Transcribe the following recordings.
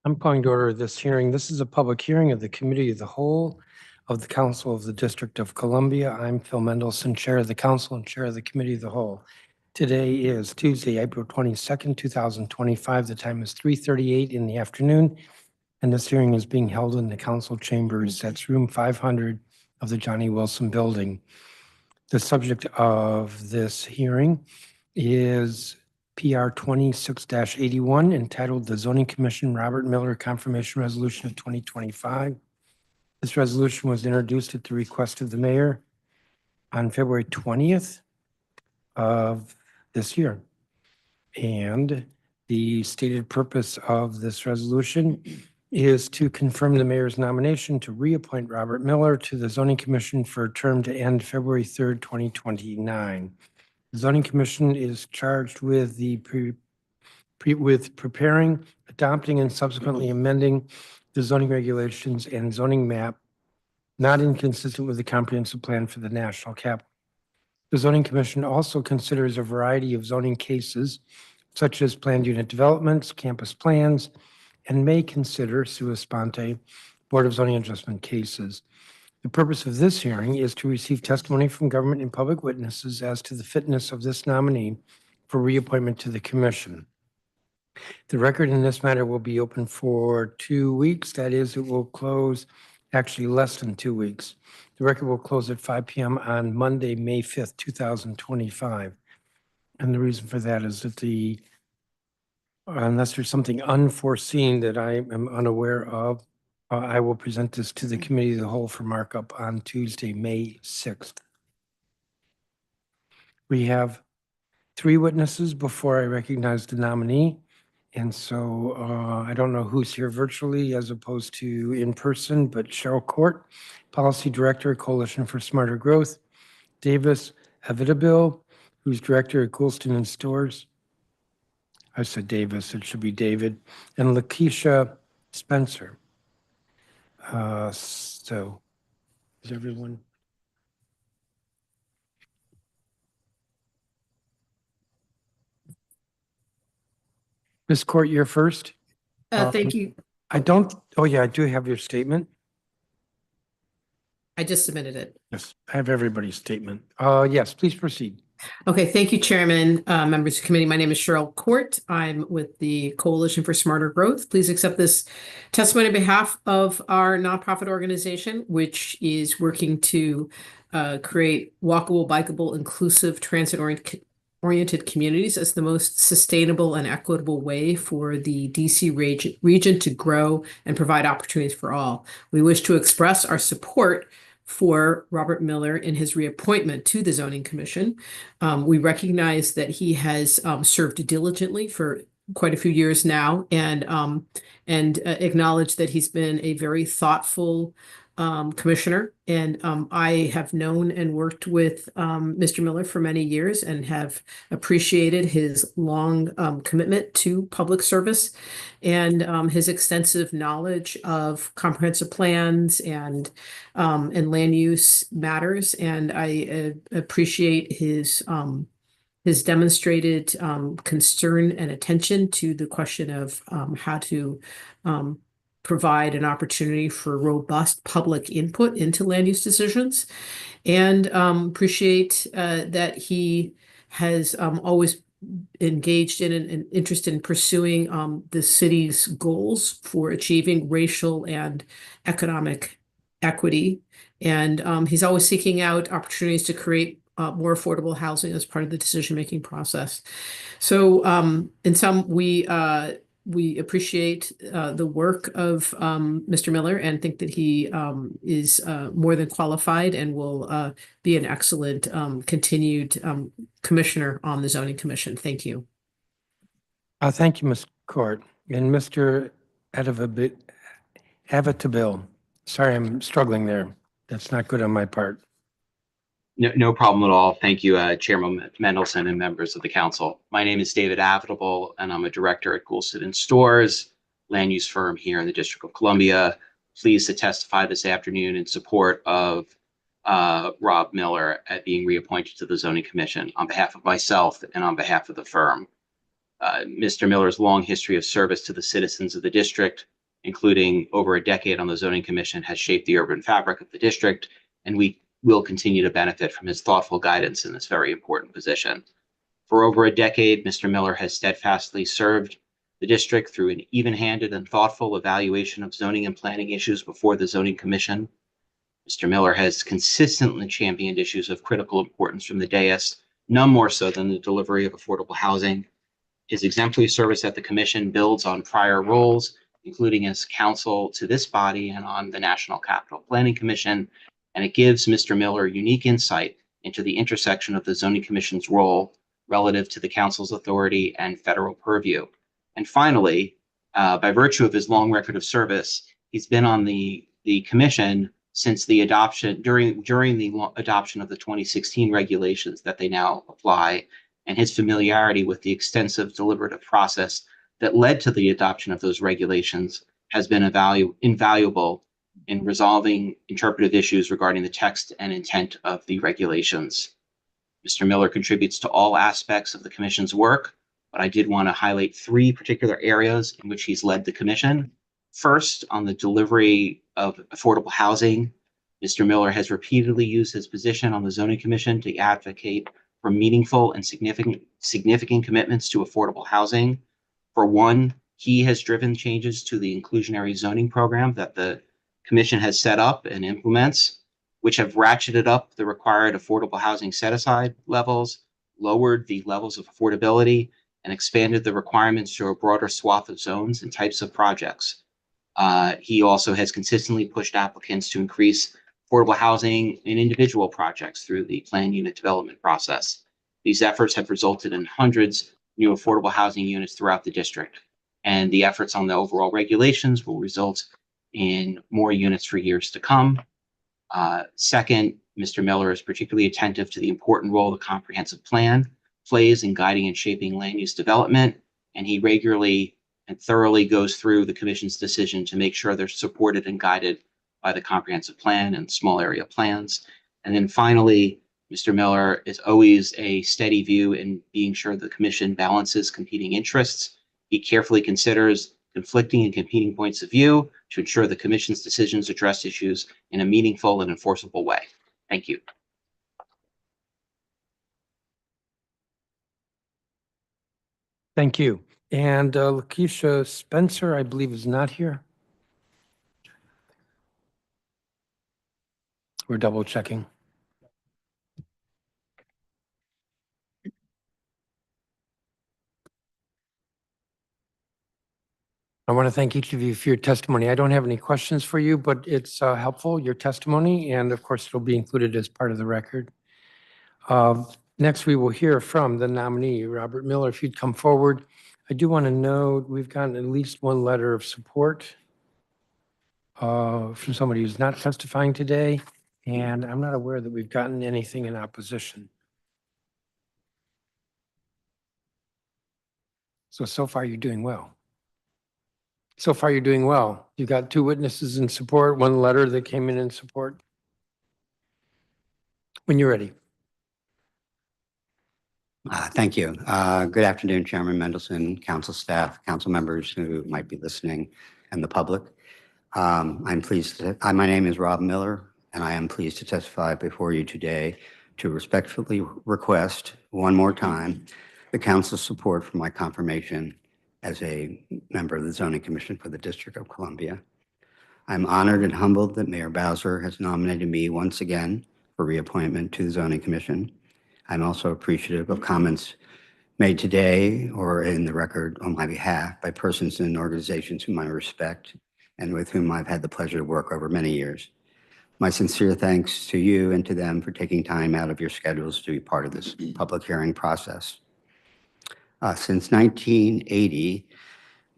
I'm calling to order this hearing. This is a public hearing of the Committee of the Whole of the Council of the District of Columbia. I'm Phil Mendelson, Chair of the Council and Chair of the Committee of the Whole. Today is Tuesday, April 22nd, 2025. The time is 3:38 in the afternoon, and this hearing is being held in the council chambers. That's room 500 of the Johnny Wilson Building. The subject of this hearing is PR 26-81, entitled the Zoning Commission Robert Miller Confirmation Resolution of 2025. This resolution was introduced at the request of the mayor on February 20th of this year. And the stated purpose of this resolution is to confirm the mayor's nomination to reappoint Robert Miller to the Zoning Commission for a term to end February 3rd, 2029. The Zoning Commission is charged with preparing, adopting, and subsequently amending the zoning regulations and zoning map not inconsistent with the comprehensive plan for the national capital. The Zoning Commission also considers a variety of zoning cases, such as planned unit developments, campus plans, and may consider sua sponte Board of Zoning Adjustment cases. The purpose of this hearing is to receive testimony from government and public witnesses as to the fitness of this nominee for reappointment to the commission. The record in this matter will be open for 2 weeks. That is, it will close actually less than 2 weeks. The record will close at 5 p.m. on Monday, May 5th, 2025. And the reason for that is that unless there's something unforeseen that I am unaware of, I will present this to the Committee of the Whole for markup on Tuesday, May 6th. We have 3 witnesses before I recognize the nominee. And so I don't know who's here virtually as opposed to in person, but Cheryl Court, Policy Director, Coalition for Smarter Growth, Davis Avitabil, who's Director at Goulston and Stores. I said Davis, it should be David, and Lakeisha Spencer. So is everyone? Ms. Court, you're first. Thank you. I don't, oh yeah, I do have your statement. I just submitted it. Yes, I have everybody's statement. Yes, please proceed. Okay, thank you, Chairman, members of the committee. My name is Cheryl Court. I'm with the Coalition for Smarter Growth. Please accept this testimony on behalf of our nonprofit organization, which is working to create walkable, bikeable, inclusive, transit-oriented communities as the most sustainable and equitable way for the DC region to grow and provide opportunities for all. We wish to express our support for Robert Miller in his reappointment to the Zoning Commission. We recognize that he has served diligently for quite a few years now, and acknowledge that he's been a very thoughtful commissioner. And I have known and worked with Mr. Miller for many years and have appreciated his long commitment to public service and his extensive knowledge of comprehensive plans and land use matters. And I appreciate his demonstrated concern and attention to the question of how to provide an opportunity for robust public input into land use decisions, and appreciate that he has always engaged in and interested in pursuing the city's goals for achieving racial and economic equity. And he's always seeking out opportunities to create more affordable housing as part of the decision-making process. So in sum, we appreciate the work of Mr. Miller and think that he is more than qualified and will be an excellent continued commissioner on the Zoning Commission. Thank you. Thank you, Ms. Court. And Mr. Avitabil, sorry, I'm struggling there. That's not good on my part. No problem at all. Thank you, Chairman Mendelson and members of the council. My name is David Avitable, and I'm a director at Goulston and Stores, land use firm here in the District of Columbia. Pleased to testify this afternoon in support of Rob Miller at being reappointed to the Zoning Commission on behalf of myself and on behalf of the firm. Mr. Miller's long history of service to the citizens of the district including over a decade on the Zoning Commission, has shaped the urban fabric of the district, and we will continue to benefit from his thoughtful guidance in this very important position. For over a decade, Mr. Miller has steadfastly served the district through an even-handed and thoughtful evaluation of zoning and planning issues before the Zoning Commission. Mr. Miller has consistently championed issues of critical importance from the dais, none more so than the delivery of affordable housing. His exemplary service at the Commission builds on prior roles, including as counsel to this body and on the National Capital Planning Commission, and it gives Mr. Miller unique insight into the intersection of the Zoning Commission's role relative to the Council's authority and federal purview. And finally, by virtue of his long record of service, he's been on the Commission since the adoption, during the adoption of the 2016 regulations that they now apply, and his familiarity with the extensive deliberative process that led to the adoption of those regulations has been invaluable in resolving interpretive issues regarding the text and intent of the regulations. Mr. Miller contributes to all aspects of the Commission's work, but I did want to highlight three particular areas in which he's led the Commission. First, on the delivery of affordable housing, Mr. Miller has repeatedly used his position on the Zoning Commission to advocate for meaningful and significant commitments to affordable housing. For one, he has driven changes to the inclusionary zoning program that the Commission has set up and implements, which have ratcheted up the required affordable housing set-aside levels, lowered the levels of affordability, and expanded the requirements to a broader swath of zones and types of projects. He also has consistently pushed applicants to increase affordable housing in individual projects through the plan unit development process. These efforts have resulted in hundreds of new affordable housing units throughout the district, and the efforts on the overall regulations will result in more units for years to come. Second, Mr. Miller is particularly attentive to the important role the comprehensive plan plays in guiding and shaping land use development, and he regularly and thoroughly goes through the Commission's decision to make sure they're supported and guided by the comprehensive plan and small area plans. And then finally, Mr. Miller is always a steady view in being sure the Commission balances competing interests. He carefully considers conflicting and competing points of view to ensure the Commission's decisions address issues in a meaningful and enforceable way. Thank you. Thank you. And Lakeisha Spencer, I believe, is not here. We're double checking. I want to thank each of you for your testimony. I don't have any questions for you, but it's helpful, your testimony, and of course, it'll be included as part of the record. Next, we will hear from the nominee, Robert Miller. If you'd come forward. I do want to note we've gotten at least one letter of support from somebody who's not testifying today, and I'm not aware that we've gotten anything in opposition. So far you're doing well. So far you're doing well. You've got two witnesses in support, one letter that came in support. When you're ready. Thank you. Good afternoon, Chairman Mendelson, council staff, council members who might be listening, and the public. I'm pleased my name is Rob Miller, and I am pleased to testify before you today to respectfully request one more time the council's support for my confirmation as a member of the Zoning Commission for the District of Columbia. I'm honored and humbled that Mayor Bowser has nominated me once again for reappointment to the Zoning Commission. I'm also appreciative of comments made today or in the record on my behalf by persons and organizations whom I respect and with whom I've had the pleasure to work over many years. My sincere thanks to you and to them for taking time out of your schedules to be part of this public hearing process. Since 1980,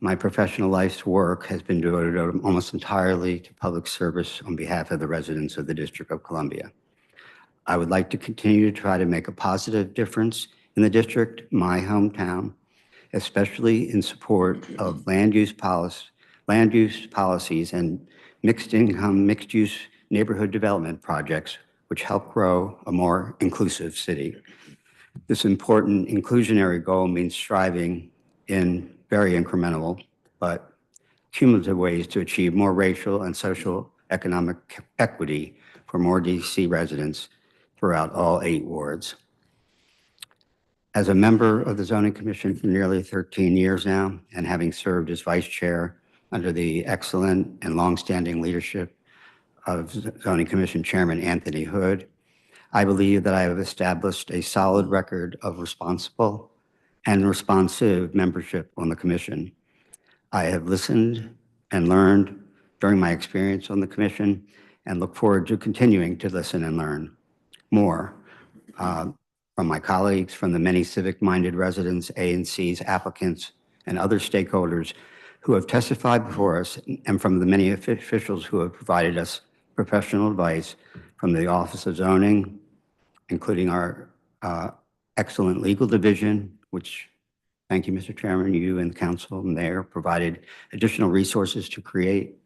my professional life's work has been devoted almost entirely to public service on behalf of the residents of the District of Columbia. I would like to continue to try to make a positive difference in the district, my hometown, especially in support of land use policies and mixed income, mixed use neighborhood development projects, which help grow a more inclusive city. This important inclusionary goal means striving in very incremental but cumulative ways to achieve more racial and social economic equity for more DC residents throughout all 8 wards. As a member of the Zoning Commission for nearly 13 years now, and having served as vice chair under the excellent and longstanding leadership of Zoning Commission Chairman Anthony Hood, I believe that I have established a solid record of responsible and responsive membership on the commission. I have listened and learned during my experience on the commission and look forward to continuing to listen and learn more from my colleagues, from the many civic-minded residents, A&Cs, applicants, and other stakeholders who have testified before us, and from the many officials who have provided us professional advice from the Office of Zoning, including our excellent legal division, which, thank you, Mr. Chairman, you and the council and mayor provided additional resources to create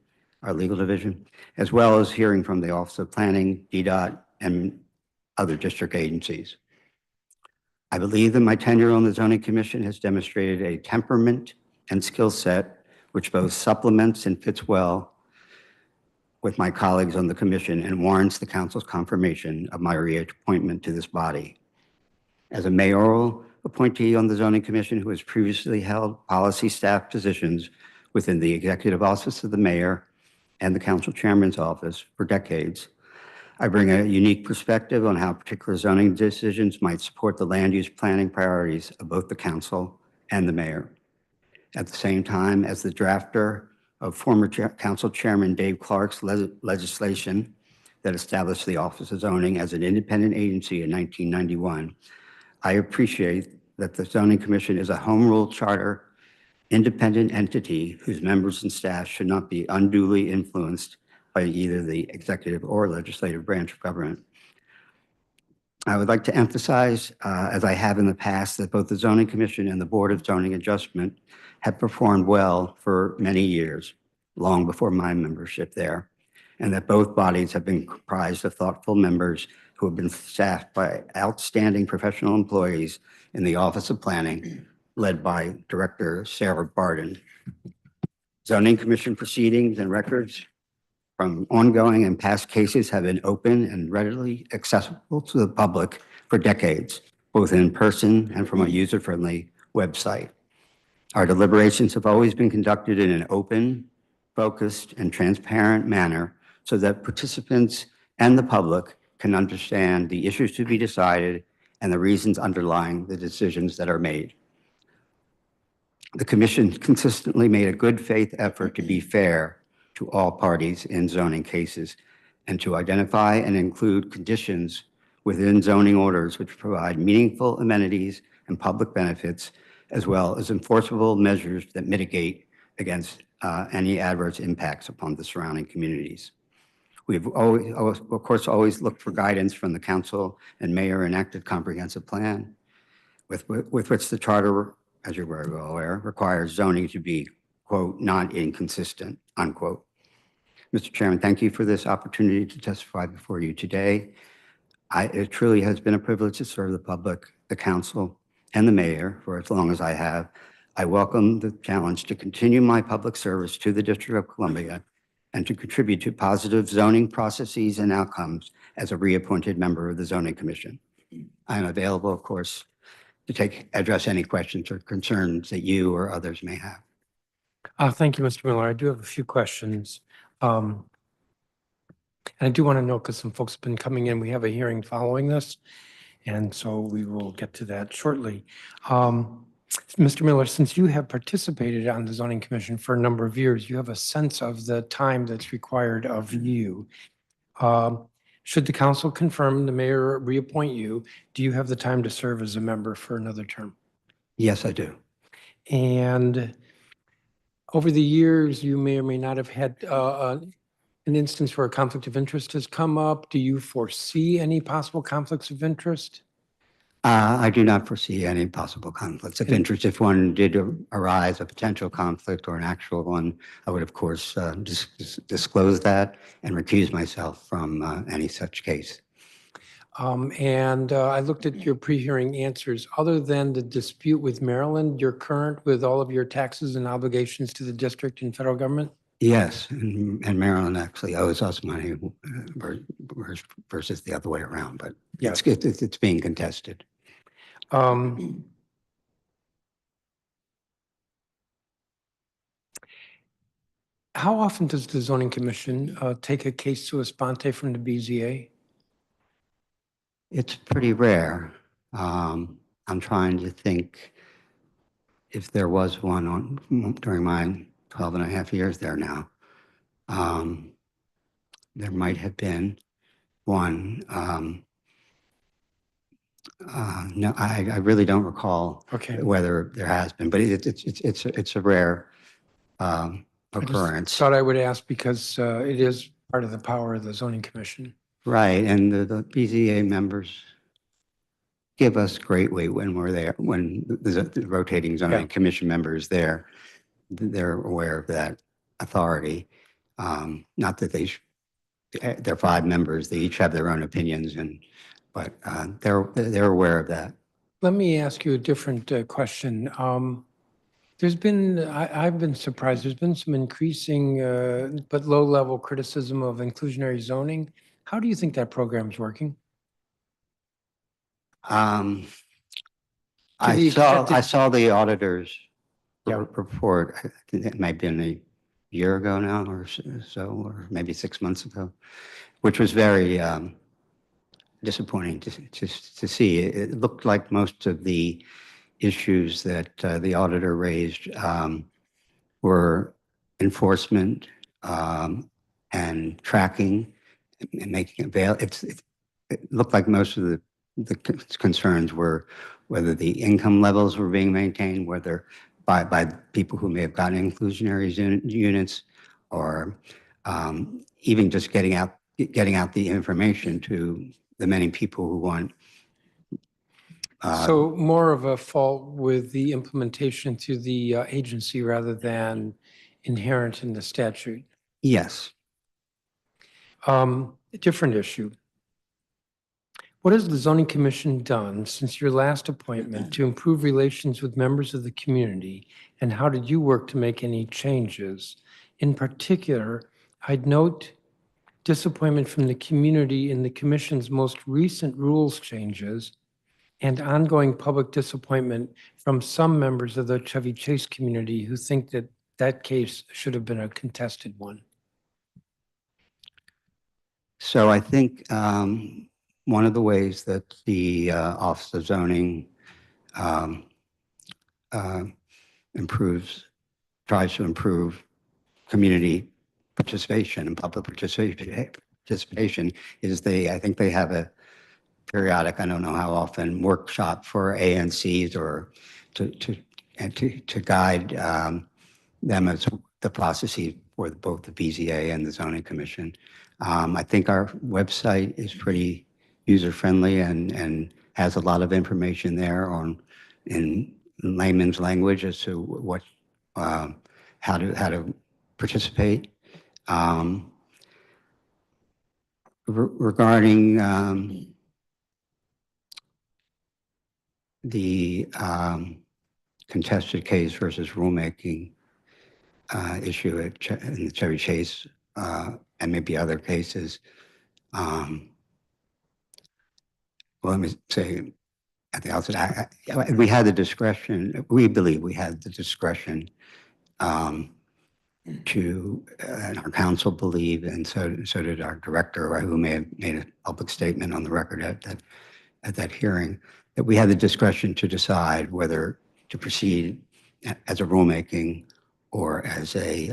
our legal division, as well as hearing from the Office of Planning, DDOT, and other district agencies. I believe that my tenure on the Zoning Commission has demonstrated a temperament and skill set which both supplements and fits well with my colleagues on the commission and warrants the council's confirmation of my reappointment to this body. As a mayoral appointee on the Zoning Commission who has previously held policy staff positions within the Executive Office of the Mayor and the Council Chairman's Office for decades, I bring a unique perspective on how particular zoning decisions might support the land use planning priorities of both the council and the mayor. At the same time, as the drafter of former Council Chairman Dave Clark's legislation that established the Office of Zoning as an independent agency in 1991, I appreciate that the Zoning Commission is a home rule charter independent entity whose members and staff should not be unduly influenced by either the executive or legislative branch of government. I would like to emphasize, as I have in the past, that both the Zoning Commission and the Board of Zoning Adjustment have performed well for many years, long before my membership there, and that both bodies have been comprised of thoughtful members who have been staffed by outstanding professional employees in the Office of Planning, led by Director Sarah Barden. Zoning Commission proceedings and records from ongoing and past cases have been open and readily accessible to the public for decades, both in person and from a user-friendly website. Our deliberations have always been conducted in an open, focused, and transparent manner so that participants and the public can understand the issues to be decided and the reasons underlying the decisions that are made. The Commission consistently made a good faith effort to be fair to all parties in zoning cases and to identify and include conditions within zoning orders which provide meaningful amenities and public benefits, as well as enforceable measures that mitigate against any adverse impacts upon the surrounding communities. We've always, of course, always looked for guidance from the council and mayor enacted comprehensive plan with which the charter, as you're very well aware, requires zoning to be, quote, not inconsistent, unquote. Mr. Chairman, thank you for this opportunity to testify before you today. It truly has been a privilege to serve the public, the council, and the mayor for as long as I have. I welcome the challenge to continue my public service to the District of Columbia and to contribute to positive zoning processes and outcomes as a reappointed member of the Zoning Commission. I am available, of course, to address any questions or concerns that you or others may have. Thank you, Mr. Miller. I do have a few questions. And I do want to note, because some folks have been coming in, we have a hearing following this, and so we will get to that shortly. Mr. Miller, since you have participated on the Zoning Commission for a number of years, you have a sense of the time that's required of you. Should the council confirm the mayor reappoint you, do you have the time to serve as a member for another term? Yes, I do. And over the years, you may or may not have had an instance where a conflict of interest has come up. Do you foresee any possible conflicts of interest? I do not foresee any possible conflicts of interest. If one did arise, a potential conflict or an actual one, I would, of course, disclose that and recuse myself from any such case. And I looked at your pre-hearing answers. Other than the dispute with Maryland, you're current with all of your taxes and obligations to the district and federal government? Yes, and Maryland actually owes us money versus the other way around, but it's being contested. Um, How often does the zoning commission take a case sua sponte from the BZA? It's pretty rare. I'm trying to think if there was one during my 12 and a half years there now. There might have been one. No, I really don't recall Okay. whether there has been, but it's a rare I just occurrence. thought I would ask because it is part of the power of the zoning commission. Right, and the BZA members give us great weight when we're there, when the rotating zoning Yeah. commission member is there. They're aware of that authority. Not that they're 5 members, they each have their own opinions, but they're aware of that. Let me ask you a different question. I've been surprised, there's been some increasing but low-level criticism of inclusionary zoning. How do you think that program's working? Um, To the I extent that- saw the auditor's Yeah. report. I think it might have been a year ago now or so, or maybe 6 months ago, which was very disappointing to see. It looked like most of the issues that the auditor raised were enforcement and tracking and making avail. It looked like most of the concerns were whether the income levels were being maintained, whether by people who may have gotten inclusionary units, or even just getting out the information to the many people who want. So more of a fault with the implementation to the agency rather than inherent in the statute. Yes. A different issue. What has the zoning commission done since your last appointment to improve relations with members of the community? And how did you work to make any changes? In particular, I'd note disappointment from the community in the commission's most recent rules changes and ongoing public disappointment from some members of the Chevy Chase community who think that that case should have been a contested one. So I think one of the ways that the Office of Zoning tries to improve community participation and public participation is I think they have a periodic, I don't know how often, workshop for ANCs or to guide them as the processes for both the BZA and the Zoning Commission. I think our website is pretty user-friendly and has a lot of information there in layman's language as to what how to participate. Regarding the contested case versus rulemaking issue in the Chevy Chase and maybe other cases. Well, let me say at the outset, we had the discretion, we believe we had the discretion to, and our council believed, and so did our director, who may have made a public statement on the record at that hearing, that we had the discretion to decide whether to proceed as a rulemaking or as a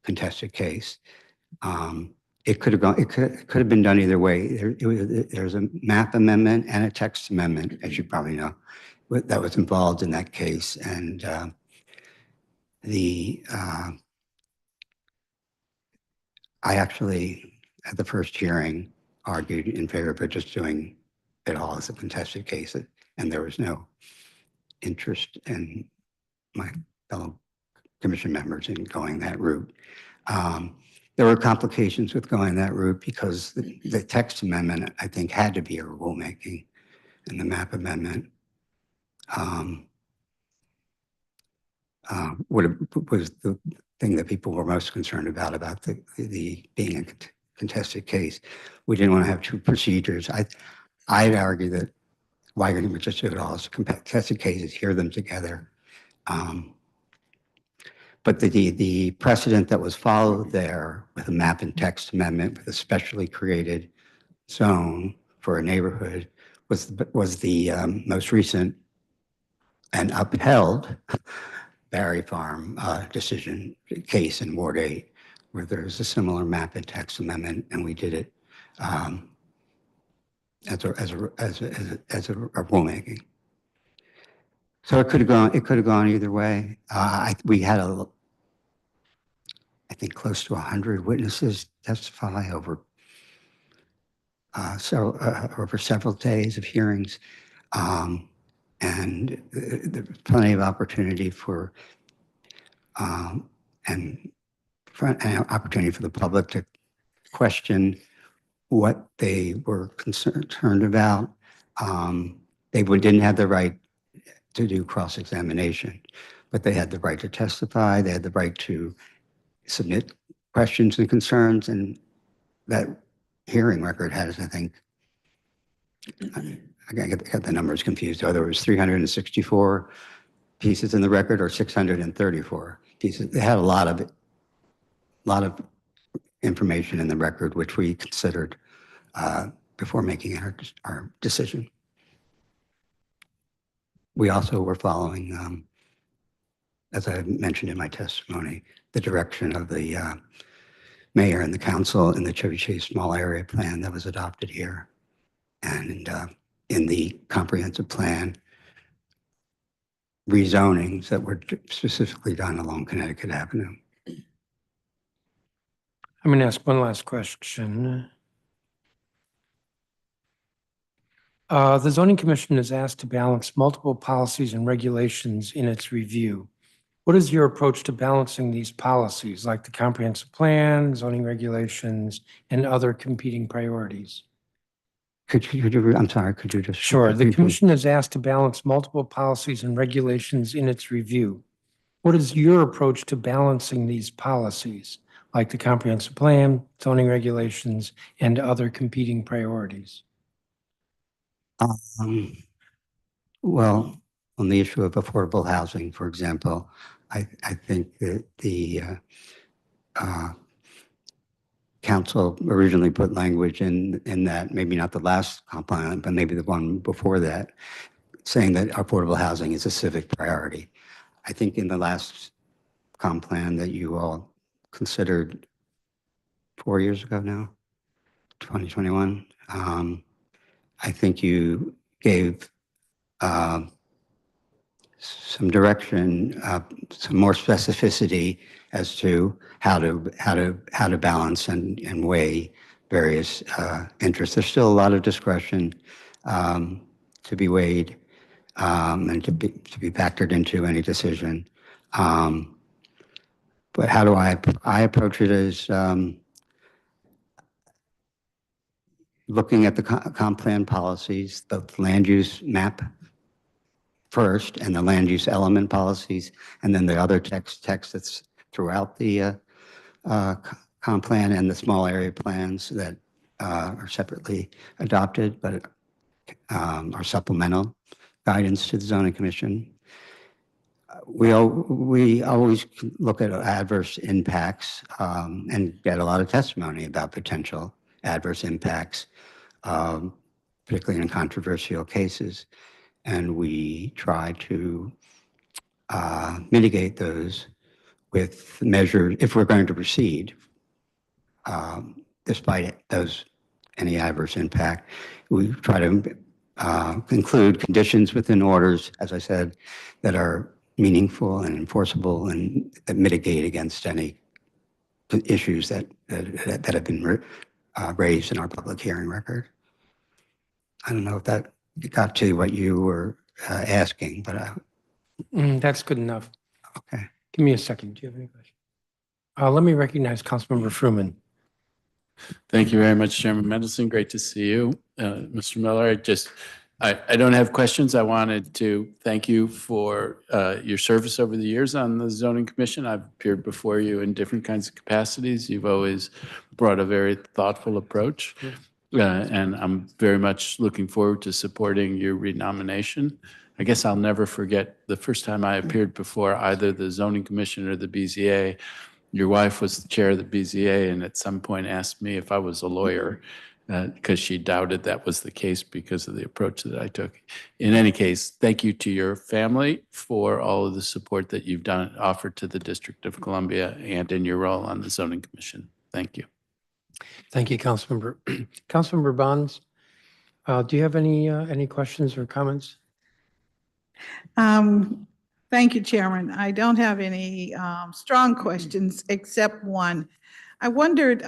contested case. It could have gone. It could have been done either way. There's a map amendment and a text amendment, as you probably know, that was involved in that case, and I actually, at the first hearing, argued in favor of just doing it all as a contested case, and there was no interest in my fellow commission members in going that route. There were complications with going that route because the text amendment, I think, had to be a rulemaking, and the map amendment was the thing that people were most concerned about the being a contested case. We didn't want to have two procedures. I'd argue that why couldn't we just do it all as contested cases, hear them together? But the precedent that was followed there with a map and text amendment with a specially created zone for a neighborhood was the most recent and upheld Barry Farm case in Ward 8, where there's a similar map and text amendment, and we did it as a rulemaking. So it could have gone either way. We had I think close to 100 witnesses testify over several days of hearings, and there's plenty of opportunity for opportunity for the public to question what they were concerned about. They didn't have the right to do cross-examination, but they had the right to testify. They had the right to submit questions and concerns, and that hearing record has, I think, I got the numbers confused, whether it was 364 pieces in the record or 634 pieces. They had a lot of information in the record, which we considered before making our decision. We also were following, as I mentioned in my testimony, the direction of the mayor and the council in the Chevy Chase small area plan that was adopted here, and in the comprehensive plan rezonings that were specifically done along Connecticut Avenue. I'm going to ask one last question. The zoning commission is asked to balance multiple policies and regulations in its review. What is your approach to balancing these policies, like the comprehensive plan, zoning regulations, and other competing priorities? I'm sorry, could you just? Sure. The commission is asked to balance multiple policies and regulations in its review. What is your approach to balancing these policies, like the comprehensive plan, zoning regulations, and other competing priorities? Well, on the issue of affordable housing, for example, I think that the council originally put language in that, maybe not the last comp plan, but maybe the one before that, saying that affordable housing is a civic priority. I think in the last comp plan that you all considered 4 years ago now, 2021, I think you gave some direction, some more specificity as to how to balance and weigh various interests. There's still a lot of discretion to be weighed and to be factored into any decision. But how do I approach it as looking at the comp plan policies, the land use map first, and the land use element policies, and then the other text that's throughout the comp plan and the small area plans that are separately adopted, but are supplemental guidance to the zoning commission. We always look at adverse impacts and get a lot of testimony about potential adverse impacts, particularly in controversial cases. And we try to mitigate those with measures, if we're going to proceed, despite any adverse impact. We try to include conditions within orders, as I said, that are meaningful and enforceable and that mitigate against any issues that have been raised in our public hearing record. I don't know if that got to what you were asking, but That's good enough. okay. Give me a second. Do you have any questions? Let me recognize Councilmember Fruman. Thank you very much, Chairman Mendelson. Great to see you. Mr. Miller, I don't have questions. I wanted to thank you for your service over the years on the Zoning Commission. I've appeared before you in different kinds of capacities. You've always brought a very thoughtful approach. And I'm very much looking forward to supporting your renomination. I guess I'll never forget the first time I appeared before either the Zoning Commission or the BZA. Your wife was the chair of the BZA and at some point asked me if I was a lawyer because she doubted that was the case because of the approach that I took. In any case, thank you to your family for all of the support that you've offered to the District of Columbia and in your role on the Zoning Commission. Thank you. Thank you, Councilmember. Councilmember Bonds, do you have any questions or comments? Thank you, Chairman. I don't have any strong questions except one. I wondered,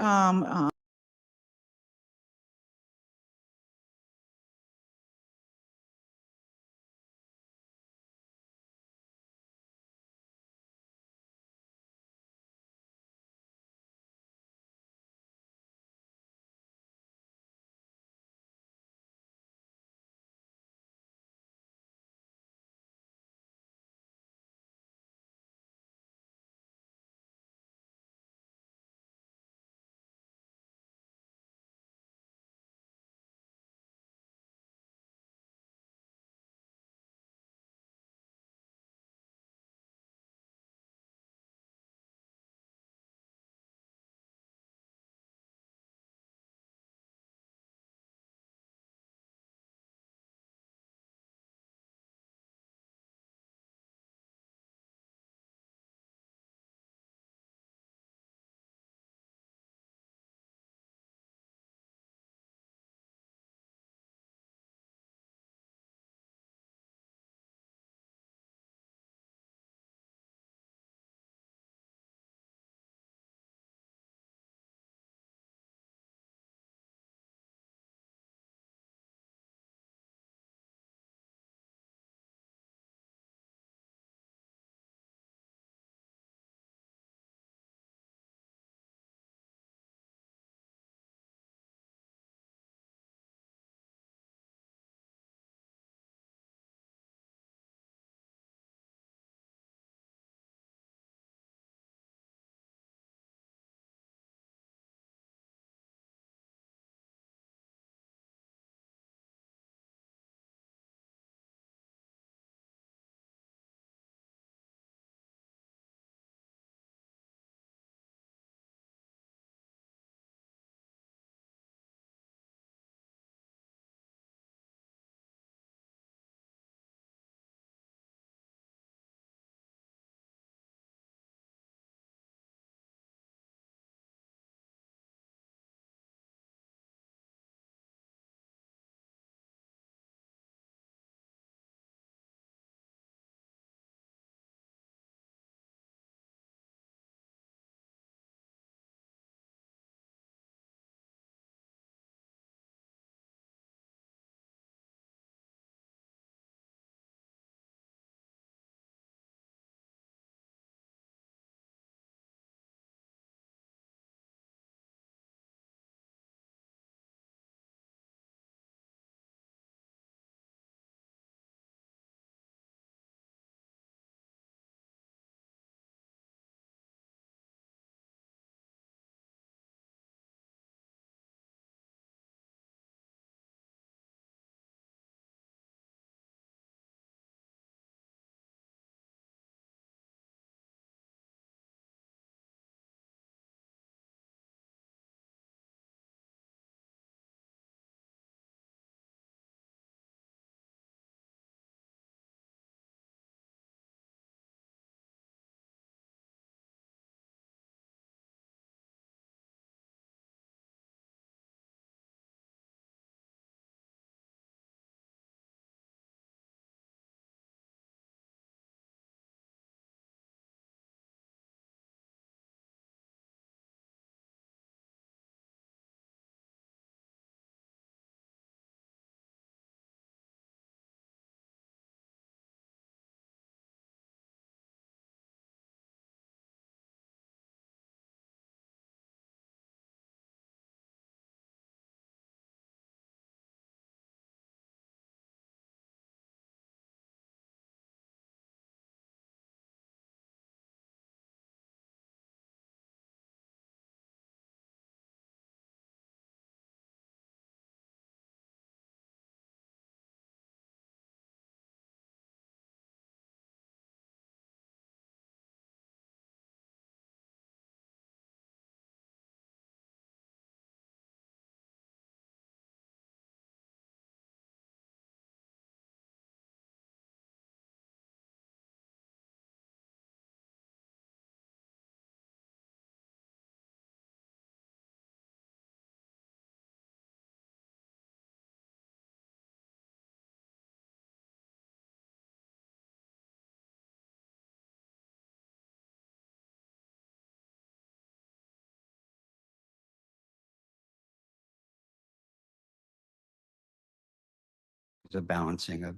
a balancing of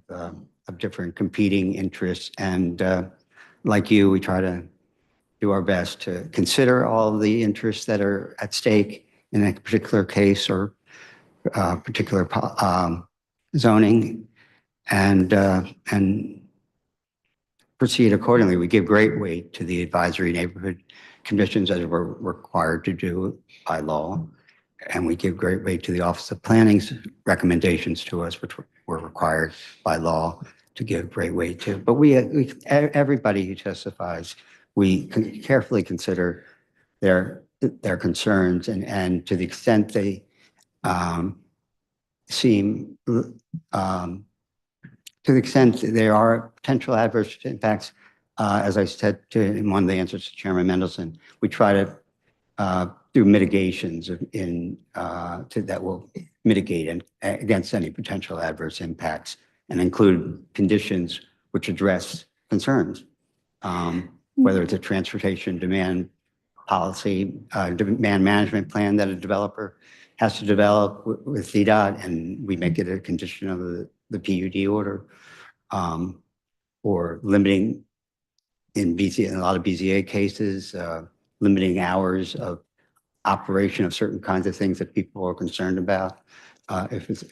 different competing interests. And like you, we try to do our best to consider all of the interests that are at stake in a particular case or particular zoning, and proceed accordingly. We give great weight to the advisory neighborhood conditions as we're required to do by law. And we give great weight to the Office of Planning's recommendations to us, which we're required by law to give great weight to. But everybody who testifies, we carefully consider their concerns, and to the extent they seem, to the extent there are potential adverse impacts, as I said in one of the answers to Chairman Mendelson, we try to do mitigations that will mitigate against any potential adverse impacts and include conditions which address concerns, whether it's a transportation demand policy, demand management plan that a developer has to develop with CDOT, and we make it a condition of the PUD order, or limiting in a lot of BZA cases, limiting hours of operation of certain kinds of things that people are concerned about. It's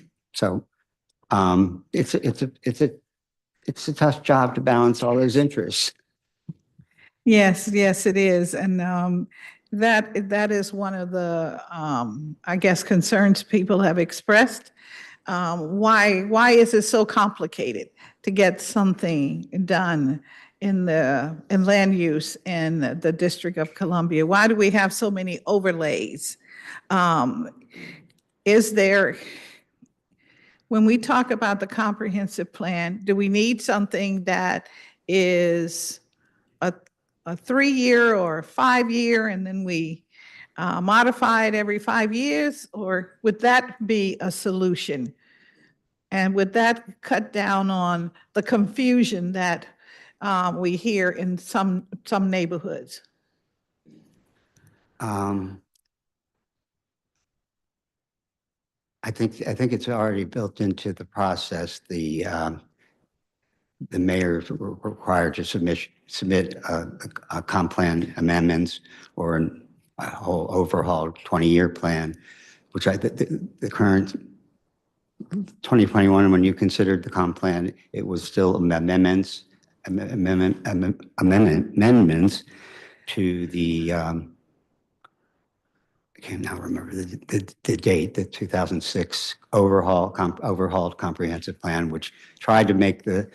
a tough job to balance all those interests. Yes, yes, it is. And that is one of the, I guess, concerns people have expressed. Why is it so complicated to get something done in land use in the District of Columbia? Why do we have so many overlays? When we talk about the comprehensive plan, do we need something that is a 3-year or a 5-year, and then we modify it every 5 years? Or would that be a solution? And would that cut down on the confusion that we hear in some neighborhoods? I think it's already built into the process. The mayor is required to submit a comp plan amendments or a whole overhauled 20-year plan, which the current 2021, when you considered the comp plan, it was still amendments to the I can't now remember the date, the 2006 overhauled comprehensive plan, which tried to make the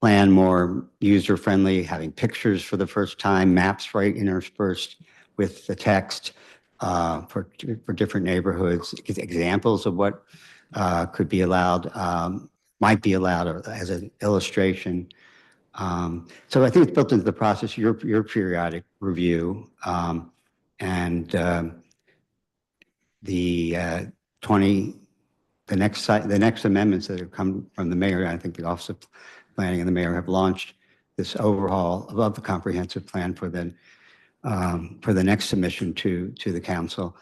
plan more user-friendly, having pictures for the first time, maps right interspersed with the text for different neighborhoods, examples of what could be allowed, might be allowed as an illustration. So I think it's built into the process, your periodic review, and the next amendments that have come from the mayor. I think the Office of Planning and the mayor have launched this overhaul of the comprehensive plan for the next submission to the council.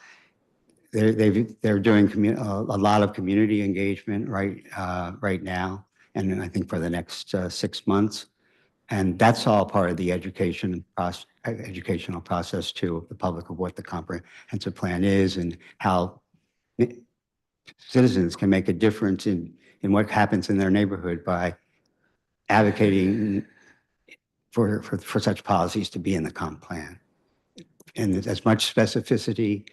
They're doing a lot of community engagement right now, and I think for the next 6 months, and that's all part of the educational process too of the public of what the comprehensive plan is and how citizens can make a difference in what happens in their neighborhood by advocating for such policies to be in the comp plan, and as much specificity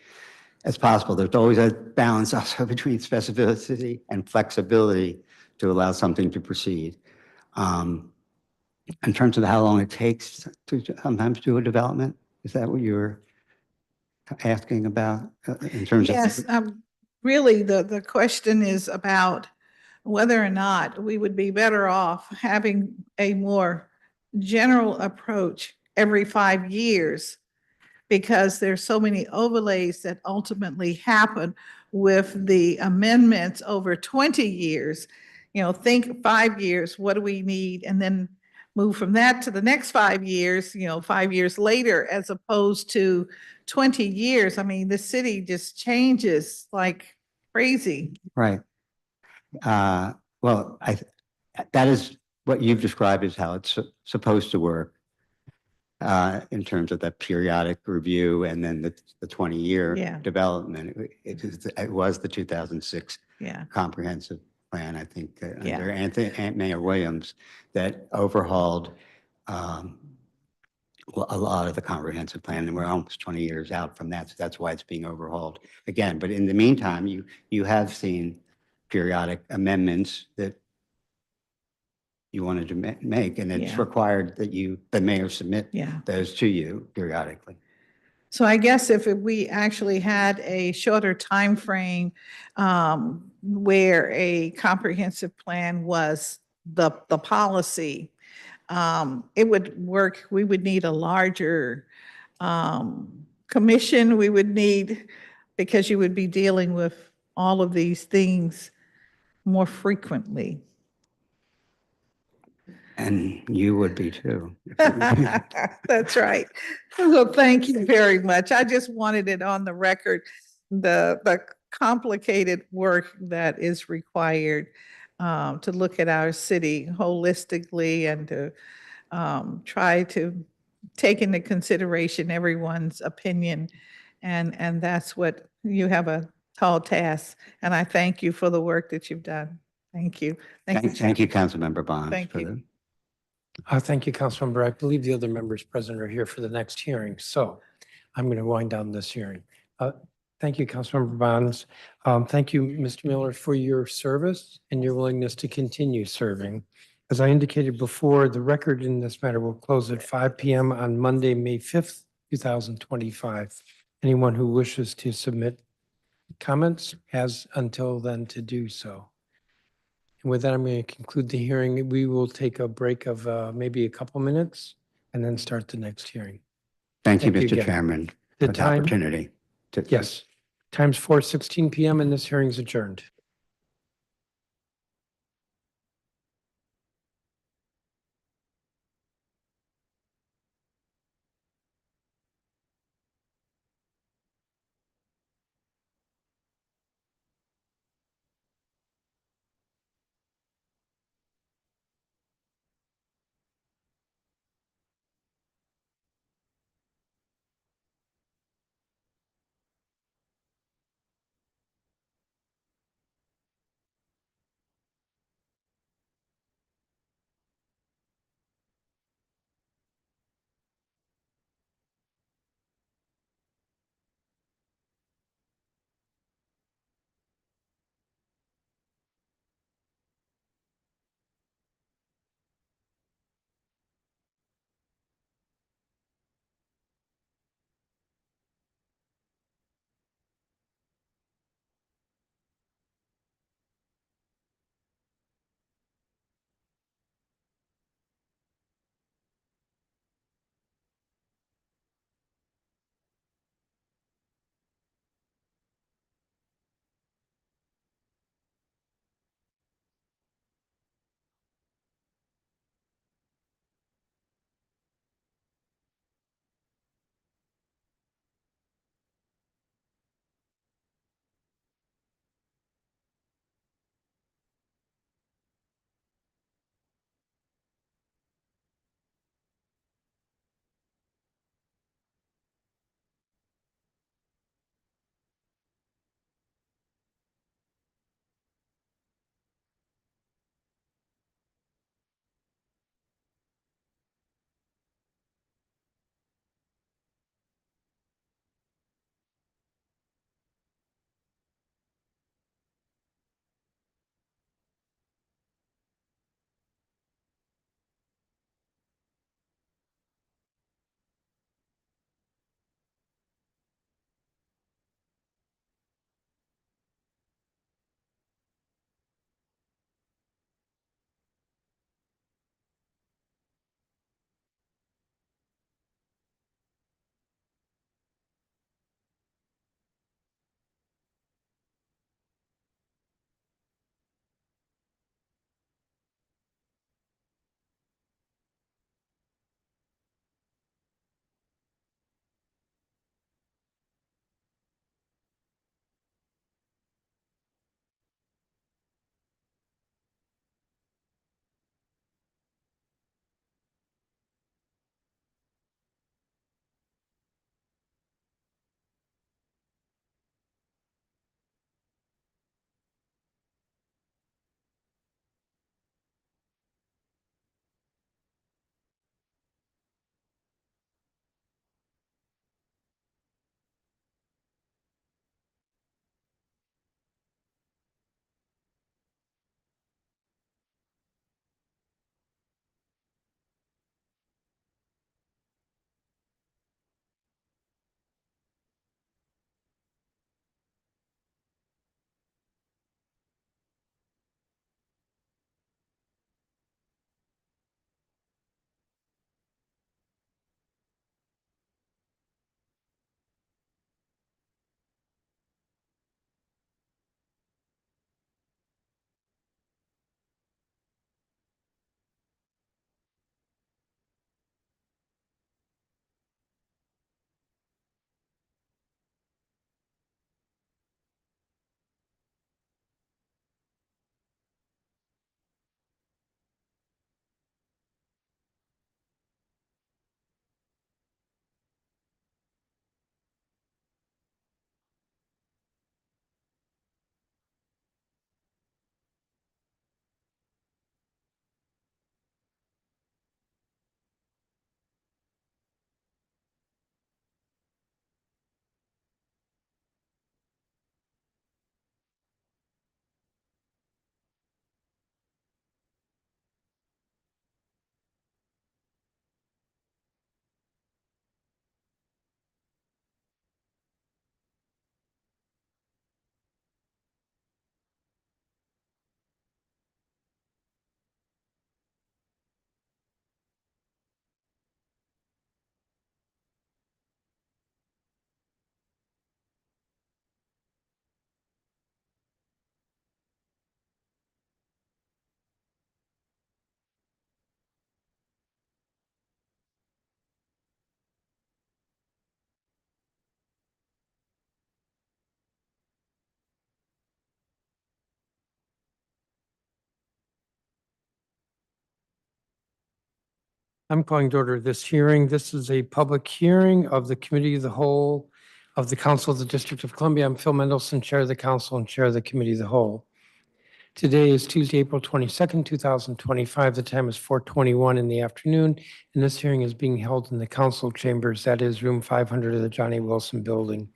as possible. There's always a balance also between specificity and flexibility to allow something to proceed. In terms of how long it takes to sometimes do a development, is that what you were asking about in terms of? Yes, really the question is about whether or not we would be better off having a more general approach every 5 years, because there's so many overlays that ultimately happen with the amendments over 20 years. Think 5 years, what do we need? And then move from that to the next 5 years, 5 years later, as opposed to 20 years. I mean, the city just changes like crazy. Right. Well, that is what you've described as how it's supposed to work in terms of the periodic review and then the Yeah. 20-year development. It was the 2006 Yeah. comprehensive plan, I think, Yeah. under Aunt Mayor Williams, that overhauled a lot of the comprehensive plan, and we're almost 20 years out from that, so that's why it's being overhauled again. But in the meantime, you have seen periodic amendments that you wanted to make, and it's Yeah. required that the mayor submit Yeah. those to you periodically. So I guess if we actually had a shorter timeframe where a comprehensive plan was the policy, it would work. We would need a larger commission. We would need, because you would be dealing with all of these things more frequently. And you would be too. That's right. Well, thank you very much. I just wanted it on the record, the complicated work that is required to look at our city holistically and to try to take into consideration everyone's opinion. And that's what you have a tall task. And I thank you for the work that you've done. Thank you. Thank you, Councilmember Bonds. Thank for you. the- Thank you, Councilmember. I believe the other members present are here for the next hearing, so I'm going to wind down this hearing. Thank you, Councilmember Bonds. Thank you, Mr. Miller, for your service and your willingness to continue serving. As I indicated before, the record in this matter will close at 5 p.m. on Monday, May 5th, 2025. Anyone who wishes to submit comments has until then to do so. And with that, I'm going to conclude the hearing. We will take a break of maybe a couple minutes and then start the next hearing. Thank you, Thank you Mr. again. Chairman, The for the time, opportunity. yes, time's 4:16 p.m. and this hearing is adjourned. I'm calling to order this hearing. This is a public hearing of the Committee of the Whole of the Council of the District of Columbia. I'm Phil Mendelson, Chair of the Council and Chair of the Committee of the Whole. Today is Tuesday, April 22nd, 2025. The time is 4:21 in the afternoon, and this hearing is being held in the council chambers, that is room 500 of the Johnny Wilson Building.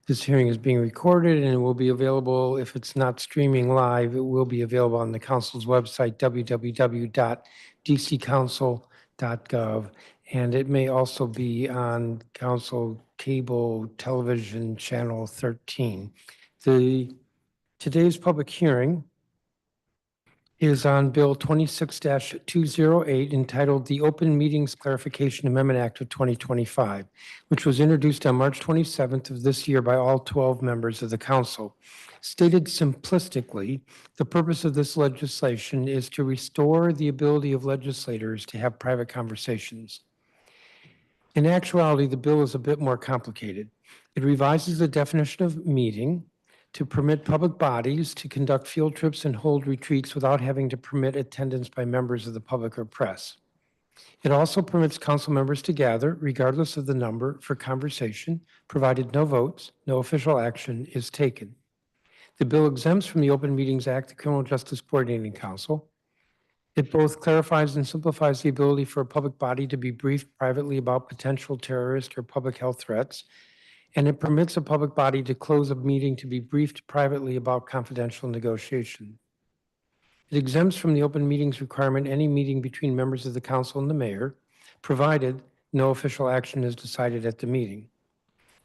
This hearing is being recorded and it will be available, if it's not streaming live, it will be available on the council's website, www.dccouncil.gov. And it may also be on council cable television channel 13. Today's public hearing is on Bill 26-208 entitled the Open Meetings Clarification Amendment Act of 2025, which was introduced on March 27th of this year by all 12 members of the council. Stated simplistically, the purpose of this legislation is to restore the ability of legislators to have private conversations. In actuality, the bill is a bit more complicated. It revises the definition of meeting to permit public bodies to conduct field trips and hold retreats without having to permit attendance by members of the public or press. It also permits council members to gather, regardless of the number, for conversation, provided no votes, no official action is taken. The bill exempts from the Open Meetings Act the Criminal Justice Coordinating Council. It both clarifies and simplifies the ability for a public body to be briefed privately about potential terrorist or public health threats, and it permits a public body to close a meeting to be briefed privately about confidential negotiation. It exempts from the open meetings requirement any meeting between members of the council and the mayor, provided no official action is decided at the meeting.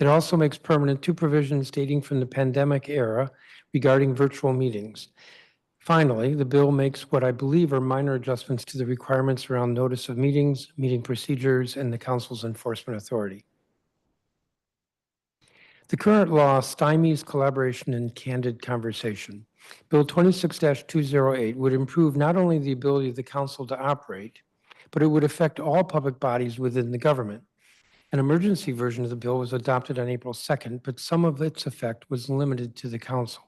It also makes permanent two provisions dating from the pandemic era regarding virtual meetings. Finally, the bill makes what I believe are minor adjustments to the requirements around notice of meetings, meeting procedures, and the council's enforcement authority. The current law stymies collaboration and candid conversation. Bill 26-208 would improve not only the ability of the council to operate, but it would affect all public bodies within the government. An emergency version of the bill was adopted on April 2nd, but some of its effect was limited to the council.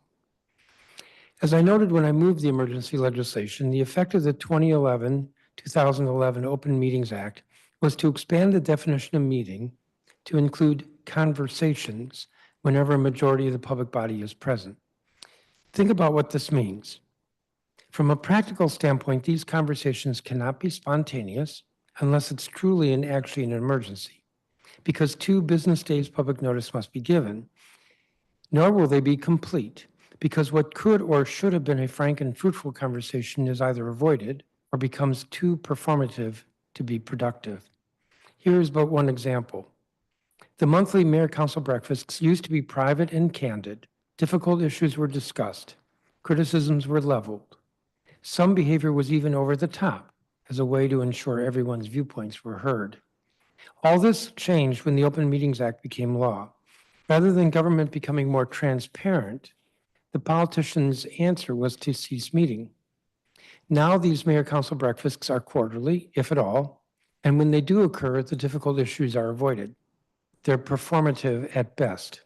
As I noted when I moved the emergency legislation, the effect of the 2011 Open Meetings Act was to expand the definition of meeting to include conversations whenever a majority of the public body is present. Think about what this means. From a practical standpoint, these conversations cannot be spontaneous unless it's truly and actually an emergency, because 2 business days public notice must be given, nor will they be complete, because what could or should have been a frank and fruitful conversation is either avoided or becomes too performative to be productive. Here is but one example. The monthly mayor council breakfasts used to be private and candid. Difficult issues were discussed. Criticisms were leveled. Some behavior was even over the top as a way to ensure everyone's viewpoints were heard. All this changed when the Open Meetings Act became law. Rather than government becoming more transparent, the politician's answer was to cease meeting. Now these mayor council breakfasts are quarterly, if at all, and when they do occur, the difficult issues are avoided. They're performative at best.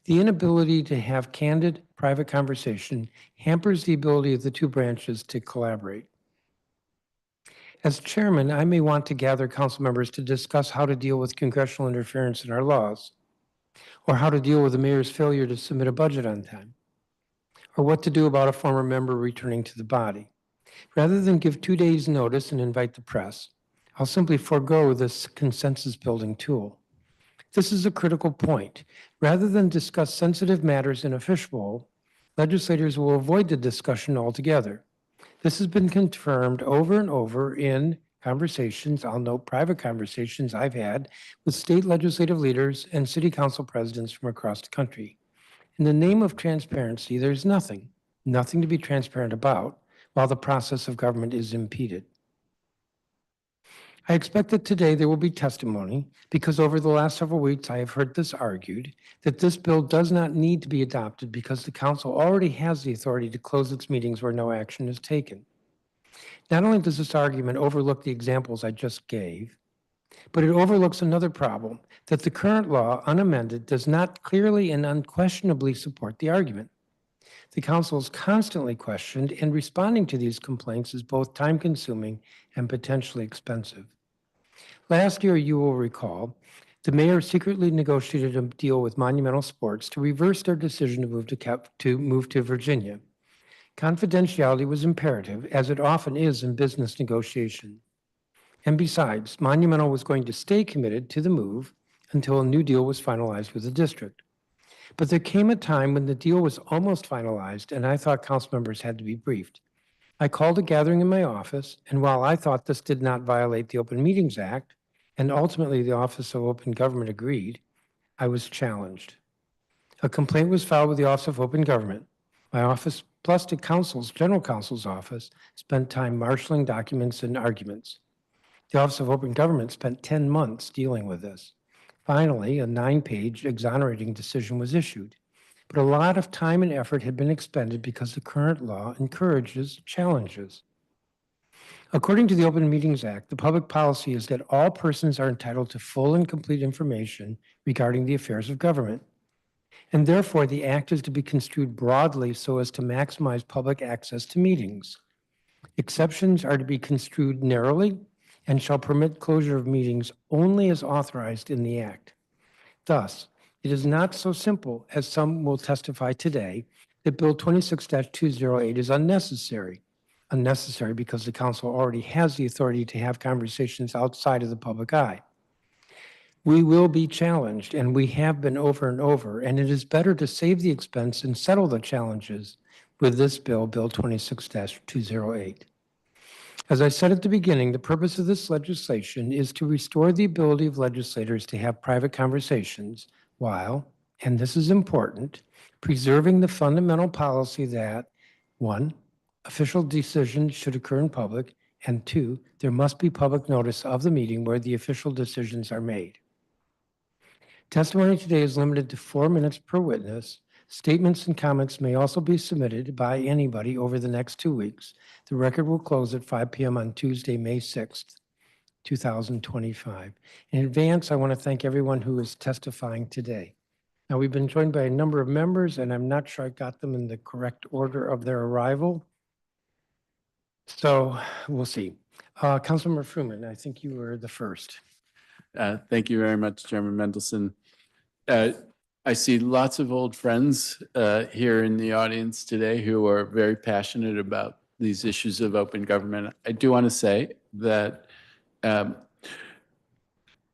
The inability to have candid, private conversation hampers the ability of the 2 branches to collaborate. As chairman, I may want to gather council members to discuss how to deal with congressional interference in our laws, or how to deal with the mayor's failure to submit a budget on time, or what to do about a former member returning to the body. Rather than give 2 days' notice and invite the press, I'll simply forego this consensus-building tool. This is a critical point. Rather than discuss sensitive matters in a fishbowl, legislators will avoid the discussion altogether. This has been confirmed over and over in conversations, I'll note private conversations I've had with state legislative leaders and city council presidents from across the country. In the name of transparency, there's nothing to be transparent about while the process of government is impeded. I expect that today there will be testimony because over the last several weeks I have heard this argued that this bill does not need to be adopted because the council already has the authority to close its meetings where no action is taken. Not only does this argument overlook the examples I just gave, but it overlooks another problem, that the current law, unamended, does not clearly and unquestionably support the argument. The council is constantly questioned, and responding to these complaints is both time-consuming and potentially expensive. Last year, you will recall, the mayor secretly negotiated a deal with Monumental Sports to reverse their decision to move to Virginia. Confidentiality was imperative, as it often is in business negotiation. And besides, Monumental was going to stay committed to the move until a new deal was finalized with the district. But there came a time when the deal was almost finalized, and I thought council members had to be briefed. I called a gathering in my office, and while I thought this did not violate the Open Meetings Act, and ultimately the Office of Open Government agreed, I was challenged. A complaint was filed with the Office of Open Government. My office, plus the general counsel's office, spent time marshaling documents and arguments. The Office of Open Government spent 10 months dealing with this. Finally, a 9-page exonerating decision was issued. But a lot of time and effort had been expended because the current law encourages challenges. According to the Open Meetings Act, the public policy is that all persons are entitled to full and complete information regarding the affairs of government. And therefore, the act is to be construed broadly so as to maximize public access to meetings. Exceptions are to be construed narrowly and shall permit closure of meetings only as authorized in the act. Thus, it is not so simple, as some will testify today, that Bill 26-208 is unnecessary. Unnecessary because the council already has the authority to have conversations outside of the public eye. We will be challenged, and we have been over and over, and it is better to save the expense and settle the challenges with this bill, Bill 26-208. As I said at the beginning, the purpose of this legislation is to restore the ability of legislators to have private conversations while, and this is important, preserving the fundamental policy that, 1, official decisions should occur in public, and 2, there must be public notice of the meeting where the official decisions are made. Testimony today is limited to 4 minutes per witness. Statements and comments may also be submitted by anybody over the next 2 weeks. The record will close at 5 p.m. on Tuesday, May 6th, 2025. In advance, I want to thank everyone who is testifying today. Now, we've been joined by a number of members, and I'm not sure I got them in the correct order of their arrival. So we'll see. Councilmember Fruman, I think you were the first. Thank you very much, Chairman Mendelson. I see lots of old friends here in the audience today who are very passionate about these issues of open government. I do want to say that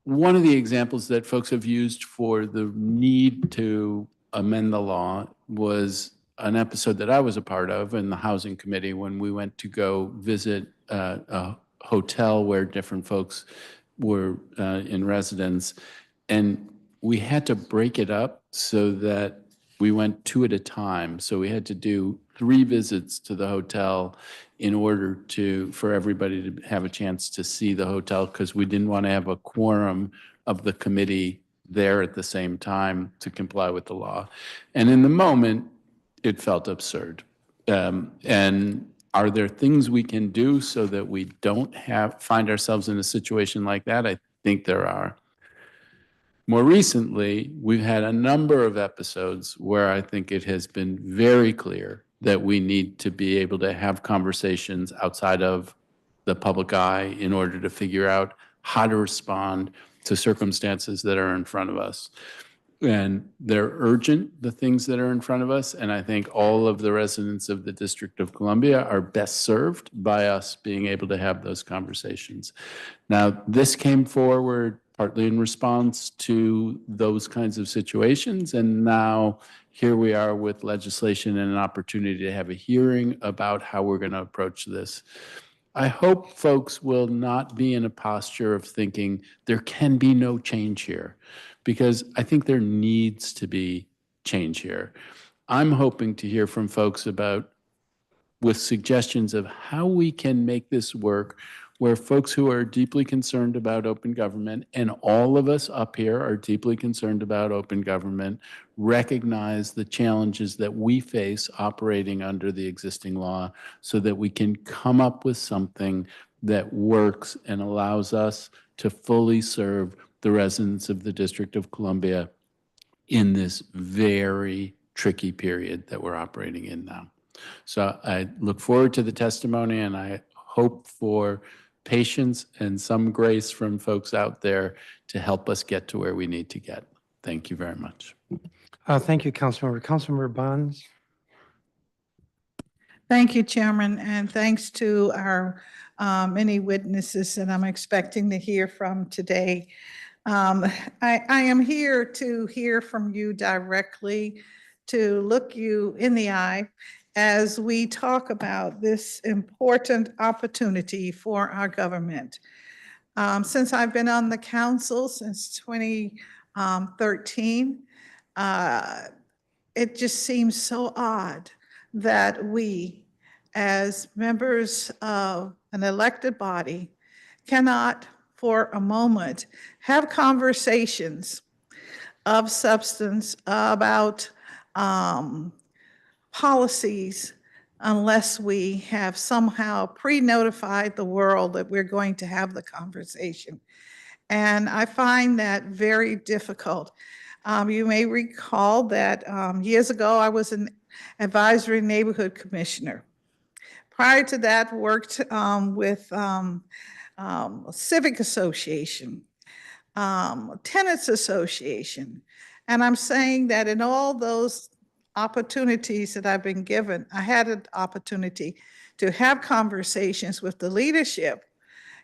one of the examples that folks have used for the need to amend the law was an episode that I was a part of in the Housing Committee when we went to go visit a hotel where different folks were in residence. And we had to break it up so that we went 2 at a time. So we had to do 3 visits to the hotel in order for everybody to have a chance to see the hotel, because we didn't want to have a quorum of the committee there at the same time to comply with the law. And in the moment, it felt absurd. And are there things we can do so that we don't find ourselves in a situation like that? I think there are. More recently, we've had a number of episodes where I think it has been very clear that we need to be able to have conversations outside of the public eye in order to figure out how to respond to circumstances that are in front of us. And they're urgent, the things that are in front of us, and I think all of the residents of the District of Columbia are best served by us being able to have those conversations. Now, this came forward partly in response to those kinds of situations, and now here we are with legislation and an opportunity to have a hearing about how we're going to approach this. I hope folks will not be in a posture of thinking there can be no change here, because I think there needs to be change here. I'm hoping to hear from folks with suggestions of how we can make this work, where folks who are deeply concerned about open government, and all of us up here are deeply concerned about open government, recognize the challenges that we face operating under the existing law so that we can come up with something that works and allows us to fully serve the residents of the District of Columbia in this very tricky period that we're operating in now. So I look forward to the testimony, and I hope for patience and some grace from folks out there to help us get to where we need to get. Thank you very much. Thank you, Councilmember. Councilmember Bonds? Thank you, Chairman, and thanks to our many witnesses that I'm expecting to hear from today. I am here to hear from you directly, to look you in the eye as we talk about this important opportunity for our government. Since I've been on the council since 2013, it just seems so odd that we, as members of an elected body, cannot for a moment have conversations of substance about policies unless we have somehow pre-notified the world that we're going to have the conversation. And I find that very difficult. You may recall that years ago, I was an advisory neighborhood commissioner. Prior to that, worked with civic association, tenants association. And I'm saying that in all those opportunities that I've been given, I had an opportunity to have conversations with the leadership,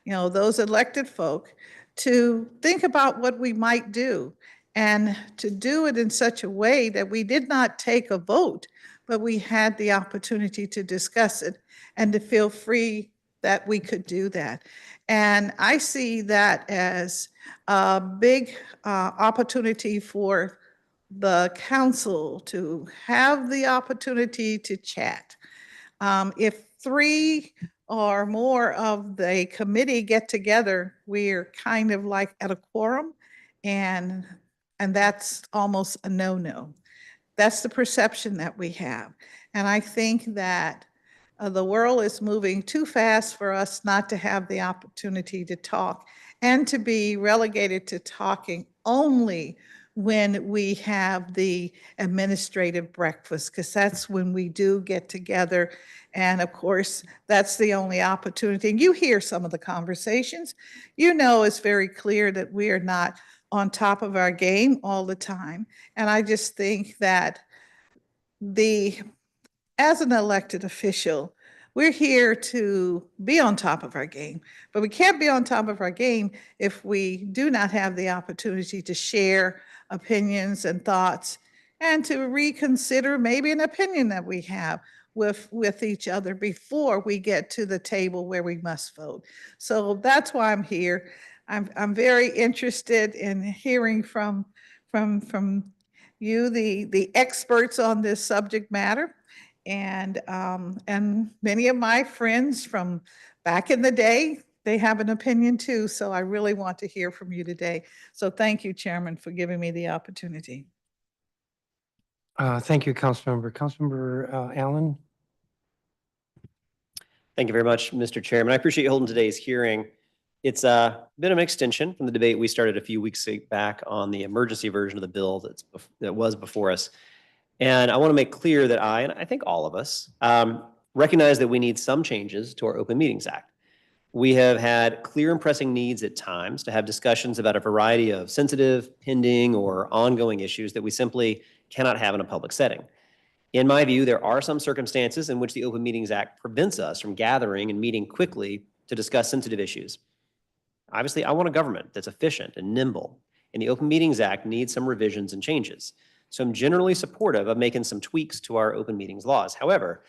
those elected folk, to think about what we might do and to do it in such a way that we did not take a vote, but we had the opportunity to discuss it and to feel free that we could do that. And I see that as a big opportunity for the council to have the opportunity to chat. If 3 or more of the committee get together, we're kind of like at a quorum, and that's almost a no-no. That's the perception that we have. And I think that the world is moving too fast for us not to have the opportunity to talk and to be relegated to talking only when we have the administrative breakfast, because that's when we do get together. And of course, that's the only opportunity. And you hear some of the conversations. It's very clear that we are not on top of our game all the time. And I just think that as an elected official, we're here to be on top of our game, but we can't be on top of our game if we do not have the opportunity to share opinions and thoughts and to reconsider maybe an opinion that we have with each other before we get to the table where we must vote. So that's why I'm here. I'm very interested in hearing from you, the experts on this subject matter. And many of my friends from back in the day, they have an opinion too. So I really want to hear from you today. So thank you, Chairman, for giving me the opportunity. Thank you, Councilmember. Councilmember Allen? Thank you very much, Mr. Chairman. I appreciate you holding today's hearing. It's a bit of an extension from the debate we started a few weeks back on the emergency version of the bill that was before us. And I want to make clear that and I think all of us, recognize that we need some changes to our Open Meetings Act. We have had clear and pressing needs at times to have discussions about a variety of sensitive, pending, or ongoing issues that we simply cannot have in a public setting. In my view, there are some circumstances in which the Open Meetings Act prevents us from gathering and meeting quickly to discuss sensitive issues. Obviously, I want a government that's efficient and nimble, and the Open Meetings Act needs some revisions and changes. So I'm generally supportive of making some tweaks to our open meetings laws. However,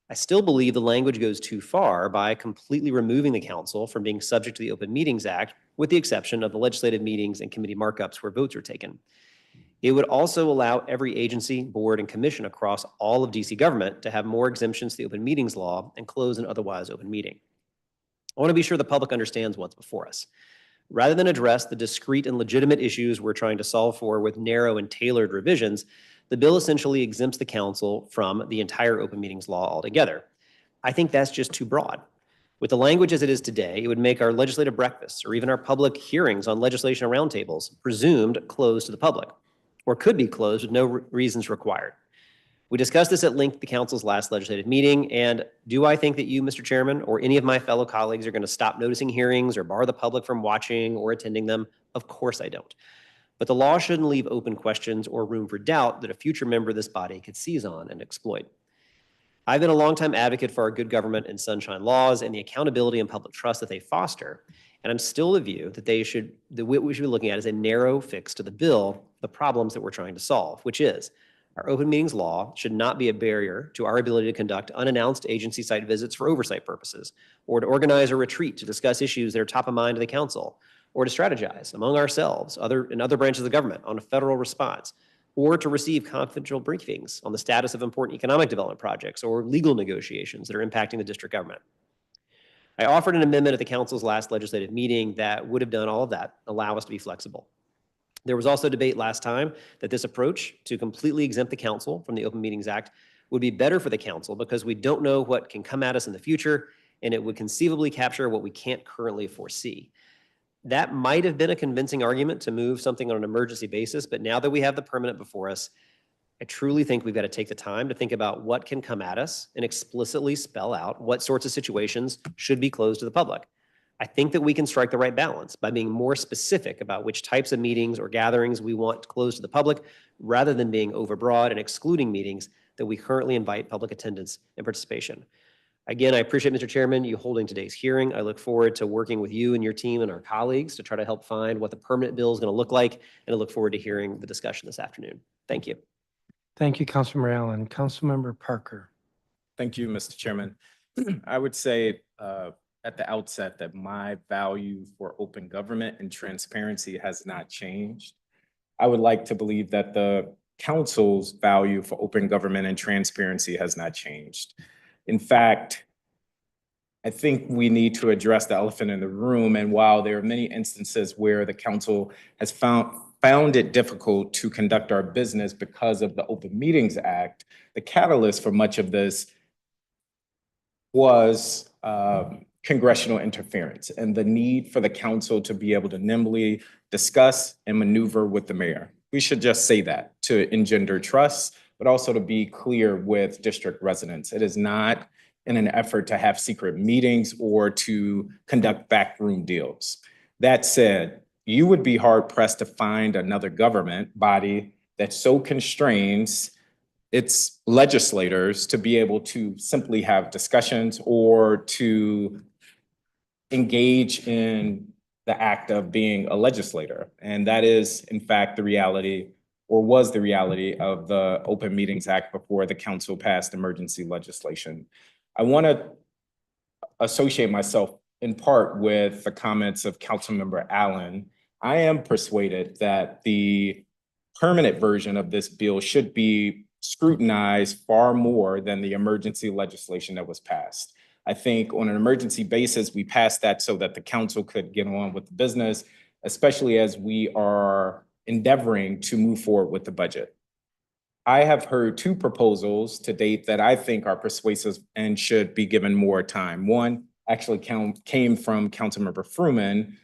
I still believe the language goes too far by completely removing the council from being subject to the Open Meetings Act, with the exception of the legislative meetings and committee markups where votes are taken. It would also allow every agency, board, and commission across all of DC government to have more exemptions to the Open Meetings Law and close an otherwise open meeting. I want to be sure the public understands what's before us. Rather than address the discrete and legitimate issues we're trying to solve for with narrow and tailored revisions, the bill essentially exempts the council from the entire Open Meetings Law altogether. I think that's just too broad. With the language as it is today, it would make our legislative breakfasts or even our public hearings on legislation roundtables presumed closed to the public, or could be closed with no reasons required. We discussed this at length at the council's last legislative meeting, and do I think that you, Mr. Chairman, or any of my fellow colleagues are going to stop noticing hearings or bar the public from watching or attending them? Of course I don't. But the law shouldn't leave open questions or room for doubt that a future member of this body could seize on and exploit. I've been a longtime advocate for our good government and sunshine laws and the accountability and public trust that they foster. And I'm still of the view that what we should be looking at is a narrow fix to the bill, the problems that we're trying to solve, which is our open meetings law should not be a barrier to our ability to conduct unannounced agency site visits for oversight purposes, or to organize a retreat to discuss issues that are top of mind to the council, or to strategize among ourselves and other branches of the government on a federal response, or to receive confidential briefings on the status of important economic development projects or legal negotiations that are impacting the district government. I offered an amendment at the council's last legislative meeting that would have done all of that, allow us to be flexible. There was also debate last time that this approach to completely exempt the council from the Open Meetings Act would be better for the council because we don't know what can come at us in the future, and it would conceivably capture what we can't currently foresee. That might have been a convincing argument to move something on an emergency basis, but now that we have the permanent before us, I truly think we've got to take the time to think about what can come at us and explicitly spell out what sorts of situations should be closed to the public. I think that we can strike the right balance by being more specific about which types of meetings or gatherings we want closed to the public, rather than being overbroad and excluding meetings that we currently invite public attendance and participation. Again, I appreciate, Mr. Chairman, you holding today's hearing. I look forward to working with you and your team and our colleagues to try to help find what the permanent bill is going to look like, and I look forward to hearing the discussion this afternoon. Thank you. Thank you, Councilmember Allen. Councilmember Parker. Thank you, Mr. Chairman. I would say at the outset that my value for open government and transparency has not changed. I would like to believe that the council's value for open government and transparency has not changed. In fact, I think we need to address the elephant in the room. And while there are many instances where the council has found it difficult to conduct our business because of the Open Meetings Act, the catalyst for much of this was congressional interference and the need for the council to be able to nimbly discuss and maneuver with the mayor. We should just say that to engender trust, but also to be clear with district residents. It is not in an effort to have secret meetings or to conduct backroom deals. That said, you would be hard pressed to find another government body that so constrains its legislators to be able to simply have discussions or to engage in the act of being a legislator. And that is, in fact, the reality, or was the reality, of the Open Meetings Act before the council passed emergency legislation. I want to associate myself in part with the comments of Councilmember Allen. I am persuaded that the permanent version of this bill should be scrutinized far more than the emergency legislation that was passed. I think on an emergency basis, we passed that so that the council could get on with the business, especially as we are endeavoring to move forward with the budget. I have heard two proposals to date that I think are persuasive and should be given more time. One actually came from Councilmember Fruman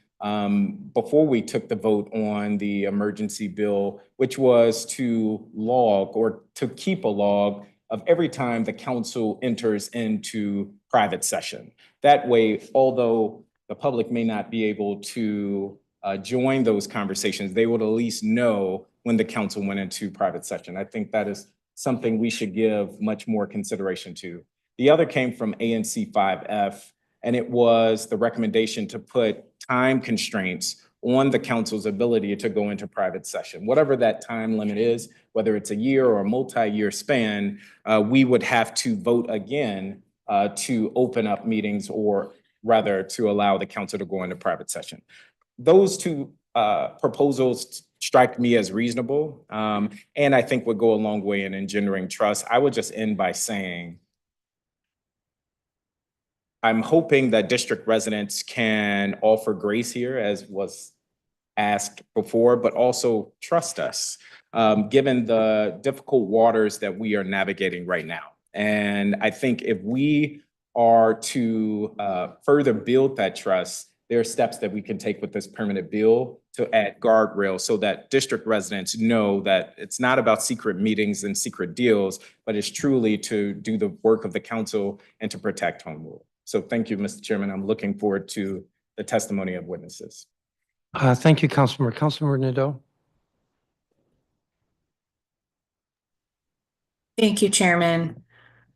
before we took the vote on the emergency bill, which was to log or to keep a log of every time the council enters into private session. That way, although the public may not be able to join those conversations, they would at least know when the council went into private session. I think that is something we should give much more consideration to. The other came from ANC 5F, and it was the recommendation to put time constraints on the council's ability to go into private session. Whatever that time limit is, whether it's a year or a multi-year span, we would have to vote again to open up meetings, or rather to allow the council to go into private session. Those two proposals strike me as reasonable, and I think would go a long way in engendering trust. I would just end by saying, I'm hoping that district residents can offer grace here, as was asked before, but also trust us, given the difficult waters that we are navigating right now. And I think if we are to further build that trust, there are steps that we can take with this permanent bill to add guardrails so that district residents know that it's not about secret meetings and secret deals, but it's truly to do the work of the council and to protect home rule. So thank you, Mr. Chairman. I'm looking forward to the testimony of witnesses. Thank you, Councilmember. Councilmember Nadeau? Thank you, Chairman.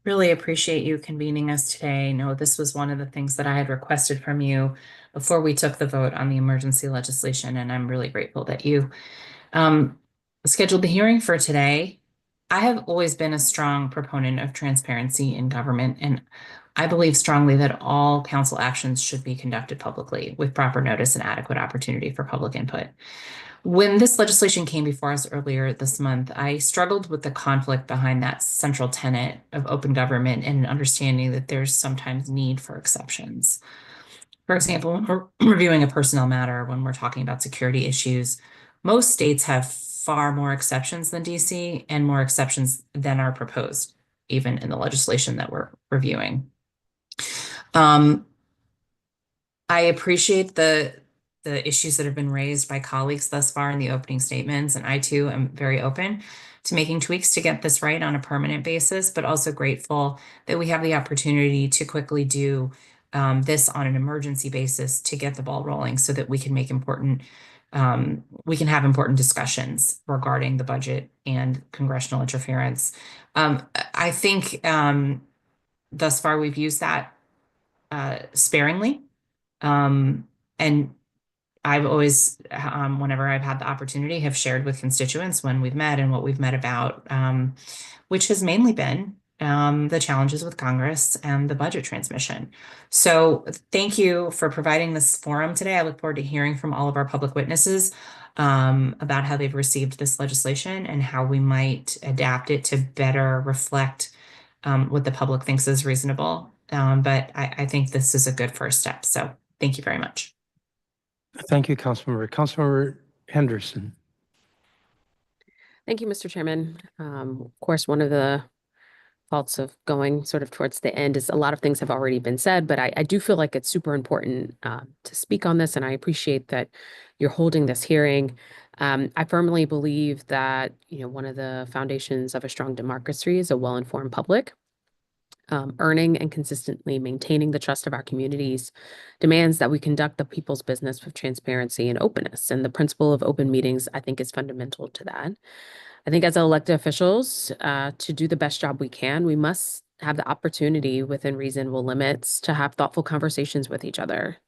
Really appreciate you convening us today. No, this was one of the things that I had requested from you before we took the vote on the emergency legislation, and I'm really grateful that you scheduled the hearing for today. I have always been a strong proponent of transparency in government, and I believe strongly that all council actions should be conducted publicly with proper notice and adequate opportunity for public input. When this legislation came before us earlier this month, I struggled with the conflict behind that central tenet of open government and understanding that there's sometimes need for exceptions. For example, when we're reviewing a personnel matter, when we're talking about security issues, most states have far more exceptions than DC and more exceptions than are proposed, even in the legislation that we're reviewing. I appreciate the issues that have been raised by colleagues thus far in the opening statements, and I too am very open to making tweaks to get this right on a permanent basis, but also grateful that we have the opportunity to quickly do this on an emergency basis to get the ball rolling so that we can make we can have important discussions regarding the budget and congressional interference. I think thus far we've used that sparingly. And I've always, whenever I've had the opportunity, have shared with constituents when we've met and what we've met about, which has mainly been the challenges with Congress and the budget transmission. So thank you for providing this forum today. I look forward to hearing from all of our public witnesses about how they've received this legislation and how we might adapt it to better reflect what the public thinks is reasonable. But I think this is a good first step. So thank you very much. Thank you, Councilmember. Councilmember Henderson? Thank you, Mr. Chairman. Of course, one of the faults of going sort of towards the end is a lot of things have already been said, but I do feel like it's super important to speak on this, and I appreciate that you're holding this hearing. I firmly believe that, one of the foundations of a strong democracy is a well-informed public. Earning and consistently maintaining the trust of our communities demands that we conduct the people's business with transparency and openness. And the principle of open meetings, I think, is fundamental to that. I think as elected officials, to do the best job we can, we must have the opportunity within reasonable limits to have thoughtful conversations with each other,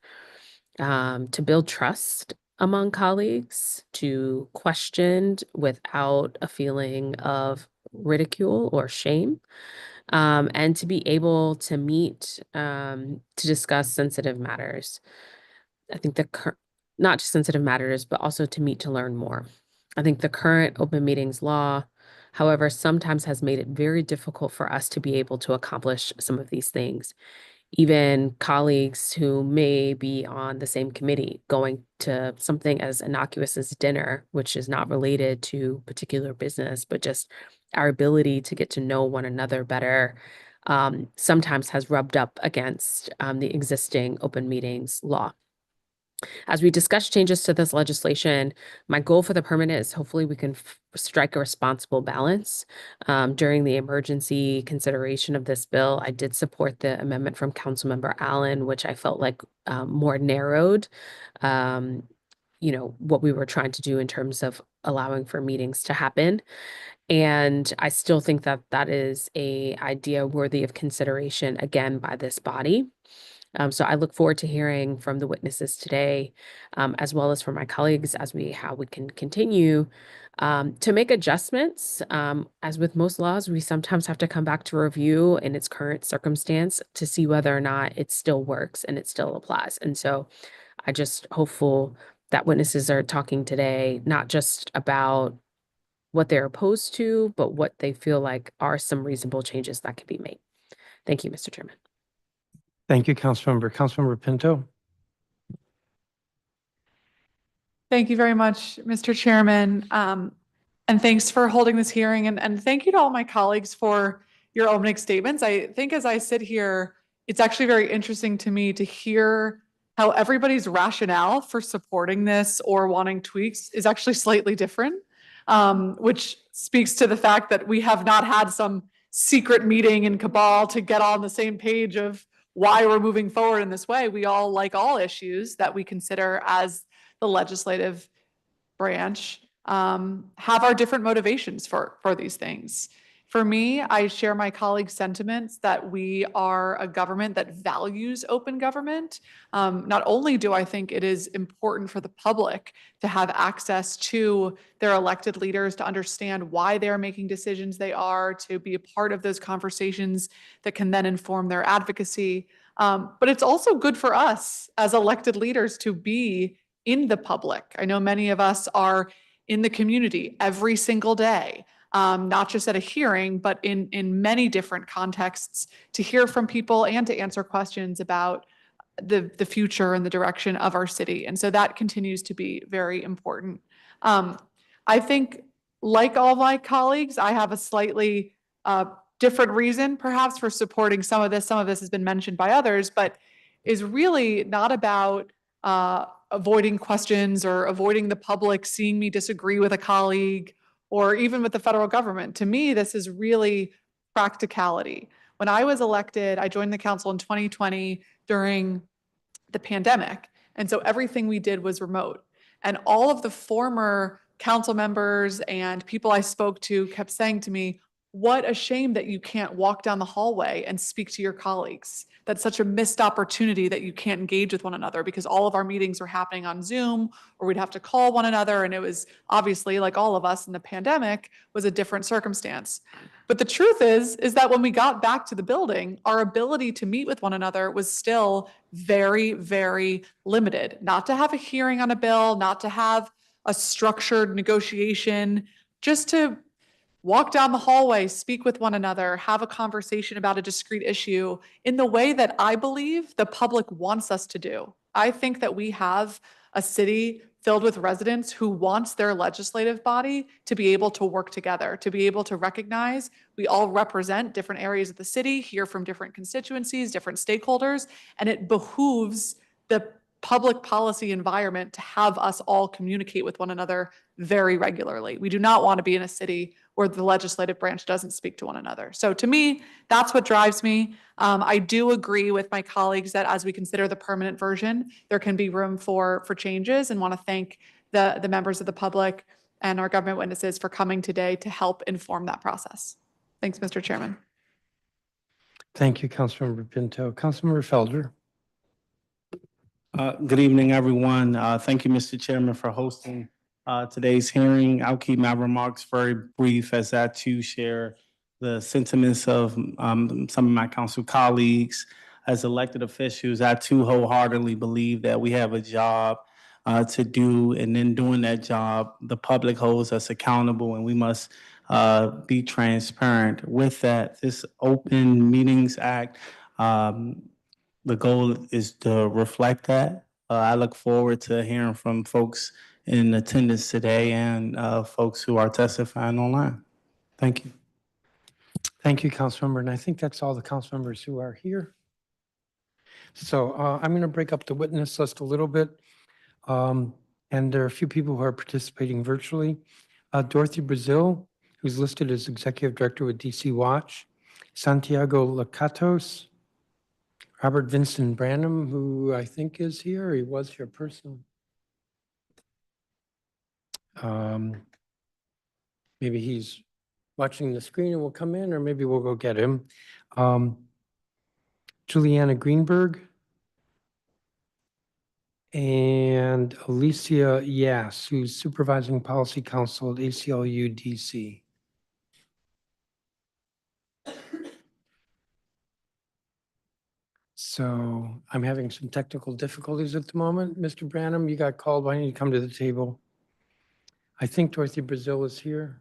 to build trust among colleagues, to question without a feeling of ridicule or shame. And to be able to meet to discuss sensitive matters. I think not just sensitive matters, but also to meet to learn more. I think the current open meetings law, however, sometimes has made it very difficult for us to be able to accomplish some of these things. Even colleagues who may be on the same committee going to something as innocuous as dinner, which is not related to particular business, but just our ability to get to know one another better, sometimes has rubbed up against the existing open meetings law. As we discuss changes to this legislation, my goal for the permanent is hopefully we can strike a responsible balance. During the emergency consideration of this bill, I did support the amendment from Councilmember Allen, which I felt like more narrowed, what we were trying to do in terms of allowing for meetings to happen. And I still think that that is an idea worthy of consideration, again, by this body. So I look forward to hearing from the witnesses today, as well as from my colleagues how we can continue to make adjustments. As with most laws, we sometimes have to come back to review in its current circumstance to see whether or not it still works and it still applies. And so I just hopeful that witnesses are talking today, not just about what they're opposed to, but what they feel like are some reasonable changes that can be made. Thank you, Mr. Chairman. Thank you, Councilmember. Councilmember Pinto? Thank you very much, Mr. Chairman. And thanks for holding this hearing. And thank you to all my colleagues for your opening statements. I think as I sit here, it's actually very interesting to me to hear how everybody's rationale for supporting this or wanting tweaks is actually slightly different, which speaks to the fact that we have not had some secret meeting in cabal to get on the same page of why we're moving forward in this way. We all, like all issues that we consider as the legislative branch, have our different motivations for these things. For me, I share my colleagues' sentiments that we are a government that values open government. Not only do I think it is important for the public to have access to their elected leaders, to understand why they're making decisions they are, to be a part of those conversations that can then inform their advocacy. But it's also good for us as elected leaders to be in the public. I know many of us are in the community every single day, not just at a hearing, but in many different contexts to hear from people and to answer questions about the future and the direction of our city. And so that continues to be very important. I think, like all my colleagues, I have a slightly different reason perhaps for supporting some of this. Some of this has been mentioned by others, but is really not about avoiding questions or avoiding the public seeing me disagree with a colleague or even with the federal government. To me, this is really practicality. When I was elected, I joined the council in 2020 during the pandemic. And so everything we did was remote. And all of the former council members and people I spoke to kept saying to me, what a shame that you can't walk down the hallway and speak to your colleagues. That's such a missed opportunity that you can't engage with one another because all of our meetings were happening on Zoom or we'd have to call one another. And it was obviously, like all of us in the pandemic, was a different circumstance. But the truth is that when we got back to the building, our ability to meet with one another was still very, very limited. Not to have a hearing on a bill, not to have a structured negotiation, just to walk down the hallway, speak with one another, have a conversation about a discrete issue in the way that I believe the public wants us to do. I think that we have a city filled with residents who wants their legislative body to be able to work together, to be able to recognize we all represent different areas of the city, hear from different constituencies, different stakeholders, and it behooves the public policy environment to have us all communicate with one another very regularly. We do not want to be in a city where the legislative branch doesn't speak to one another. So to me, that's what drives me. I do agree with my colleagues that as we consider the permanent version, there can be room for changes, and want to thank the members of the public and our government witnesses for coming today to help inform that process. Thanks, Mr. Chairman. Thank you, Councilmember Pinto. Councilmember Felder. Good evening, everyone. Thank you, Mr. Chairman, for hosting today's hearing. I'll keep my remarks very brief as I too share the sentiments of some of my council colleagues. As elected officials, I too wholeheartedly believe that we have a job to do, and in doing that job, the public holds us accountable, and we must be transparent. With that, this Open Meetings Act, the goal is to reflect that. I look forward to hearing from folks in attendance today and folks who are testifying online. Thank you. Thank you, Councilmember. And I think that's all the council members who are here. So I'm going to break up the witness list a little bit. And there are a few people who are participating virtually. Dorothy Brazil, who's listed as Executive Director with DC Watch. Santiago Lacatos. Robert Vincent Branham, who I think is here. He was here personally. Maybe he's watching the screen and will come in, or maybe we'll go get him. Juliana Greenberg and Alicia Yass, who's Supervising Policy Counsel at ACLU DC. So I'm having some technical difficulties at the moment. Mr. Branham, you got called. Why don't you come to the table? I think Dorothy Brazil is here.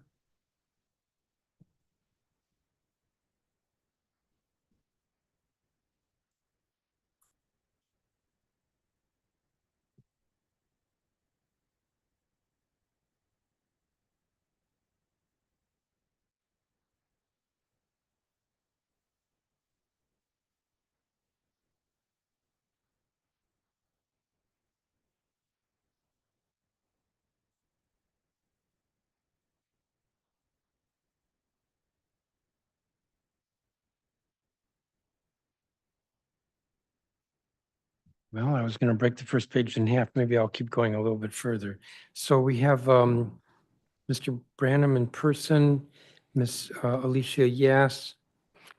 Well, I was going to break the first page in half. Maybe I'll keep going a little bit further. So we have Mr. Branham in person, Miss Alicia Yass,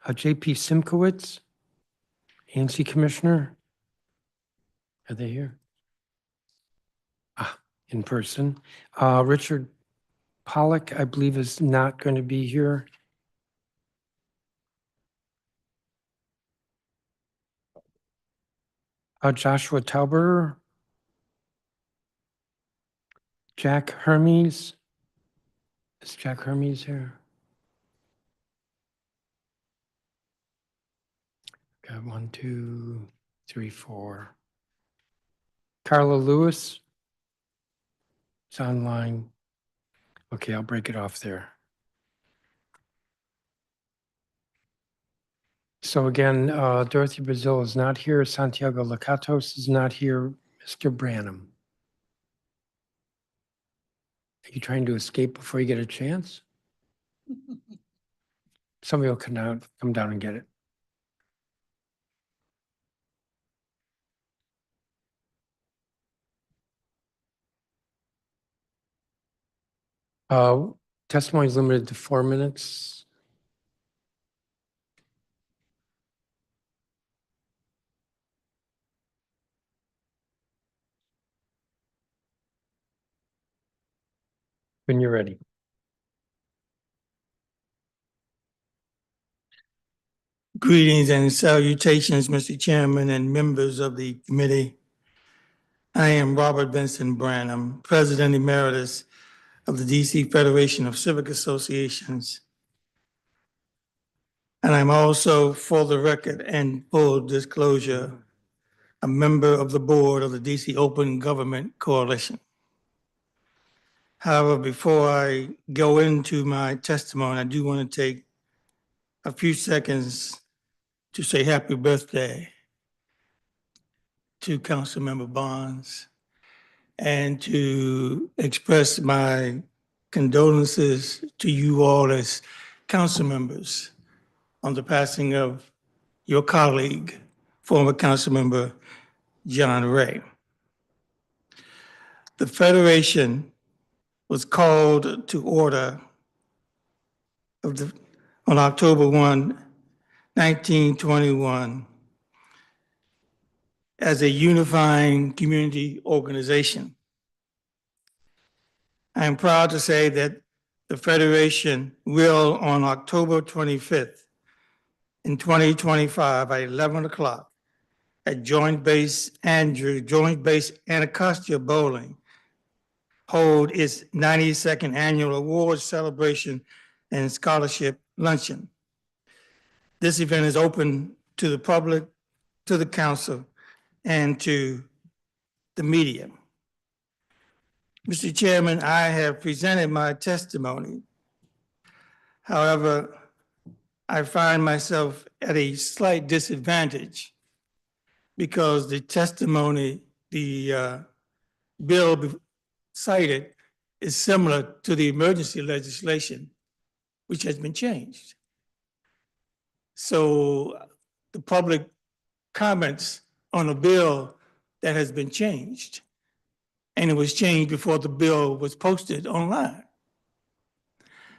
JP Simkowitz, ANC Commissioner. Are they here? In person. Richard Pollock, I believe, is not going to be here. Joshua Tauber, Jack Hermes. Is Jack Hermes here? Got 1, 2, 3, 4. Carla Lewis is online. Okay, I'll break it off there. So again, Dorothy Brazil is not here. Santiago Lacatos is not here. Mr. Branham. Are you trying to escape before you get a chance? Somebody will come down and get it. Testimony is limited to 4 minutes. When you're ready. Greetings and salutations, Mr. Chairman and members of the committee. I am Robert Benson Branham, President Emeritus of the DC Federation of Civic Associations. And I'm also, for the record and full disclosure, a member of the board of the DC Open Government Coalition. However, before I go into my testimony, I do want to take a few seconds to say happy birthday to Councilmember Bonds and to express my condolences to you all as council members on the passing of your colleague, former Councilmember John Ray. The Federation was called to order on October 1, 1921, as a unifying community organization. I am proud to say that the Federation will, on October 25th, in 2025 at 11 o'clock at Joint Base Anacostia Bowling, hold its 92nd annual awards celebration and scholarship luncheon. This event is open to the public, to the council, and to the media. Mr. Chairman, I have presented my testimony. However, I find myself at a slight disadvantage because the testimony, the bill cited is similar to the emergency legislation, which has been changed. So the public comments on a bill that has been changed, and it was changed before the bill was posted online.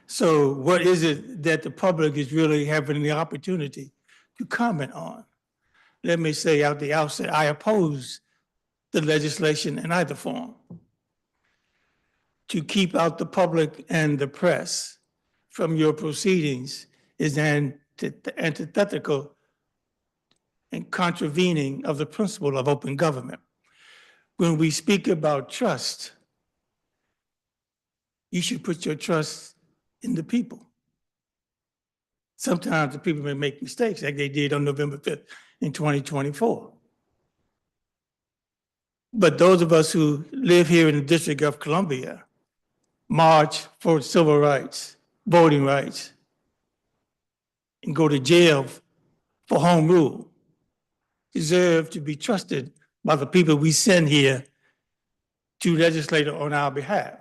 So what is it that the public is really having the opportunity to comment on? Let me say out the outset, I oppose the legislation in either form. To keep out the public and the press from your proceedings is antithetical and contravening of the principle of open government. When we speak about trust, you should put your trust in the people. Sometimes the people may make mistakes like they did on November 5th in 2024. But those of us who live here in the District of Columbia, march for civil rights, voting rights, and go to jail for home rule, deserve to be trusted by the people we send here to legislate on our behalf.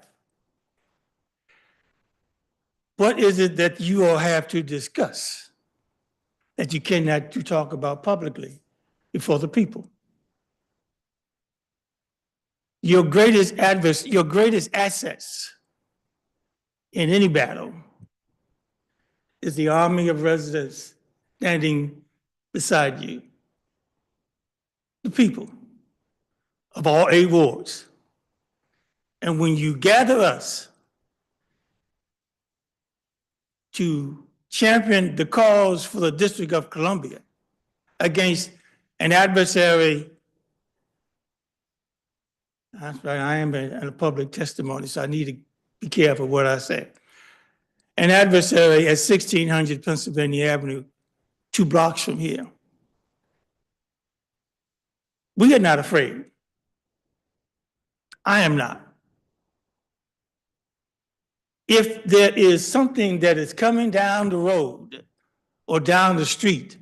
What is it that you all have to discuss that you cannot talk about publicly before the people? your greatest your greatest assets in any battle is the army of residents standing beside you. The people of all 8 wards. And when you gather us to champion the cause for the District of Columbia against an adversary, that's right, I am in a public testimony, so I need to be careful what I say. An adversary at 1600 Pennsylvania Avenue, 2 blocks from here. We are not afraid. I am not. If there is something that is coming down the road or down the street,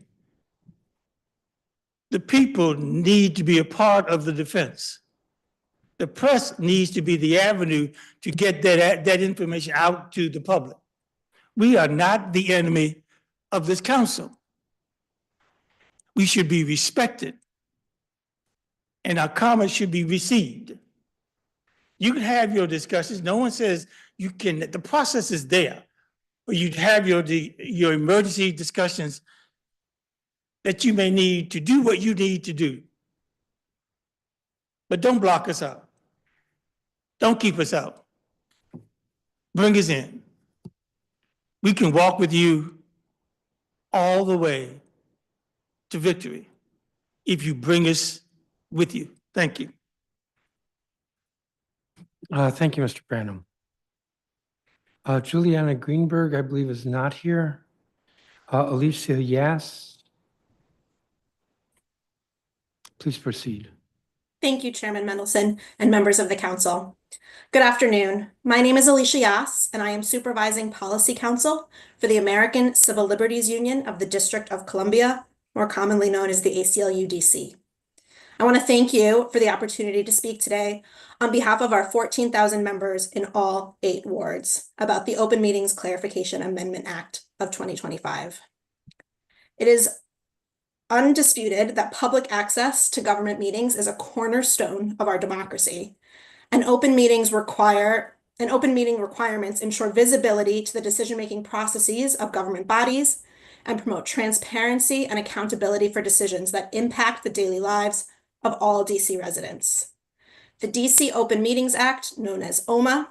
the people need to be a part of the defense. The press needs to be the avenue to get that information out to the public. We are not the enemy of this council. We should be respected, and our comments should be received. You can have your discussions. No one says you can, the process is there. Or you'd have your emergency discussions that you may need to do what you need to do. But don't block us out. Don't keep us out. Bring us in. We can walk with you all the way to victory if you bring us with you. Thank you. Thank you, Mr. Branham. Juliana Greenberg, I believe, is not here. Alicia Yass. Please proceed. Thank you, Chairman Mendelson and members of the council. Good afternoon. My name is Alicia Yass, and I am supervising policy counsel for the American Civil Liberties Union of the District of Columbia, more commonly known as the ACLU-DC. I want to thank you for the opportunity to speak today on behalf of our 14,000 members in all 8 wards about the Open Meetings Clarification Amendment Act of 2025. It is undisputed that public access to government meetings is a cornerstone of our democracy, and open meeting requirements ensure visibility to the decision-making processes of government bodies and promote transparency and accountability for decisions that impact the daily lives of all DC residents. The DC Open Meetings Act, known as OMA,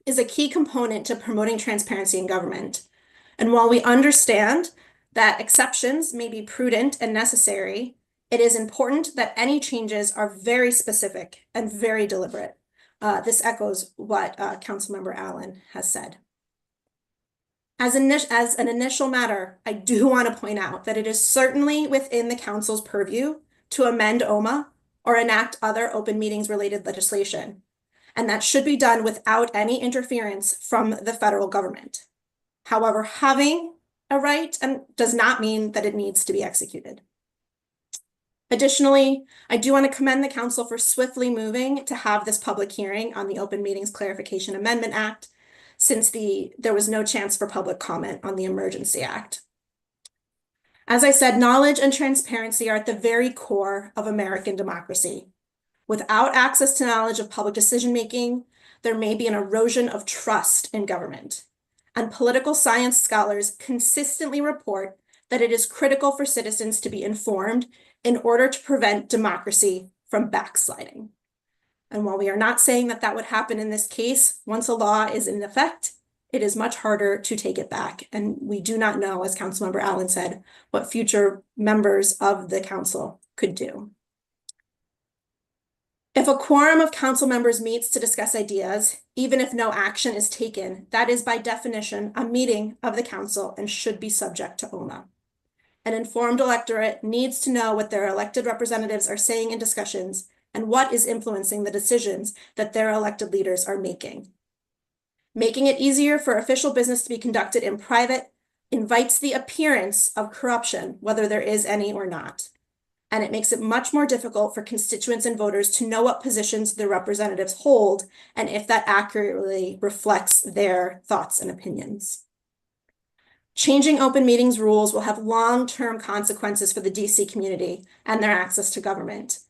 is a key component to promoting transparency in government. And while we understand that exceptions may be prudent and necessary, it is important that any changes are very specific and very deliberate. This echoes what Councilmember Allen has said. As an initial matter, I do want to point out that it is certainly within the council's purview to amend OMA or enact other open meetings related legislation, and that should be done without any interference from the federal government. However, having a right does not mean that it needs to be executed. Additionally, I do want to commend the council for swiftly moving to have this public hearing on the Open Meetings Clarification Amendment Act, since there was no chance for public comment on the Emergency Act. As I said, knowledge and transparency are at the very core of American democracy. Without access to knowledge of public decision-making, there may be an erosion of trust in government. And political science scholars consistently report that it is critical for citizens to be informed in order to prevent democracy from backsliding. And while we are not saying that that would happen in this case, once a law is in effect, it is much harder to take it back. And we do not know, as Councilmember Allen said, what future members of the council could do. If a quorum of council members meets to discuss ideas, even if no action is taken, that is by definition a meeting of the council and should be subject to OMA. An informed electorate needs to know what their elected representatives are saying in discussions and what is influencing the decisions that their elected leaders are making. Making it easier for official business to be conducted in private invites the appearance of corruption, whether there is any or not. And it makes it much more difficult for constituents and voters to know what positions their representatives hold and if that accurately reflects their thoughts and opinions. Changing open meetings rules will have long-term consequences for the DC community and their access to government.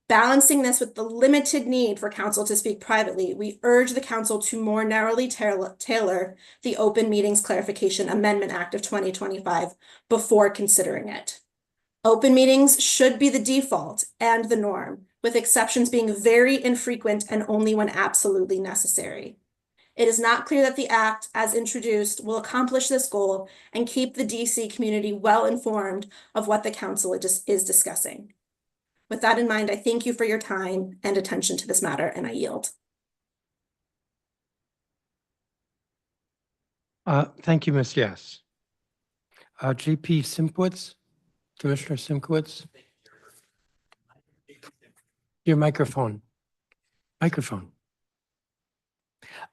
Balancing this with the limited need for council to speak privately, we urge the council to more narrowly tailor the Open Meetings Clarification Amendment Act of 2025 before considering it. Open meetings should be the default and the norm, with exceptions being very infrequent and only when absolutely necessary. It is not clear that the act, as introduced, will accomplish this goal and keep the DC community well informed of what the council is discussing. With that in mind, I thank you for your time and attention to this matter, and I yield. Thank you, Ms. Yes. JP Simkowitz, Commissioner Simkowitz. Your microphone.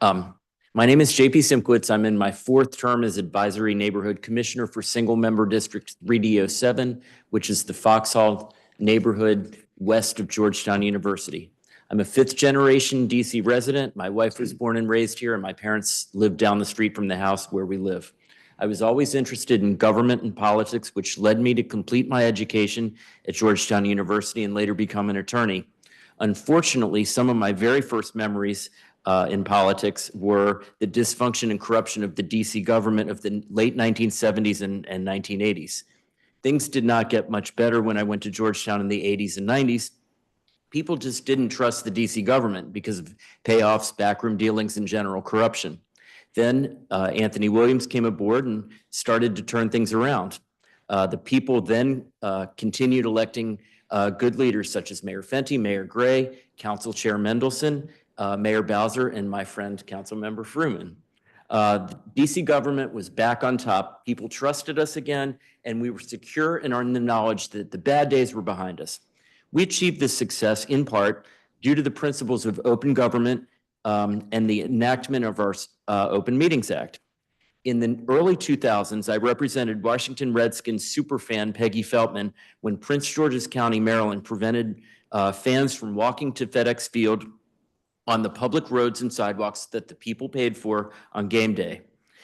My name is JP Simkowitz. I'm in my 4th term as Advisory Neighborhood Commissioner for Single Member District 3D07, which is the Foxhall neighborhood west of Georgetown University. I'm a 5th generation DC resident. My wife was born and raised here, and my parents lived down the street from the house where we live. I was always interested in government and politics, which led me to complete my education at Georgetown University and later become an attorney. Unfortunately, some of my very first memories in politics were the dysfunction and corruption of the DC government of the late 1970s and 1980s. Things did not get much better when I went to Georgetown in the 80s and 90s. People just didn't trust the DC government because of payoffs, backroom dealings, and general corruption. Then Anthony Williams came aboard and started to turn things around. The people then continued electing good leaders such as Mayor Fenty, Mayor Gray, Council Chair Mendelson, Mayor Bowser, and my friend Councilmember Fruman. The DC government was back on top. People trusted us again, and we were secure in the knowledge that the bad days were behind us. We achieved this success in part due to the principles of open government and the enactment of our Open Meetings Act. In the early 2000s, I represented Washington Redskins superfan Peggy Feltman when Prince George's County, Maryland prevented fans from walking to FedEx Field on the public roads and sidewalks that the people paid for on game day.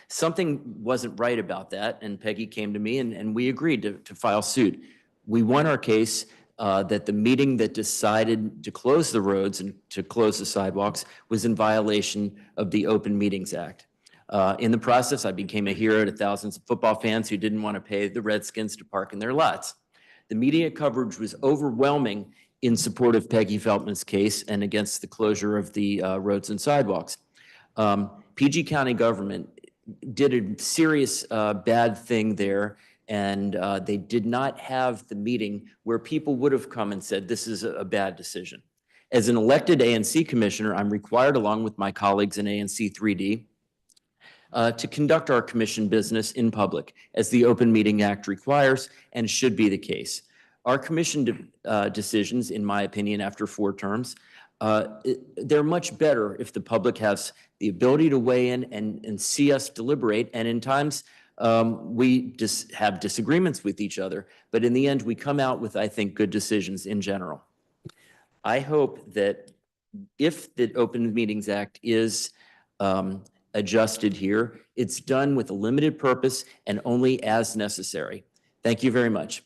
Something wasn't right about that, and Peggy came to me and we agreed to file suit. We won our case that the meeting that decided to close the roads and to close the sidewalks was in violation of the Open Meetings Act. In the process, I became a hero to thousands of football fans who didn't want to pay the Redskins to park in their lots. The media coverage was overwhelming in support of Peggy Feltman's case and against the closure of the roads and sidewalks. PG County government did a serious bad thing there, and they did not have the meeting where people would have come and said, this is a bad decision. As an elected ANC commissioner, I'm required, along with my colleagues in ANC 3D, to conduct our commission business in public, as the Open Meeting Act requires and should be the case. Our commission decisions, in my opinion, after 4 terms, they're much better if the public has the ability to weigh in and see us deliberate. And in times, we just have disagreements with each other. But in the end, we come out with, I think, good decisions in general. I hope that if the Open Meetings Act is adjusted here, it's done with a limited purpose and only as necessary. Thank you very much.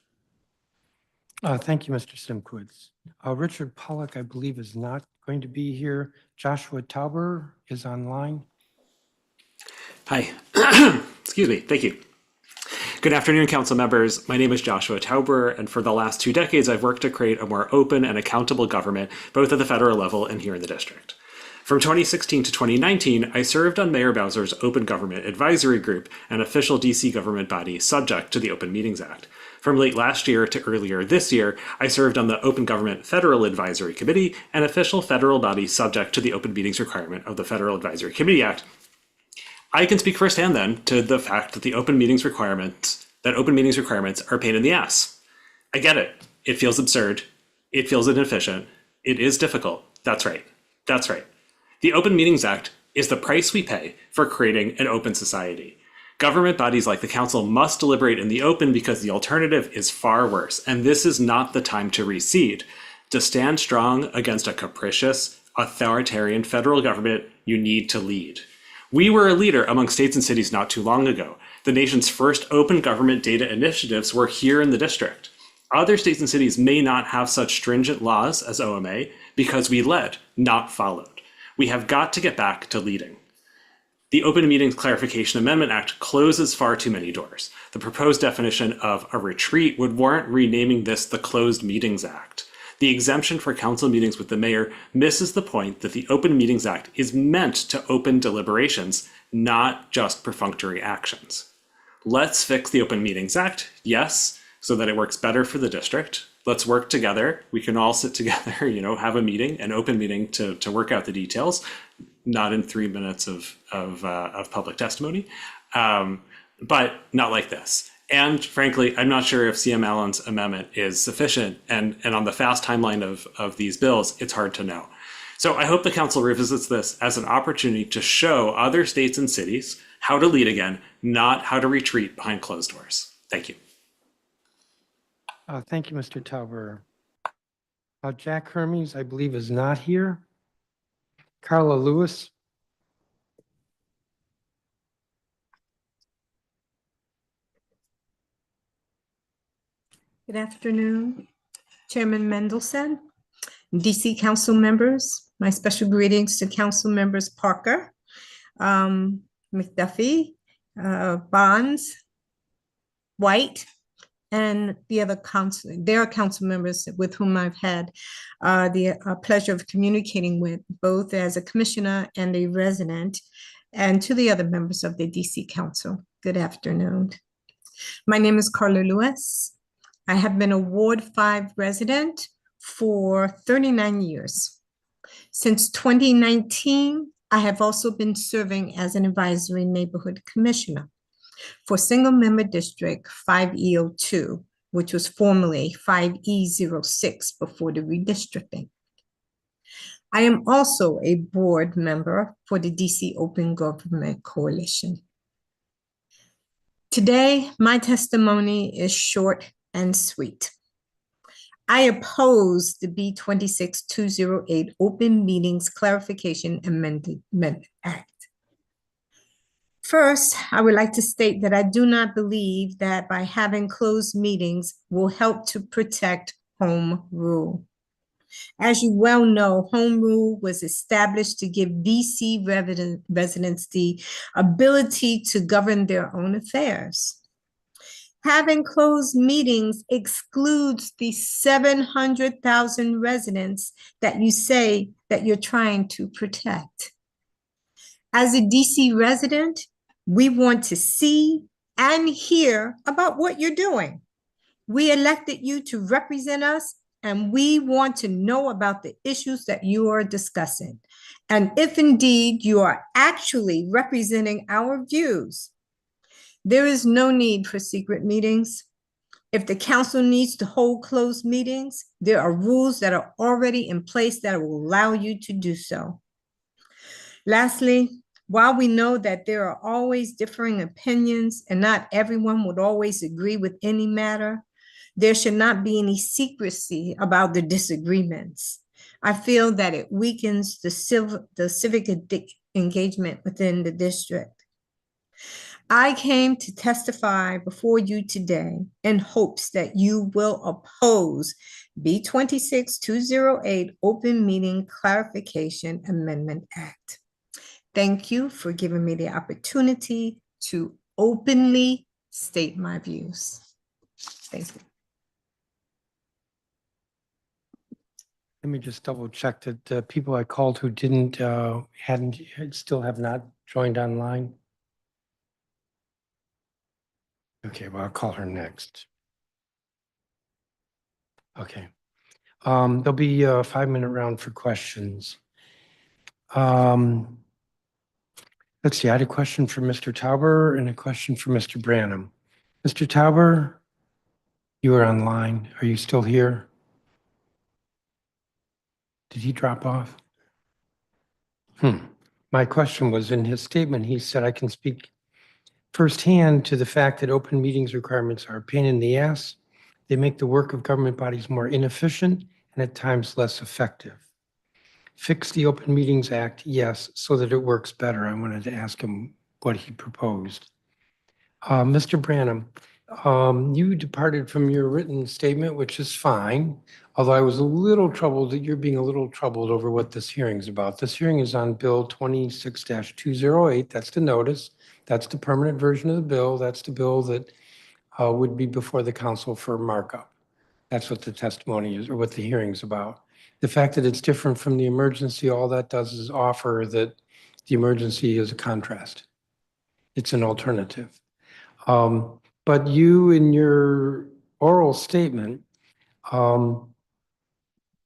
Thank you, Mr. Simkowitz. Richard Pollack, I believe, is not going to be here. Joshua Tauber is online. Hi. Excuse me. Thank you. Good afternoon, council members. My name is Joshua Tauber, and for the last 2 decades, I've worked to create a more open and accountable government, both at the federal level and here in the district. From 2016 to 2019, I served on Mayor Bowser's Open Government Advisory Group, an official DC government body subject to the Open Meetings Act. From late last year to earlier this year, I served on the Open Government Federal Advisory Committee, an official federal body subject to the open meetings requirement of the Federal Advisory Committee Act. I can speak firsthand then to the fact that open meetings requirements are a pain in the ass. I get it. It feels absurd. It feels inefficient. It is difficult. That's right. That's right. The Open Meetings Act is the price we pay for creating an open society. Government bodies like the council must deliberate in the open because the alternative is far worse, and this is not the time to recede. To stand strong against a capricious, authoritarian federal government, you need to lead. We were a leader among states and cities not too long ago. The nation's first open government data initiatives were here in the district. Other states and cities may not have such stringent laws as OMA because we led, not followed. We have got to get back to leading. The Open Meetings Clarification Amendment Act closes far too many doors. The proposed definition of a retreat would warrant renaming this the Closed Meetings Act. The exemption for council meetings with the mayor misses the point that the Open Meetings Act is meant to open deliberations, not just perfunctory actions. Let's fix the Open Meetings Act, yes, so that it works better for the district. Let's work together. We can all sit together, have a meeting, an open meeting to work out the details, not in 3 minutes of public testimony, but not like this. And frankly, I'm not sure if CM Allen's amendment is sufficient. And on the fast timeline of these bills, it's hard to know. So I hope the council revisits this as an opportunity to show other states and cities how to lead again, not how to retreat behind closed doors. Thank you. Thank you, Mr. Tauber. Jack Hermes, I believe, is not here. Carla Lewis. Good afternoon, Chairman Mendelson, DC Council members. My special greetings to Council members Parker, McDuffie, Bonds, White, and the other council. There are council members with whom I've had the pleasure of communicating with, both as a commissioner and a resident, and to the other members of the DC Council. Good afternoon. My name is Carla Lewis. I have been a Ward 5 resident for 39 years. Since 2019, I have also been serving as an advisory neighborhood commissioner for single member district 5E02, which was formerly 5E06 before the redistricting. I am also a board member for the DC Open Government Coalition. Today, my testimony is short and sweet. I oppose the B-26-208 Open Meetings Clarification Amendment Act. First, I would like to state that I do not believe that by having closed meetings will help to protect home rule. As you well know, home rule was established to give DC residents the ability to govern their own affairs. Having closed meetings excludes the 700,000 residents that you say that you're trying to protect. As a DC resident, we want to see and hear about what you're doing. We elected you to represent us, and we want to know about the issues that you are discussing. And if indeed you are actually representing our views, there is no need for secret meetings. If the council needs to hold closed meetings, there are rules that are already in place that will allow you to do so. Lastly, while we know that there are always differing opinions and not everyone would always agree with any matter, there should not be any secrecy about the disagreements. I feel that it weakens the civic engagement within the district. I came to testify before you today in hopes that you will oppose B-26-208 Open Meeting Clarification Amendment Act. Thank you for giving me the opportunity to openly state my views. Thank you. Let me just double check that the people I called who didn't, still have not joined online. Okay, well, I'll call her next. Okay. There'll be a 5-minute round for questions. Let's see, I had a question for Mr. Tauber and a question for Mr. Branham. Mr. Tauber, you are online. Are you still here? Did he drop off? My question was, in his statement, he said, I can speak firsthand to the fact that open meetings requirements are a pain in the ass. They make the work of government bodies more inefficient and at times less effective. Fix the Open Meetings Act, yes, so that it works better. I wanted to ask him what he proposed. Mr. Branham, You departed from your written statement, which is fine, although I was a little troubled that you're being a little troubled over what this hearing's about. This hearing is on Bill 26-208. That's the notice. That's the permanent version of the bill. That's the bill that would be before the council for markup. That's what the testimony is, or what the hearing's about. The fact that it's different from the emergency, all that does is offer that the emergency is a contrast. It's an alternative. But you, in your oral statement,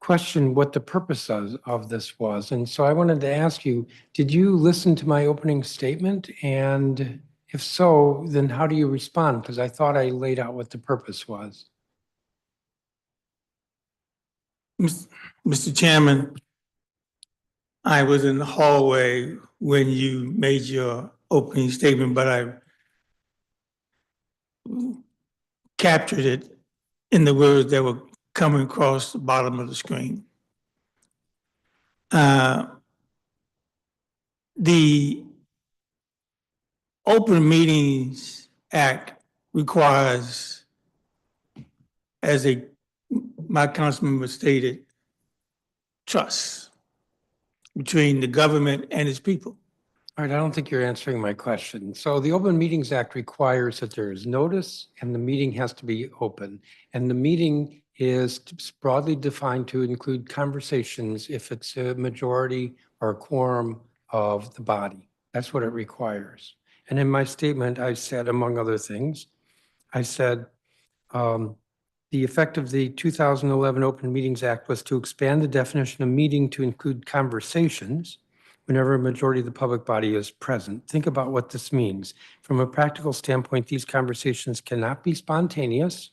questioned what the purpose of this was. And so I wanted to ask you, did you listen to my opening statement? And if so, then how do you respond? Because I thought I laid out what the purpose was. Mr. Chairman, I was in the hallway when you made your opening statement, but I captured it in the words that were coming across the bottom of the screen. The Open Meetings Act requires, as my council member stated, trust between the government and its people. All right, I don't think you're answering my question. So the Open Meetings Act requires that there is notice and the meeting has to be open. And the meeting is broadly defined to include conversations if it's a majority or a quorum of the body. That's what it requires. And in my statement, I said, among other things, I said, the effect of the 2011 Open Meetings Act was to expand the definition of meeting to include conversations whenever a majority of the public body is present. Think about what this means. From a practical standpoint, these conversations cannot be spontaneous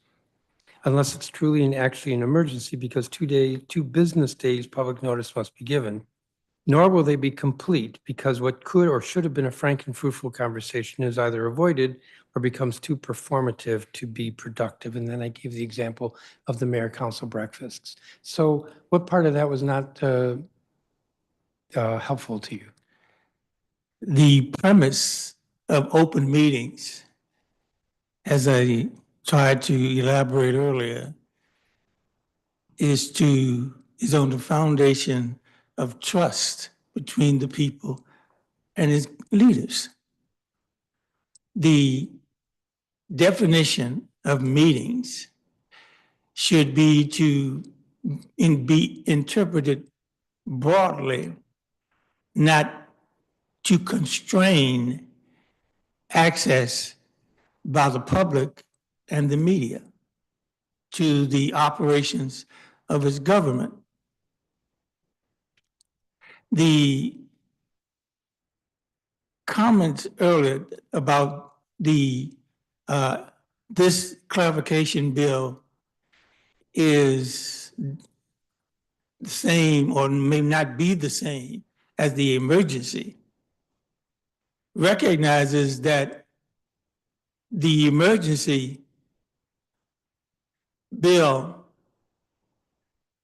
unless it's truly and actually an emergency, because 2 business days public notice must be given. Nor will they be complete, because what could or should have been a frank and fruitful conversation is either avoided or becomes too performative to be productive. And then I gave the example of the mayor council breakfasts. So what part of that was not helpful to you? The premise of open meetings, as I tried to elaborate earlier, is on the foundation of trust between the people and its leaders. The definition of meetings should be be interpreted broadly, not to constrain access by the public and the media to the operations of its government. The comments earlier about this clarification bill is the same or may not be the same as the emergency, recognizes that the emergency bill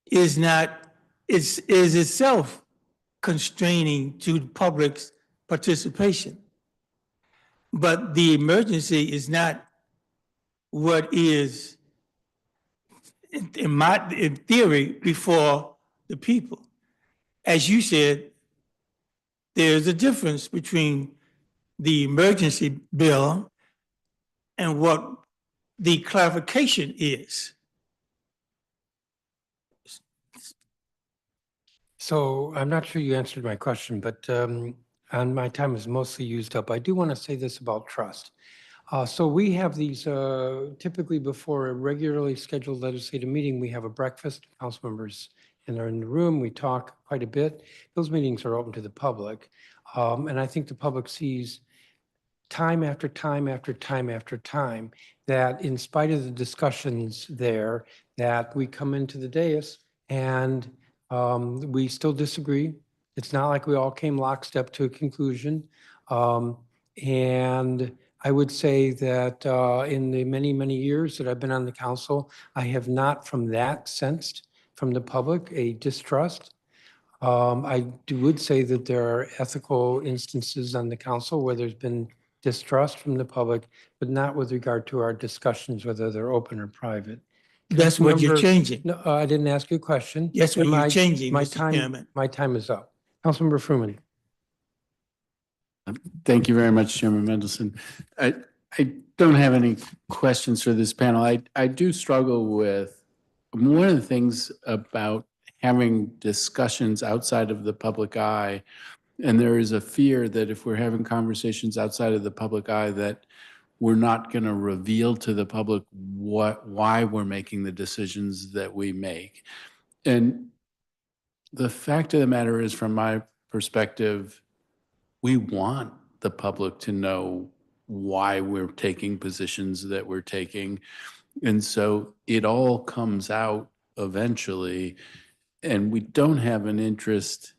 is itself constraining to the public's participation. But the emergency is not what is, in theory, before the people. As you said, there's a difference between the emergency bill and what the clarification is. So I'm not sure you answered my question, but and my time is mostly used up. I do want to say this about trust. So we have these typically before a regularly scheduled legislative meeting, we have a breakfast, council members and they're in the room, we talk quite a bit. Those meetings are open to the public. And I think the public sees time after time after time after time that in spite of the discussions there, that we come into the dais and we still disagree. It's not like we all came lockstep to a conclusion. And I would say that in the many, many years that I've been on the council, I have not from that sensed from the public a distrust. I would say that there are ethical instances on the council where there's been distrust from the public, but not with regard to our discussions, whether they're open or private. That's what you're Councilmember- changing. No, I didn't ask you a question. That's what And you're my- changing, My Mr. Chairman. my time is up. Councilmember Fruman. Thank you very much, Chairman Mendelson. I don't have any questions for this panel. I do struggle with one of the things about having discussions outside of the public eye. And there is a fear that if we're having conversations outside of the public eye, that we're not going to reveal to the public why we're making the decisions that we make. And the fact of the matter is, from my perspective, we want the public to know why we're taking positions that we're taking. And so it all comes out eventually, and we don't have an interest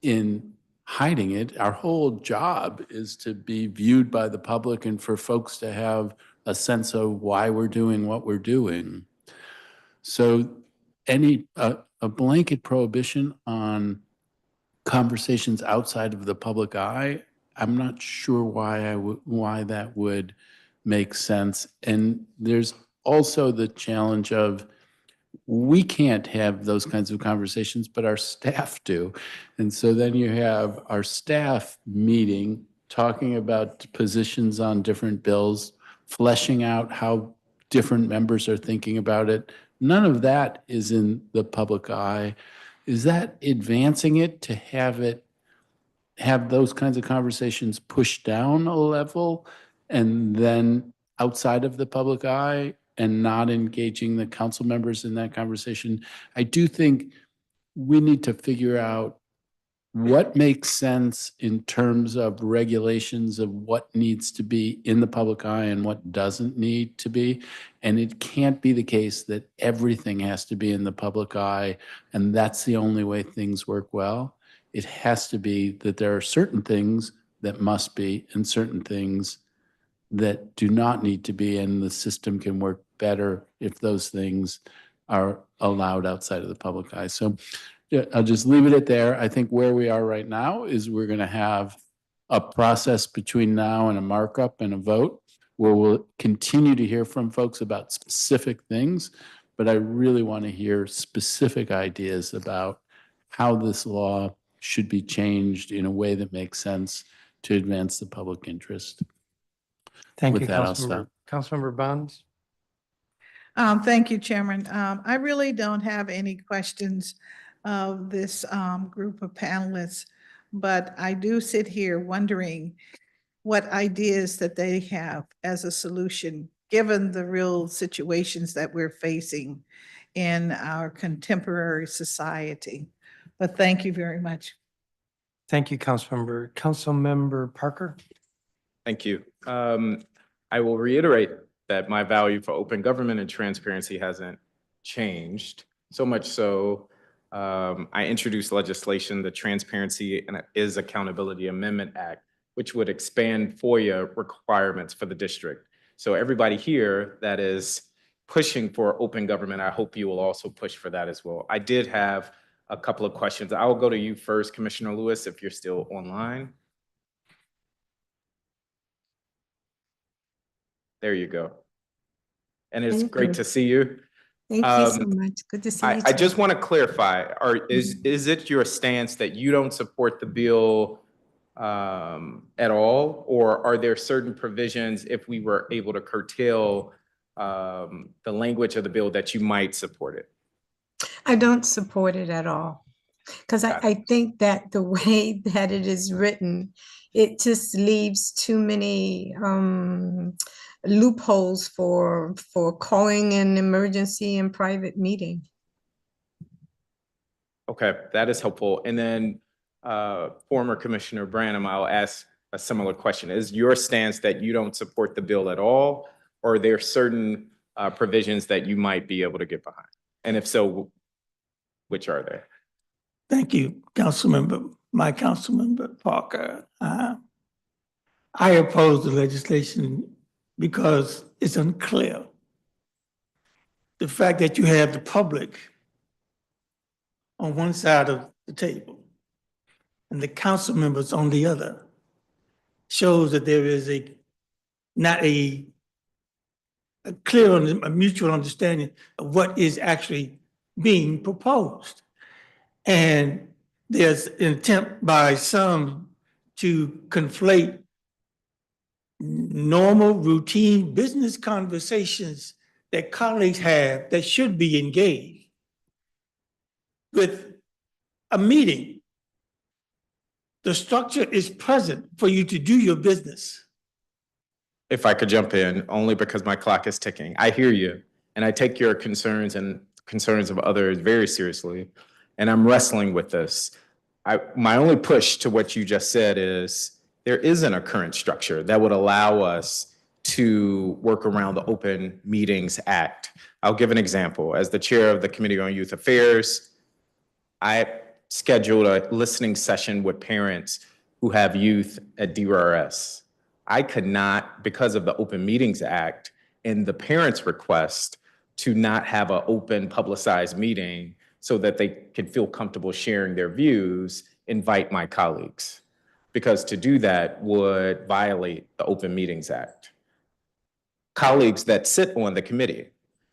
in hiding it. Our whole job is to be viewed by the public and for folks to have a sense of why we're doing what we're doing. So a blanket prohibition on conversations outside of the public eye, I'm not sure why that would make sense. And there's also the challenge of, we can't have those kinds of conversations, but our staff do. And so then you have our staff meeting, talking about positions on different bills, fleshing out how different members are thinking about it. None of that is in the public eye. Is that advancing it to have those kinds of conversations pushed down a level and then outside of the public eye and not engaging the council members in that conversation? I do think we need to figure out what makes sense in terms of regulations of what needs to be in the public eye and what doesn't need to be. And it can't be the case that everything has to be in the public eye and that's the only way things work well. It has to be that there are certain things that must be and certain things that do not need to be, and the system can work better if those things are allowed outside of the public eye. So yeah, I'll just leave it at there. I think where we are right now is we're going to have a process between now and a markup and a vote where we'll continue to hear from folks about specific things, but I really want to hear specific ideas about how this law should be changed in a way that makes sense to advance the public interest. Thank With you, that, I'll Councilmember. stop. Councilmember Bonds. Thank you, Chairman. I really don't have any questions of this group of panelists, but I do sit here wondering what ideas that they have as a solution, given the real situations that we're facing in our contemporary society. But thank you very much. Thank you, Councilmember. Councilmember Parker. Thank you. I will reiterate that my value for open government and transparency hasn't changed. So much so, I introduced legislation, the Transparency and Accountability Amendment Act, which would expand FOIA requirements for the district. So everybody here that is pushing for open government, I hope you will also push for that as well. I did have a couple of questions. I will go to you first, Commissioner Lewis, if you're still online. There you go. And it's Thank great you. to see you. Thank you so much. Good to see you. I too. just want to clarify, is it your stance that you don't support the bill at all? Or are there certain provisions, if we were able to curtail the language of the bill, that you might support it? I don't support it at all. Because I think that the way that it is written, it just leaves too many loopholes for calling an emergency in private meeting. Okay, that is helpful. And then former Commissioner Branham, I'll ask a similar question. Is your stance that you don't support the bill at all? Or are there certain provisions that you might be able to get behind? And if so, which are they? Thank you, Councilmember Parker. I oppose the legislation because it's unclear. The fact that you have the public on one side of the table and the council members on the other shows that there is not a clear, a mutual understanding of what is actually being proposed. And there's an attempt by some to conflate normal, routine business conversations that colleagues have that should be engaged with a meeting. The structure is present for you to do your business. If I could jump in, only because my clock is ticking. I hear you, and I take your concerns and concerns of others very seriously, and I'm wrestling with this. My only push to what you just said is there isn't a current structure that would allow us to work around the Open Meetings Act. I'll give an example. As the chair of the Committee on Youth Affairs, I scheduled a listening session with parents who have youth at DRS. I could not, because of the Open Meetings Act and the parents' request to not have an open publicized meeting so that they could feel comfortable sharing their views, invite my colleagues. Because to do that would violate the Open Meetings Act. Colleagues that sit on the committee.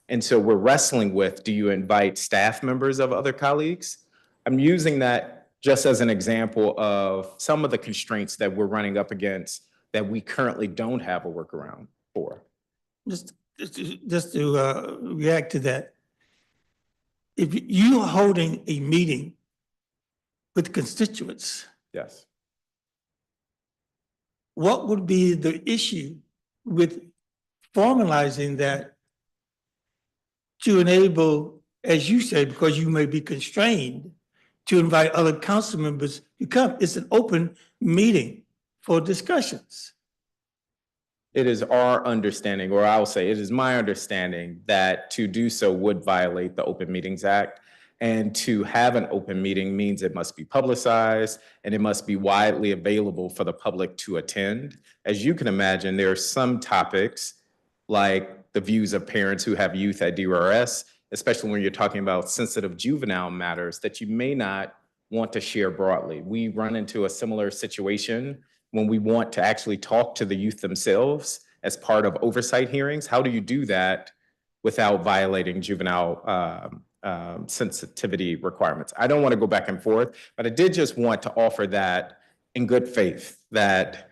And so we're wrestling with, do you invite staff members of other colleagues? I'm using that just as an example of some of the constraints that we're running up against that we currently don't have a workaround for. Just to react to that, if you are holding a meeting with constituents, yes, what would be the issue with formalizing that to enable, as you say, because you may be constrained, to invite other council members to come? It's an open meeting for discussions. It is our understanding, or I'll say it is my understanding, that to do so would violate the Open Meetings Act. And to have an open meeting means it must be publicized and it must be widely available for the public to attend. As you can imagine, there are some topics like the views of parents who have youth at DRS, especially when you're talking about sensitive juvenile matters that you may not want to share broadly. We run into a similar situation when we want to actually talk to the youth themselves as part of oversight hearings. How do you do that without violating juvenile sensitivity requirements? I don't want to go back and forth, but I did just want to offer that in good faith, that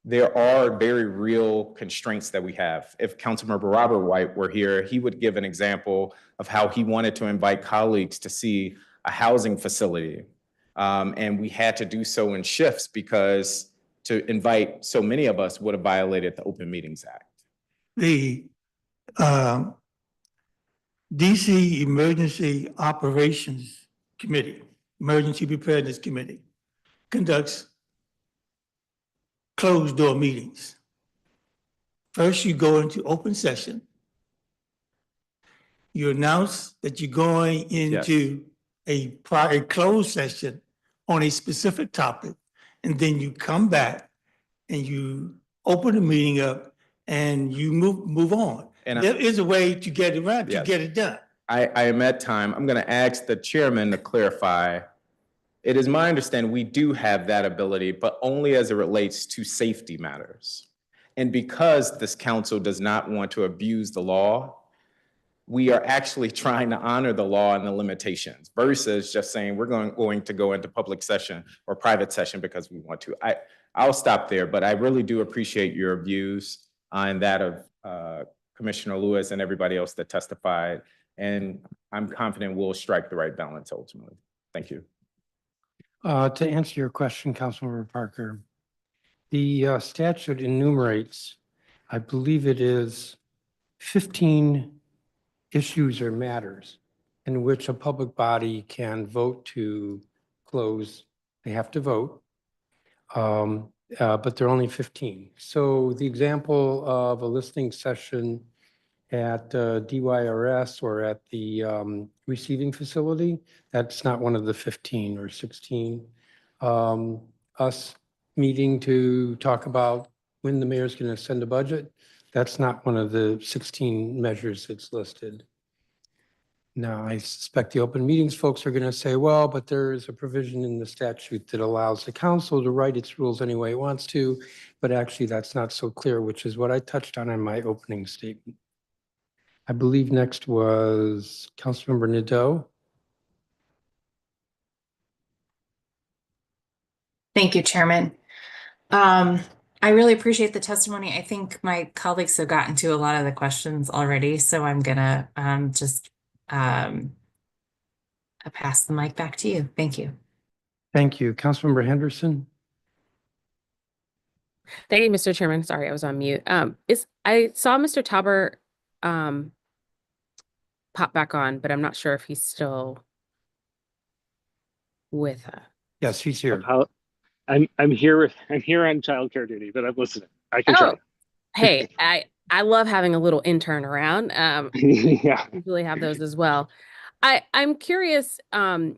there are very real constraints that we have. If Councilmember Robert White were here, he would give an example of how he wanted to invite colleagues to see a housing facility. And we had to do so in shifts because to invite so many of us would have violated the Open Meetings Act. The DC Emergency Operations Committee, Emergency Preparedness Committee, conducts closed door meetings. First, you go into open session. You announce that you're going into a closed session on a specific topic, and then you come back and you open the meeting up and you move on. And there is a way to get around, to get it done. I am at time. I'm going to ask the chairman to clarify. It is my understanding we do have that ability, but only as it relates to safety matters. And because this council does not want to abuse the law, we are actually trying to honor the law and the limitations versus just saying we're going to go into public session or private session because we want to. I'll stop there, but I really do appreciate your views and that of Commissioner Lewis and everybody else that testified. And I'm confident we'll strike the right balance ultimately. Thank you. To answer your question, Councilmember Parker, the statute enumerates, I believe it is 15 issues or matters in which a public body can vote to close. They have to vote, but there are only 15. So the example of a listening session at DYRS or at the receiving facility, that's not one of the 15 or 16. Us meeting to talk about when the mayor's going to send a budget, that's not one of the 16 measures that's listed. Now, I suspect the open meetings folks are going to say, well, but there is a provision in the statute that allows the council to write its rules any way it wants to, but actually that's not so clear, which is what I touched on in my opening statement. I believe next was Councilmember Nadeau. Thank you, Chairman. I really appreciate the testimony. I think my colleagues have gotten to a lot of the questions already, so I'm gonna just pass the mic back to you. Thank you. Thank you. Councilmember Henderson. Thank you, Mr. Chairman. Sorry, I was on mute. I saw Mr. Tauber pop back on, but I'm not sure if he's still with us. Yes, he's here. I'm here on childcare duty, but I'm listening. I can try. Hey, I love having a little intern around. Yeah. Usually have those as well. I'm curious, in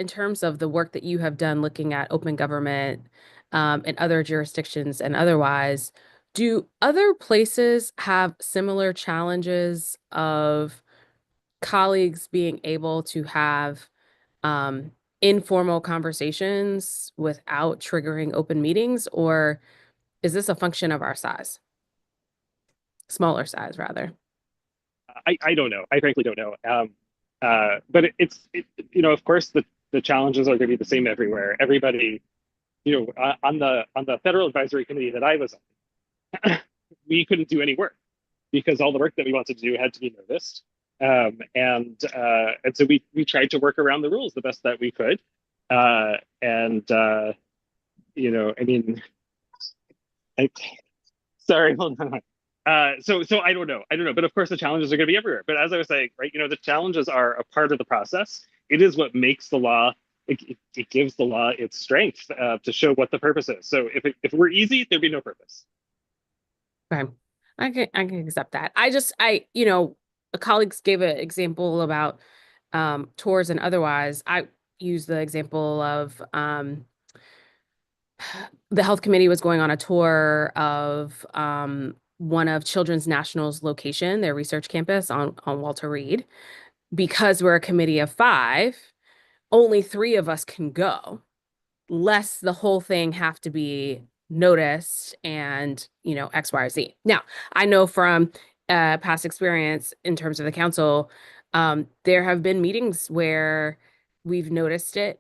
terms of the work that you have done looking at open government in other jurisdictions and otherwise, do other places have similar challenges of colleagues being able to have informal conversations without triggering open meetings, or is this a function of our size? Smaller size, rather. I don't know. I frankly don't know. But of course, the challenges are going to be the same everywhere. Everybody, on the federal advisory committee that I was on, we couldn't do any work because all the work that we wanted to do had to be noticed. And so we tried to work around the rules the best that we could. Sorry, hold on. So I don't know. But of course the challenges are going to be everywhere. But as I was saying, right, the challenges are a part of the process. It is what makes the law. It gives the law its strength to show what the purpose is. So if it were easy, there'd be no purpose. Okay, I can accept that. Colleagues gave an example about tours and otherwise. I use the example of the health committee was going on a tour of one of Children's National's location, their research campus on Walter Reed. Because we're a committee of 5, only 3 of us can go, lest the whole thing have to be noticed and, X, Y, or Z. Now, I know from past experience in terms of the council, there have been meetings where we've noticed it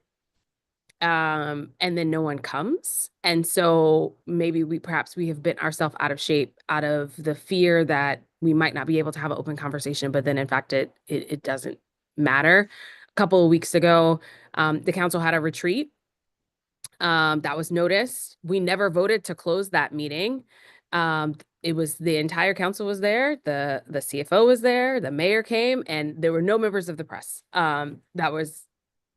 and then no one comes. And so maybe we have been ourselves out of shape out of the fear that we might not be able to have an open conversation, but then in fact, it doesn't matter. A couple of weeks ago, the council had a retreat that was noticed. We never voted to close that meeting. It was the entire council was there. The CFO was there. The mayor came, and there were no members of the press.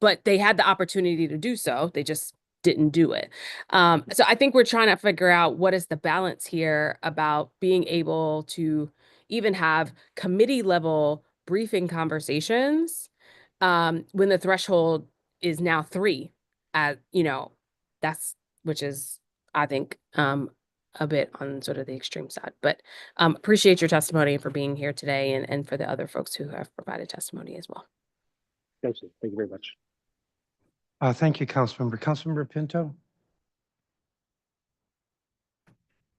But they had the opportunity to do so. They just didn't do it. So I think we're trying to figure out what is the balance here about being able to even have committee level briefing conversations when the threshold is now 3, which is, I think, a bit on sort of the extreme side, but appreciate your testimony for being here today and for the other folks who have provided testimony as well. Thank you. Thank you very much. Thank you, Councilmember. Councilmember Pinto.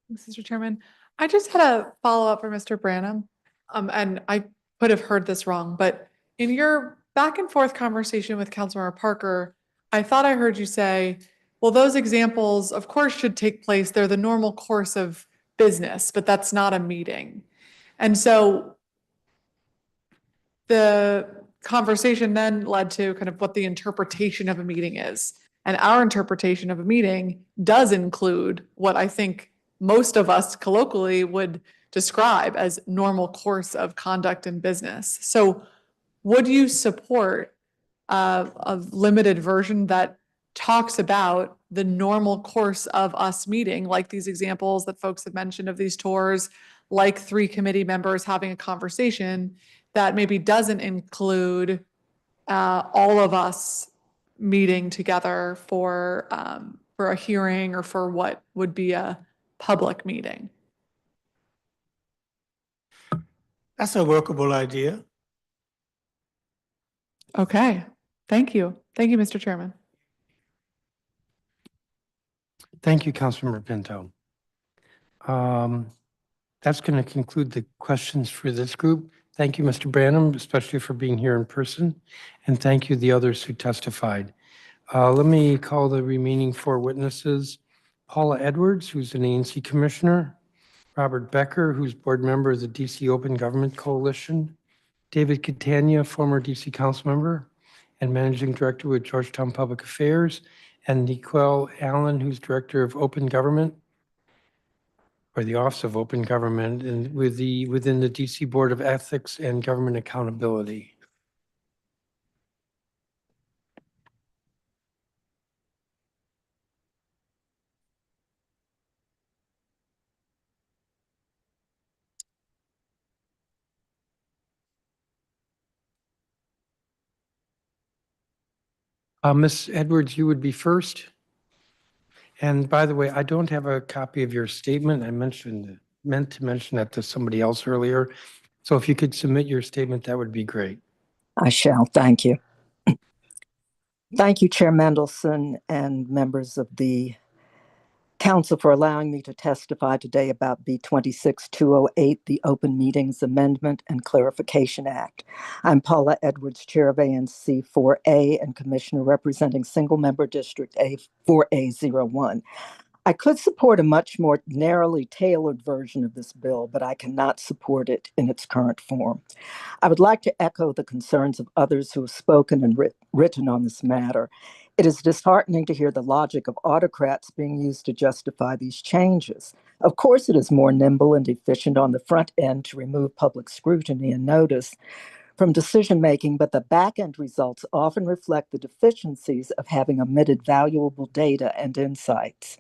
Thanks, Mr. Chairman. I just had a follow-up for Mr. Branham. And I could have heard this wrong, but in your back and forth conversation with Councilmember Parker, I thought I heard you say, well, those examples, of course, should take place. They're the normal course of business, but that's not a meeting. And so the conversation then led to kind of what the interpretation of a meeting is. And our interpretation of a meeting does include what I think most of us colloquially would describe as normal course of conduct in business. So would you support a limited version that talks about the normal course of us meeting, like these examples that folks have mentioned of these tours, like 3 committee members having a conversation that maybe doesn't include all of us meeting together for a hearing or for what would be a public meeting? That's a workable idea. Okay, thank you. Thank you, Mr. Chairman. Thank you, Councilmember Pinto. That's going to conclude the questions for this group. Thank you, Mr. Branham, especially for being here in person, and thank you the others who testified. Let me call the remaining 4 witnesses. Paula Edwards, who's an ANC commissioner, Robert Becker, who's board member of the DC Open Government Coalition, David Catania, former DC council member and managing director with Georgetown Public Affairs, and Nicole Allen, who's director of Open Government, or the Office of Open Government, and within the DC Board of Ethics and Government Accountability. Ms. Edwards, you would be first. And by the way, I don't have a copy of your statement. I meant to mention that to somebody else earlier. So if you could submit your statement, that would be great. I shall. Thank you. Thank you, Chair Mendelson and members of the Council for allowing me to testify today about B 26-208, the Open Meetings Amendment and Clarification Act. I'm Paula Edwards, Chair of ANC 4A and Commissioner representing Single Member District A 4A01. I could support a much more narrowly tailored version of this bill, but I cannot support it in its current form. I would like to echo the concerns of others who have spoken and written on this matter. It is disheartening to hear the logic of autocrats being used to justify these changes. Of course, it is more nimble and efficient on the front end to remove public scrutiny and notice from decision-making, but the back-end results often reflect the deficiencies of having omitted valuable data and insights.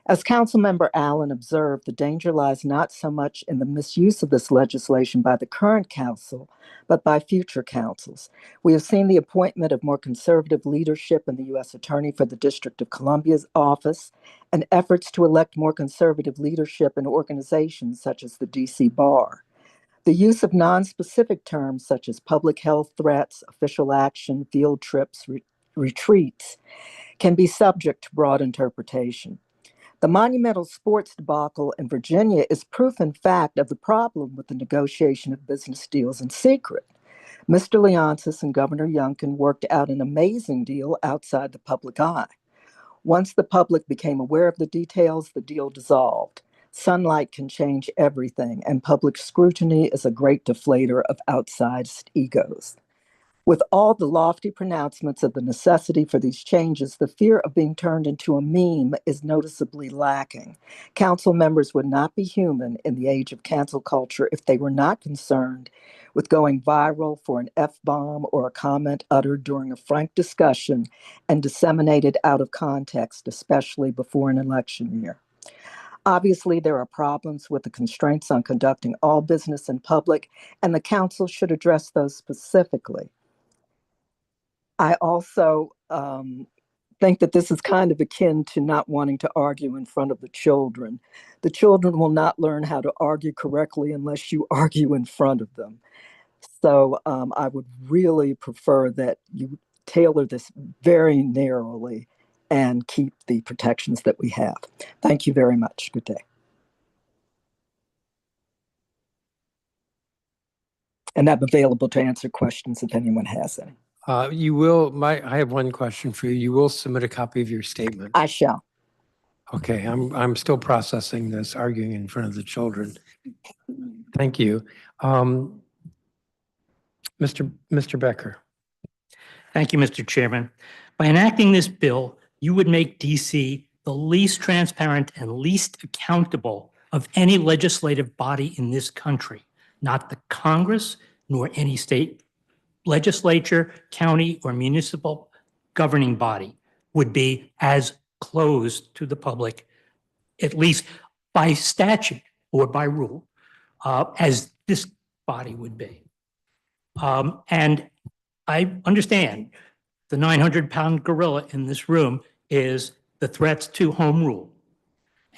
As Councilmember Allen observed, the danger lies not so much in the misuse of this legislation by the current council, but by future councils. We have seen the appointment of more conservative leadership in the U.S. Attorney for the District of Columbia's office and efforts to elect more conservative leadership in organizations such as the D.C. Bar. The use of nonspecific terms such as public health threats, official action, field trips, retreats can be subject to broad interpretation. The monumental sports debacle in Virginia is proof, in fact, of the problem with the negotiation of business deals in secret. Mr. Leonsis and Governor Youngkin worked out an amazing deal outside the public eye. Once the public became aware of the details, the deal dissolved. Sunlight can change everything, and public scrutiny is a great deflator of outsized egos. With all the lofty pronouncements of the necessity for these changes, the fear of being turned into a meme is noticeably lacking. Council members would not be human in the age of cancel culture if they were not concerned with going viral for an F-bomb or a comment uttered during a frank discussion and disseminated out of context, especially before an election year. Obviously, there are problems with the constraints on conducting all business in public, and the council should address those specifically. I also think that this is kind of akin to not wanting to argue in front of the children. The children will not learn how to argue correctly unless you argue in front of them. So I would really prefer that you tailor this very narrowly and keep the protections that we have. Thank you very much. Good day. And I'm available to answer questions if anyone has any. I have one question for you. You will submit a copy of your statement. I shall. Okay, I'm still processing this, arguing in front of the children. Thank you. Mr. Becker. Thank you, Mr. Chairman. By enacting this bill, you would make DC the least transparent and least accountable of any legislative body in this country, not the Congress, nor any state legislature, county, or municipal governing body would be as closed to the public, at least by statute or by rule, as this body would be. And I understand the 900-pound gorilla in this room is the threats to home rule.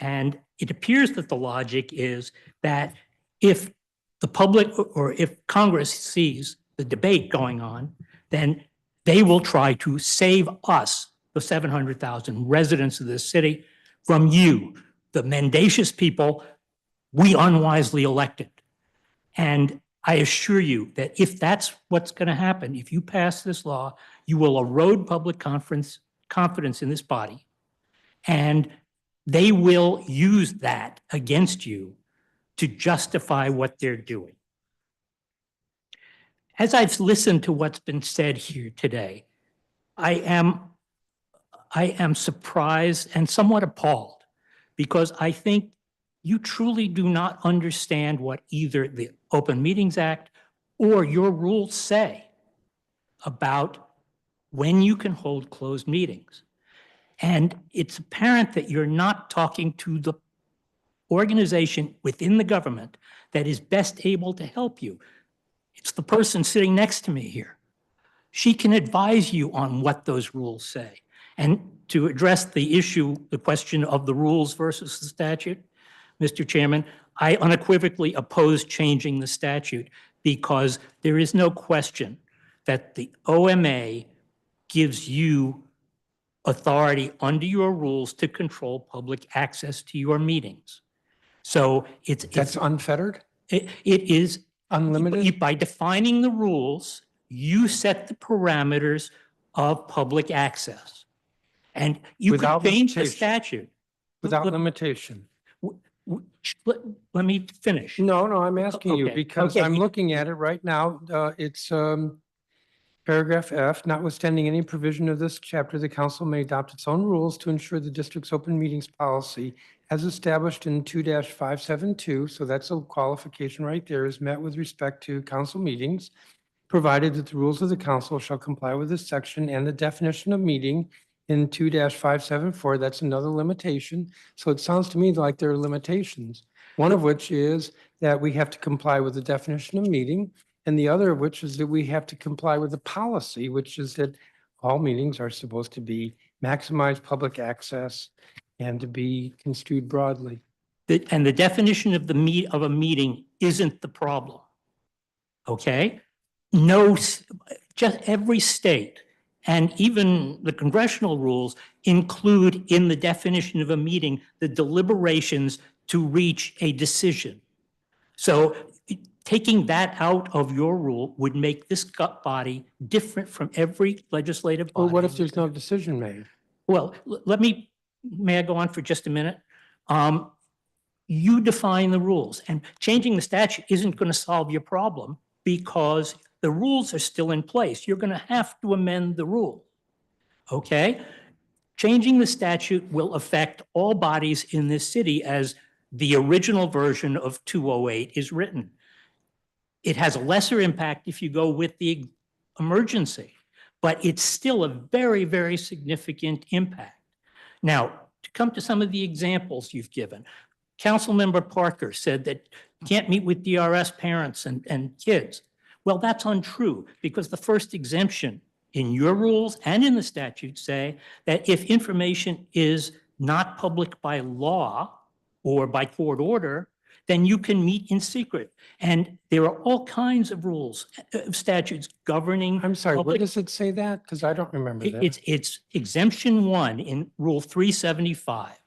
And it appears that the logic is that if the public or if Congress sees the debate going on, then they will try to save us, the 700,000 residents of this city, from you, the mendacious people we unwisely elected. And I assure you that if that's what's going to happen, if you pass this law, you will erode public confidence in this body. And they will use that against you to justify what they're doing. As I've listened to what's been said here today, I am surprised and somewhat appalled, because I think you truly do not understand what either the Open Meetings Act or your rules say about when you can hold closed meetings. And it's apparent that you're not talking to the organization within the government that is best able to help you. It's the person sitting next to me here. She can advise you on what those rules say. And to address the issue, the question of the rules versus the statute, Mr. Chairman, I unequivocally oppose changing the statute, because there is no question that the OMA gives you authority under your rules to control public access to your meetings. So That's unfettered? It is unlimited. By defining the rules, you set the parameters of public access. And you Without can change the limitation. statute. Without limitation. Let me finish. No, I'm asking you Okay, because okay. I'm looking at it right now. It's paragraph F, notwithstanding any provision of this chapter, the council may adopt its own rules to ensure the district's open meetings policy as established in 2-572, so that's a qualification right there, is met with respect to council meetings, provided that the rules of the council shall comply with this section and the definition of meeting in 2-574, that's another limitation. So it sounds to me like there are limitations, one of which is that we have to comply with the definition of meeting, and the other of which is that we have to comply with the policy, which is that all meetings are supposed to be maximize public access and to be construed broadly. And the definition of a meeting isn't the problem. Okay? Just every state and even the congressional rules include in the definition of a meeting the deliberations to reach a decision. So taking that out of your rule would make this body different from every legislative body. Well, what if there's no decision made? Well, may I go on for just a minute? You define the rules, and changing the statute isn't going to solve your problem because the rules are still in place. You're going to have to amend the rule, okay? Changing the statute will affect all bodies in this city as the original version of 208 is written. It has a lesser impact if you go with the emergency, but it's still a very, very significant impact. Now, to come to some of the examples you've given, Councilmember Parker said that you can't meet with DRS parents and kids. Well, that's untrue because the first exemption in your rules and in the statute say that if information is not public by law or by court order, then you can meet in secret. And there are all kinds of rules, statutes governing. I'm sorry, where public- does it say that? Because I don't remember that. It's exemption 1 in Rule 375.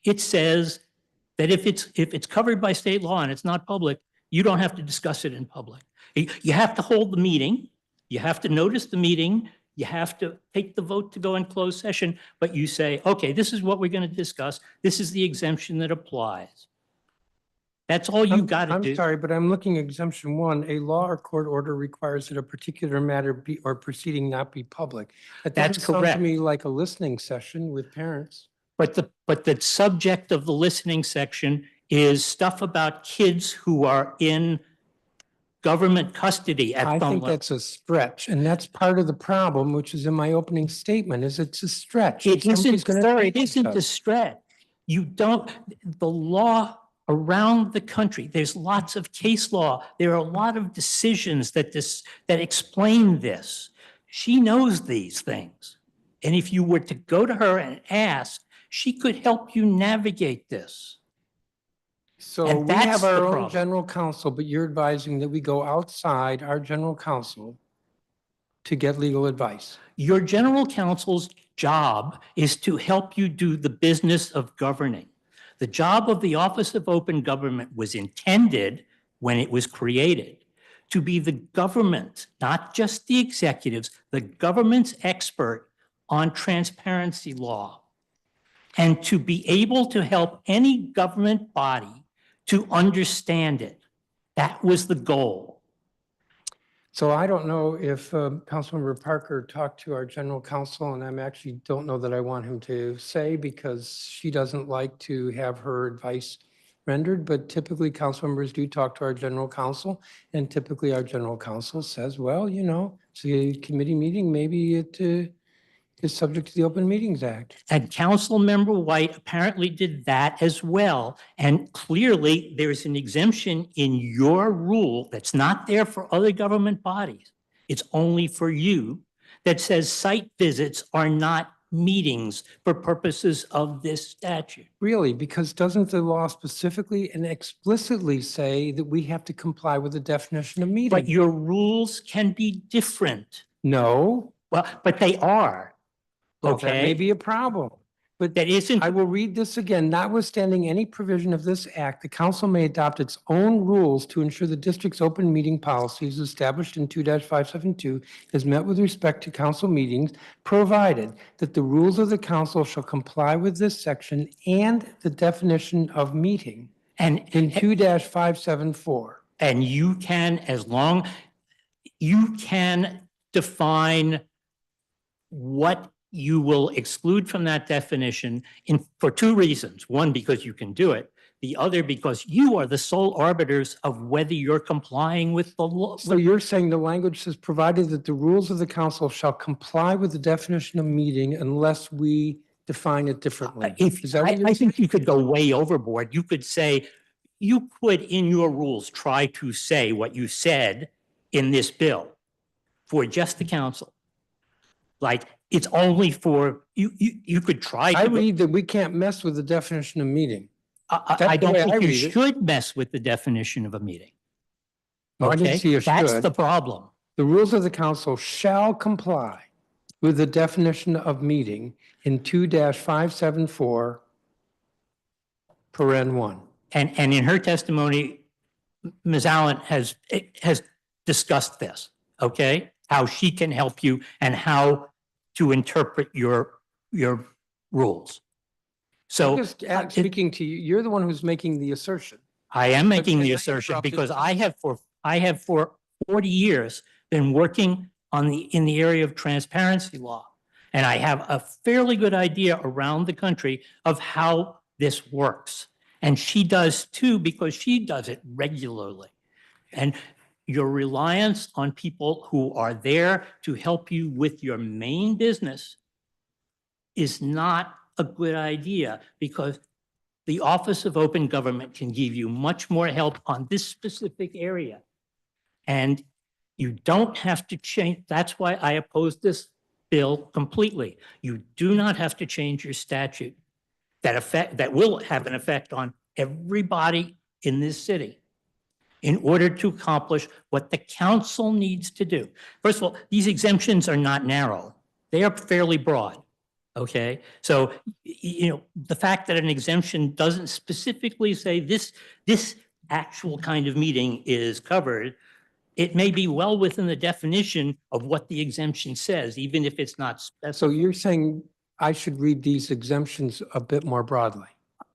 It says that if it's covered by state law and it's not public, you don't have to discuss it in public. You have to hold the meeting, you have to notice the meeting, you have to take the vote to go in closed session, but you say, okay, this is what we're going to discuss. This is the exemption that applies. That's all you got to do. I'm sorry, but I'm looking at exemption 1. A law or court order requires that a particular matter be or proceeding not be public. That That's doesn't sound correct. to me like a listening session with parents. But the subject of the listening section is stuff about kids who are in government custody at I some think level. that's a stretch, and that's part of the problem, which is in my opening statement, is it's a stretch. It Somebody's isn't, gonna sir, take it isn't a stuff. stretch. The law around the country, there's lots of case law. There are a lot of decisions that explain this. She knows these things. And if you were to go to her and ask, she could help you navigate this. So And we that's have the our own problem. general counsel, but you're advising that we go outside our general counsel to get legal advice. Your general counsel's job is to help you do the business of governing. The job of the Office of Open Government was intended, when it was created, to be the government, not just the executives, the government's expert on transparency law, and to be able to help any government body to understand it. That was the goal. So I don't know if Councilmember Parker talked to our general counsel, and I'm actually don't know that I want him to say because she doesn't like to have her advice rendered, but typically council members do talk to our general counsel, and typically our general counsel says, well, you know, it's a committee meeting, maybe it is subject to the Open Meetings Act. And Councilmember White apparently did that as well. And clearly, there's an exemption in your rule that's not there for other government bodies. It's only for you that says site visits are not meetings for purposes of this statute. Really, because doesn't the law specifically and explicitly say that we have to comply with the definition of meeting? But your rules can be different. No. Well, but they are. Well, that may Okay. be a problem. But That isn't. I will read this again. Notwithstanding any provision of this act, the council may adopt its own rules to ensure the district's open meeting policies established in 2-572 is met with respect to council meetings, provided that the rules of the council shall comply with this section and the definition of meeting And in 2-574. And you can, as long, you can define what you will exclude from that definition for two reasons. One, because you can do it. The other, because you are the sole arbiters of whether you're complying with the law. So you're saying the language says, provided that the rules of the council shall comply with the definition of meeting unless we define it differently. Is that what you're I saying? think you could go way overboard. You could say, you could in your rules try to say what you said in this bill for just the council. Like, it's only for, you could try to. I read that we can't mess with the definition of meeting. I That's the don't way I think you read it. should mess with the definition of a meeting. No, I didn't Okay? see a That's should. the problem. The rules of the council shall comply with the definition of meeting in 2-574, paren 1. And in her testimony, Ms. Allen has discussed this, okay? How she can help you and how to interpret your rules. So Just speaking to you, you're the one who's making the assertion. I am making the Okay, assertion interrupted. because I have for 40 years been working in the area of transparency law. And I have a fairly good idea around the country of how this works. And she does too, because she does it regularly. And your reliance on people who are there to help you with your main business is not a good idea, because the Office of Open Government can give you much more help on this specific area. And you don't have to change. That's why I oppose this bill completely. You do not have to change your statute that will have an effect on everybody in this city in order to accomplish what the council needs to do. First of all, these exemptions are not narrow. They are fairly broad. Okay, so, you know, the fact that an exemption doesn't specifically say this actual kind of meeting is covered, it may be well within the definition of what the exemption says, even if it's not specified. So you're saying I should read these exemptions a bit more broadly?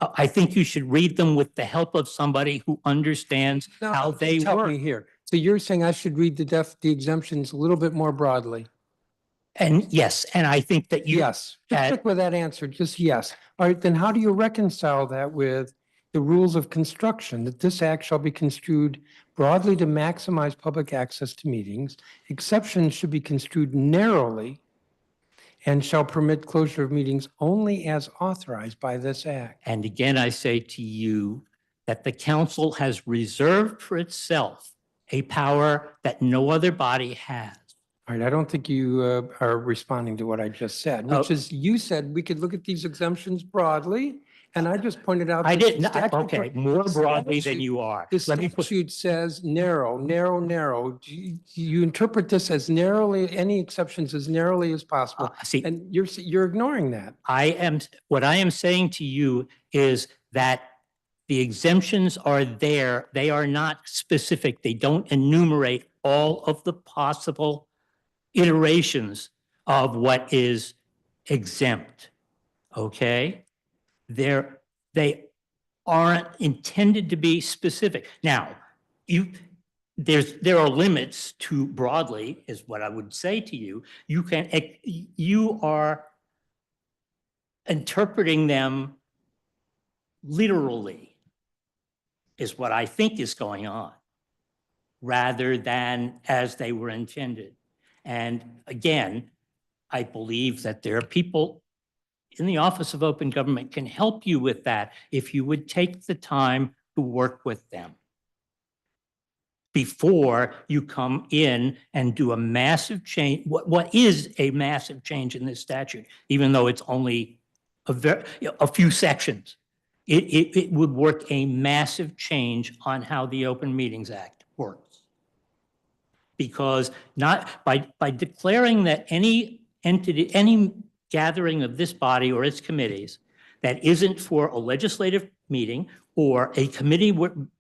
I think you should read them with the help of somebody who understands how they Just help me work. here. So you're saying I should read the exemptions a little bit more broadly? And yes, and I think that you. Yes, just stick with that answer, just yes. All right, then how do you reconcile that with the rules of construction, that this act shall be construed broadly to maximize public access to meetings? Exceptions should be construed narrowly and shall permit closure of meetings only as authorized by this act. And again, I say to you that the council has reserved for itself a power that no other body has. All right, I don't think you are responding to what I just said, which is you said we could look at these exemptions broadly And I just pointed out. I the didn't, statute- okay, more broadly than statute- you are. The Let me put, statute says narrow, narrow, narrow. You interpret this as narrowly, any exceptions as narrowly as possible. see, And you're ignoring that. what I am saying to you is that the exemptions are there. They are not specific. They don't enumerate all of the possible iterations of what is exempt. Okay? They aren't intended to be specific. Now, there are limits to broadly, is what I would say to you. You are interpreting them literally, is what I think is going on, rather than as they were intended. And again, I believe that there are people in the Office of Open Government can help you with that if you would take the time to work with them before you come in and do a massive change. What is a massive change in this statute, even though it's only a few sections? It would work a massive change on how the Open Meetings Act works. Because not by declaring that any entity, any gathering of this body or its committees that isn't for a legislative meeting or a committee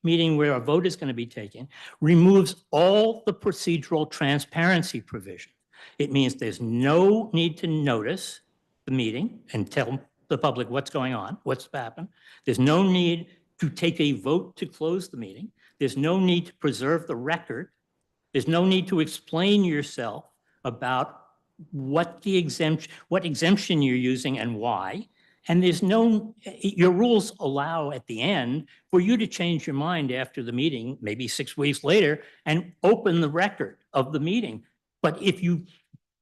meeting where a vote is going to be taken, removes all the procedural transparency provision. It means there's no need to notice the meeting and tell the public what's going on, what's happened. There's no need to take a vote to close the meeting. There's no need to preserve the record. There's no need to explain yourself about what exemption you're using and why. And there's your rules allow at the end for you to change your mind after the meeting, maybe 6 weeks later, and open the record of the meeting. But if you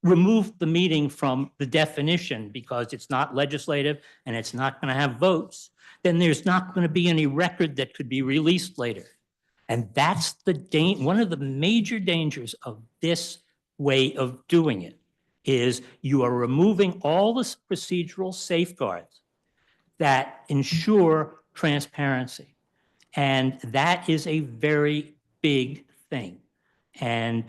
remove the meeting from the definition because it's not legislative and it's not going to have votes, then there's not going to be any record that could be released later. And that's one of the major dangers of this way of doing it, is you are removing all the procedural safeguards that ensure transparency. And that is a very big thing. And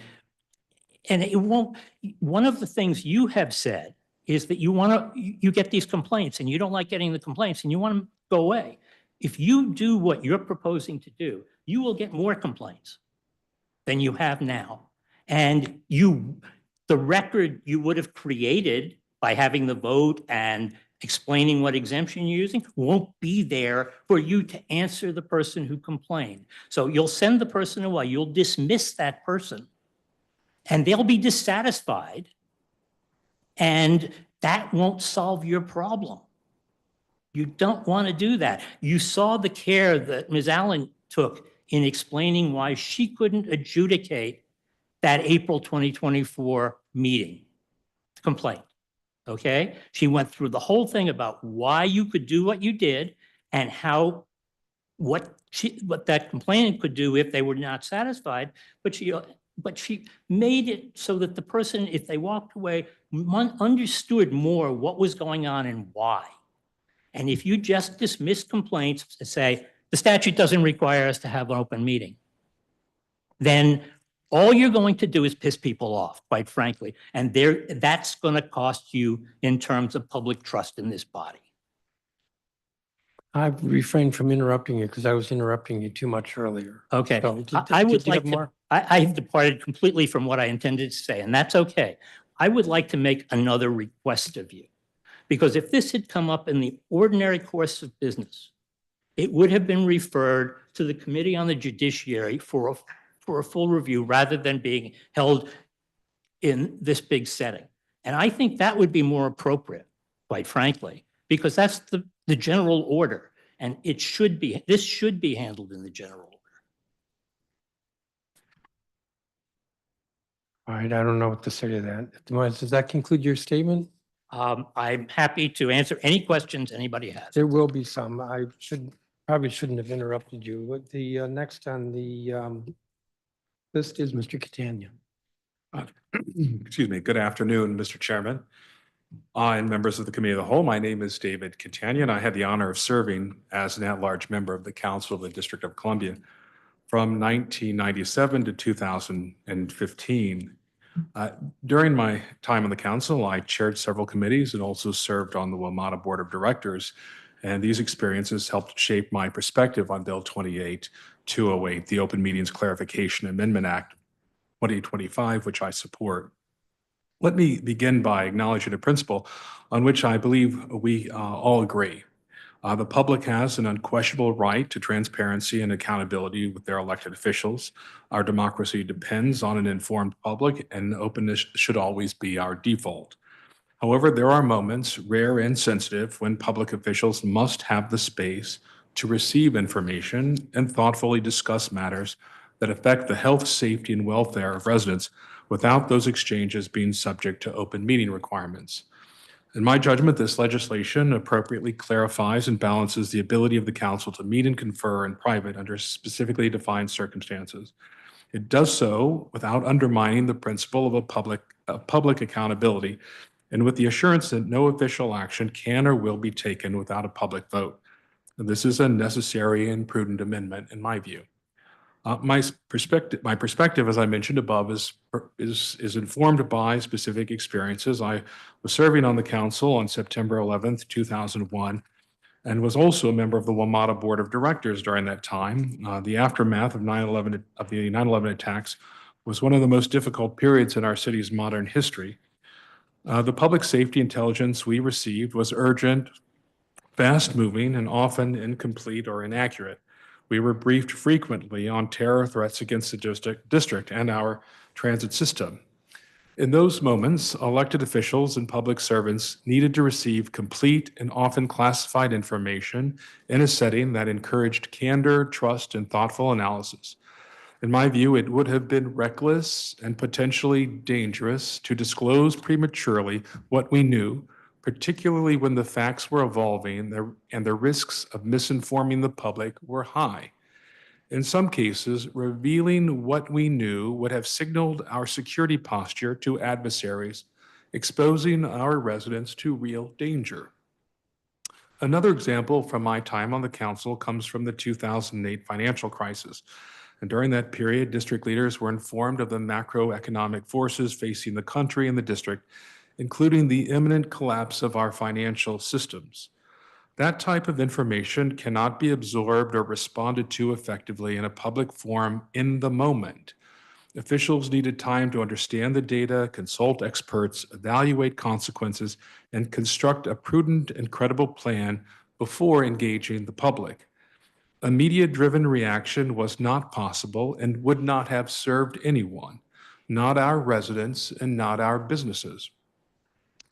it won't, one of the things you have said is that you get these complaints and you don't like getting the complaints and you want them to go away. If you do what you're proposing to do, you will get more complaints than you have now. And the record you would have created by having the vote and explaining what exemption you're using won't be there for you to answer the person who complained. So you'll send the person away, you'll dismiss that person, and they'll be dissatisfied, and that won't solve your problem. You don't want to do that. You saw the care that Ms. Allen took in explaining why she couldn't adjudicate that April 2024 meeting complaint, okay? She went through the whole thing about why you could do what you did and what that complainant could do if they were not satisfied, but she made it so that the person, if they walked away, understood more what was going on and why. And if you just dismiss complaints and say, the statute doesn't require us to have an open meeting, then all you're going to do is piss people off, quite frankly. And that's going to cost you in terms of public trust in this body. I've refrained from interrupting you because I was interrupting you too much earlier. Okay. So, I did would you have like to, more? I have departed completely from what I intended to say, and that's okay. I would like to make another request of you, because if this had come up in the ordinary course of business, it would have been referred to the Committee on the Judiciary for a full review rather than being held in this big setting. And I think that would be more appropriate, quite frankly, because that's the general order. And this should be handled in the general order. All right, I don't know what to say to that. Does that conclude your statement? I'm happy to answer any questions anybody has. There will be some. I probably shouldn't have interrupted you. What the next on the list is Mr. Catania. Excuse me. Good afternoon, Mr. Chairman, And members of the Committee of the Whole, my name is David Catania, and I had the honor of serving as an at-large member of the Council of the District of Columbia from 1997 to 2015. During my time on the council, I chaired several committees and also served on the WMATA Board of Directors. And these experiences helped shape my perspective on Bill 28208, the Open Meetings Clarification Amendment Act 2025, which I support. Let me begin by acknowledging a principle on which I believe we all agree. The public has an unquestionable right to transparency and accountability with their elected officials. Our democracy depends on an informed public, and openness should always be our default. However, there are moments, rare and sensitive, when public officials must have the space to receive information and thoughtfully discuss matters that affect the health, safety, and welfare of residents without those exchanges being subject to open meeting requirements. In my judgment, this legislation appropriately clarifies and balances the ability of the council to meet and confer in private under specifically defined circumstances. It does so without undermining the principle of public accountability and with the assurance that no official action can or will be taken without a public vote. And this is a necessary and prudent amendment in my view. My perspective, as I mentioned above, is informed by specific experiences. I was serving on the council on September 11th, 2001, and was also a member of the WMATA Board of Directors during that time. The aftermath of the 9/11 attacks was one of the most difficult periods in our city's modern history. The public safety intelligence we received was urgent, fast-moving, and often incomplete or inaccurate. We were briefed frequently on terror threats against the district and our transit system. In those moments, elected officials and public servants needed to receive complete and often classified information in a setting that encouraged candor, trust, and thoughtful analysis. In my view, it would have been reckless and potentially dangerous to disclose prematurely what we knew, particularly when the facts were evolving and the risks of misinforming the public were high. In some cases, revealing what we knew would have signaled our security posture to adversaries, exposing our residents to real danger. Another example from my time on the council comes from the 2008 financial crisis. And during that period, district leaders were informed of the macroeconomic forces facing the country and the district, including the imminent collapse of our financial systems. That type of information cannot be absorbed or responded to effectively in a public forum in the moment. Officials needed time to understand the data, consult experts, evaluate consequences, and construct a prudent and credible plan before engaging the public. A media-driven reaction was not possible and would not have served anyone, not our residents and not our businesses.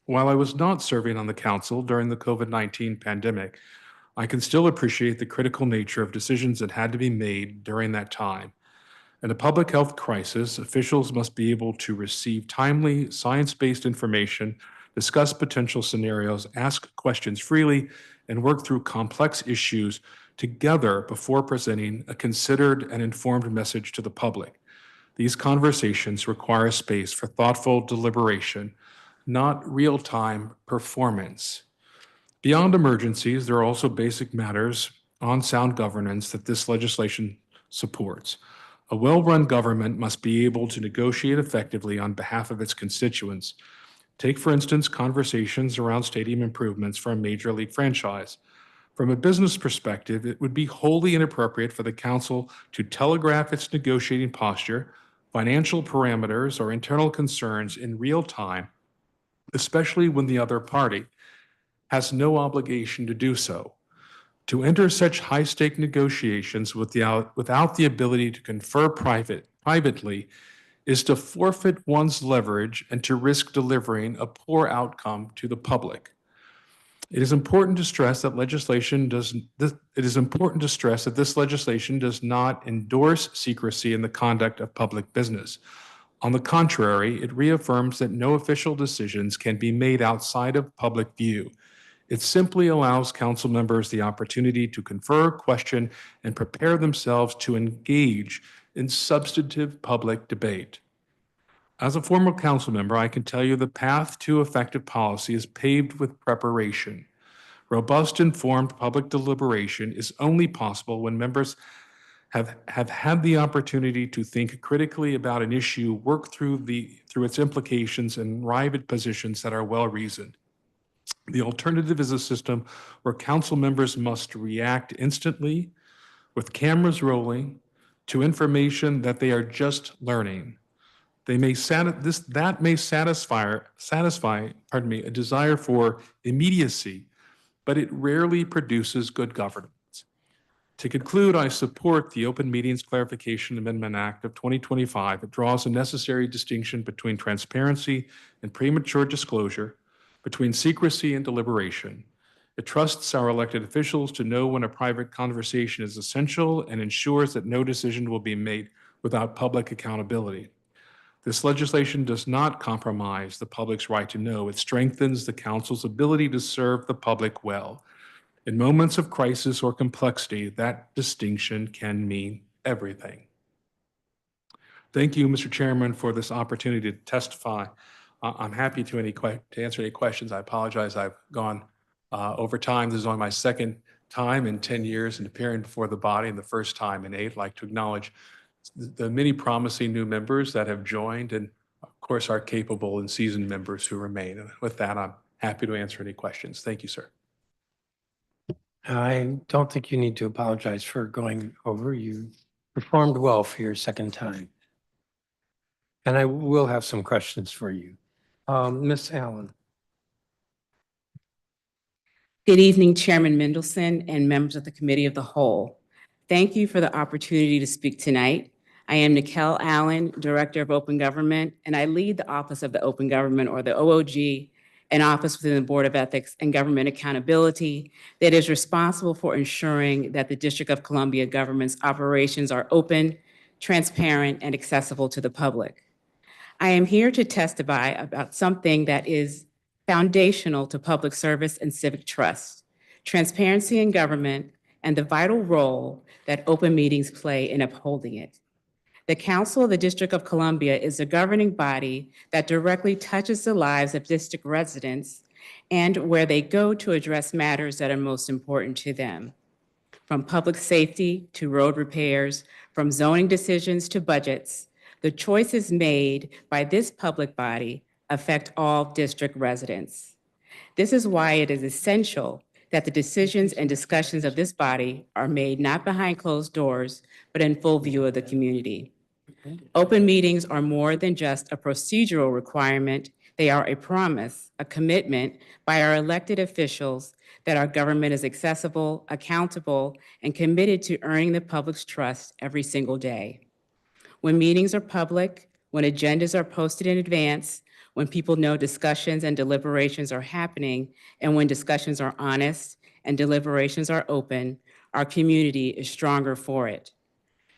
While I was not serving on the council during the COVID-19 pandemic, I can still appreciate the critical nature of decisions that had to be made during that time. In a public health crisis, officials must be able to receive timely, science-based information, discuss potential scenarios, ask questions freely, and work through complex issues together before presenting a considered and informed message to the public. These conversations require space for thoughtful deliberation, not real-time performance. Beyond emergencies, there are also basic matters on sound governance that this legislation supports. A well-run government must be able to negotiate effectively on behalf of its constituents. Take, for instance, conversations around stadium improvements for a major league franchise. From a business perspective, it would be wholly inappropriate for the council to telegraph its negotiating posture, financial parameters, or internal concerns in real time, especially when the other party has no obligation to do so. To enter such high-stake negotiations without the ability to confer privately is to forfeit one's leverage and to risk delivering a poor outcome to the public. It is important to stress that this legislation does not endorse secrecy in the conduct of public business. On the contrary, it reaffirms that no official decisions can be made outside of public view. It simply allows council members the opportunity to confer, question, and prepare themselves to engage in substantive public debate. As a former council member, I can tell you the path to effective policy is paved with preparation. Robust, informed public deliberation is only possible when members have had the opportunity to think critically about an issue, work through its implications, and arrive at positions that are well-reasoned. The alternative is a system where council members must react instantly, with cameras rolling, to information that they are just learning. That may satisfy, a desire for immediacy, but it rarely produces good governance. To conclude, I support the Open Meetings Clarification Amendment Act of 2025. It draws a necessary distinction between transparency and premature disclosure, between secrecy and deliberation. It trusts our elected officials to know when a private conversation is essential and ensures that no decision will be made without public accountability. This legislation does not compromise the public's right to know. It strengthens the council's ability to serve the public well. In moments of crisis or complexity, that distinction can mean everything. Thank you, Mr. Chairman, for this opportunity to testify. I'm happy to answer any questions. I apologize, I've gone over time. This is only my second time in 10 years in appearing before the body, and the first time in 8. I'd like to acknowledge the many promising new members that have joined, and of course our capable and seasoned members who remain. And with that, I'm happy to answer any questions. Thank you, sir. I don't think you need to apologize for going over. You performed well for your second time. And I will have some questions for you. Ms. Allen. Good evening, Chairman Mendelson and members of the Committee of the Whole. Thank you for the opportunity to speak tonight. I am Nikel Allen, Director of Open Government, and I lead the Office of the Open Government, or the OOG, an office within the Board of Ethics and Government Accountability that is responsible for ensuring that the District of Columbia government's operations are open, transparent, and accessible to the public. I am here to testify about something that is foundational to public service and civic trust, transparency in government, and the vital role that open meetings play in upholding it. The Council of the District of Columbia is a governing body that directly touches the lives of district residents and where they go to address matters that are most important to them. From public safety to road repairs, from zoning decisions to budgets, the choices made by this public body affect all district residents. This is why it is essential that the decisions and discussions of this body are made not behind closed doors, but in full view of the community. Open meetings are more than just a procedural requirement. They are a promise, a commitment by our elected officials that our government is accessible, accountable, and committed to earning the public's trust every single day. When meetings are public, when agendas are posted in advance, when people know discussions and deliberations are happening, and when discussions are honest and deliberations are open, our community is stronger for it.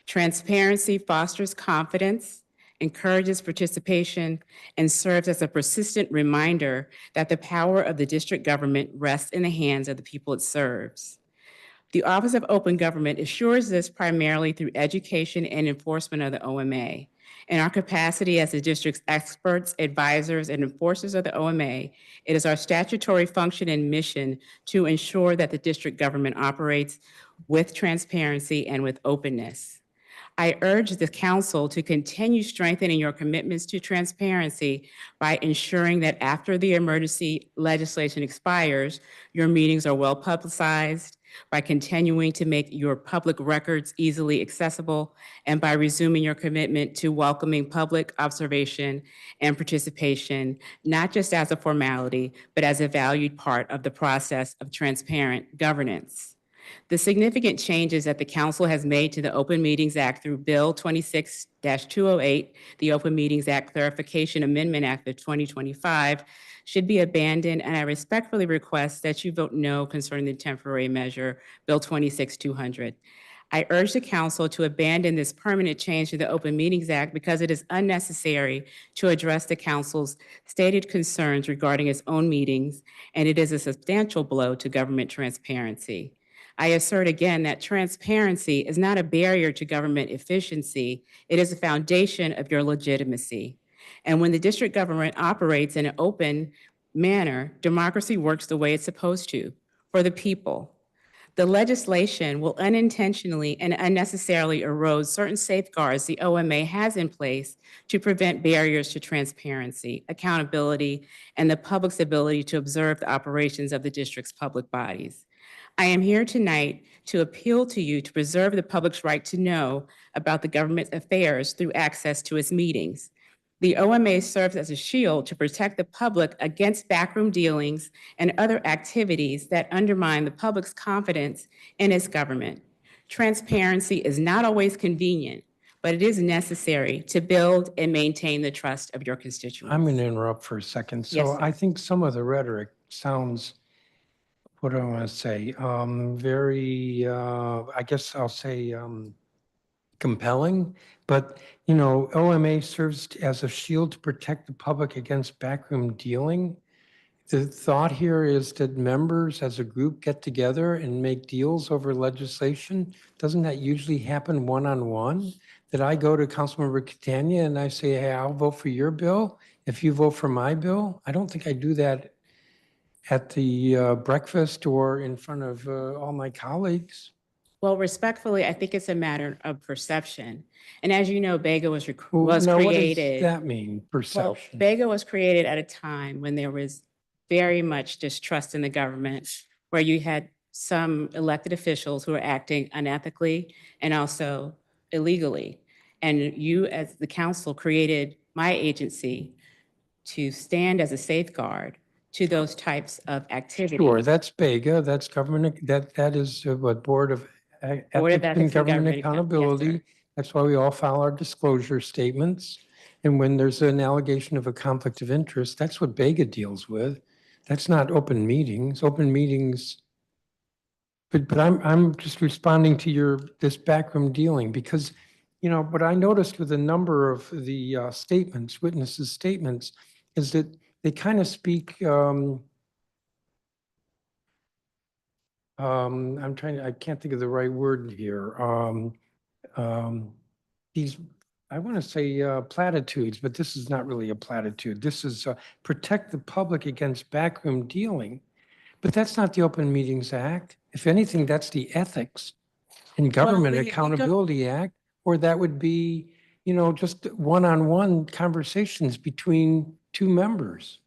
Transparency fosters confidence, encourages participation, and serves as a persistent reminder that the power of the district government rests in the hands of the people it serves. The Office of Open Government assures this primarily through education and enforcement of the OMA. In our capacity as the district's experts, advisors, and enforcers of the OMA, it is our statutory function and mission to ensure that the district government operates with transparency and with openness. I urge the Council to continue strengthening your commitments to transparency by ensuring that after the emergency legislation expires, your meetings are well publicized, by continuing to make your public records easily accessible, and by resuming your commitment to welcoming public observation and participation, not just as a formality, but as a valued part of the process of transparent governance. The significant changes that the Council has made to the Open Meetings Act through Bill 26-208, the Open Meetings Act Clarification Amendment Act of 2025, should be abandoned, and I respectfully request that you vote no concerning the temporary measure, Bill 26-200. I urge the Council to abandon this permanent change to the Open Meetings Act because it is unnecessary to address the Council's stated concerns regarding its own meetings, and it is a substantial blow to government transparency. I assert again that transparency is not a barrier to government efficiency. It is a foundation of your legitimacy. And when the district government operates in an open manner, democracy works the way it's supposed to, for the people. The legislation will unintentionally and unnecessarily erode certain safeguards the OMA has in place to prevent barriers to transparency, accountability, and the public's ability to observe the operations of the district's public bodies. I am here tonight to appeal to you to preserve the public's right to know about the government's affairs through access to its meetings. The OMA serves as a shield to protect the public against backroom dealings and other activities that undermine the public's confidence in its government. Transparency is not always convenient, but it is necessary to build and maintain the trust of your constituents. I'm going to interrupt for a second. Yes, So sir. I think some of the rhetoric sounds, what do I want to say? Very, I guess I'll say compelling, but you know, OMA serves as a shield to protect the public against backroom dealing. The thought here is that members as a group get together and make deals over legislation. Doesn't that usually happen one-on-one? That I go to Councilmember Catania and I say, hey, I'll vote for your bill if you vote for my bill? I don't think I do that at the breakfast or in front of all my colleagues. Well, respectfully, I think it's a matter of perception. And as you know, BEGA was Well, was now, created. what does that mean, Well, perception? BEGA was created at a time when there was very much distrust in the government, where you had some elected officials who were acting unethically and also illegally. And you, as the council, created my agency to stand as a safeguard to those types of activities. Sure, that's BEGA, that's government, that is what Board of Board of Ethics and Ethics and Government Government Accountability. That's why we all file our disclosure statements. And when there's an allegation of a conflict of interest, that's what BEGA deals with. That's not open meetings. Open meetings. But I'm just responding to this backroom dealing because, you know, what I noticed with a number of the statements, witnesses' statements, is that they kind of speak. I can't think of the right word here. I want to say platitudes, but this is not really a platitude. This is protect the public against backroom dealing. But that's not the Open Meetings Act. If anything, that's the Ethics and Government we go- Accountability Act, or that would be, you know, just one-on-one conversations between two members.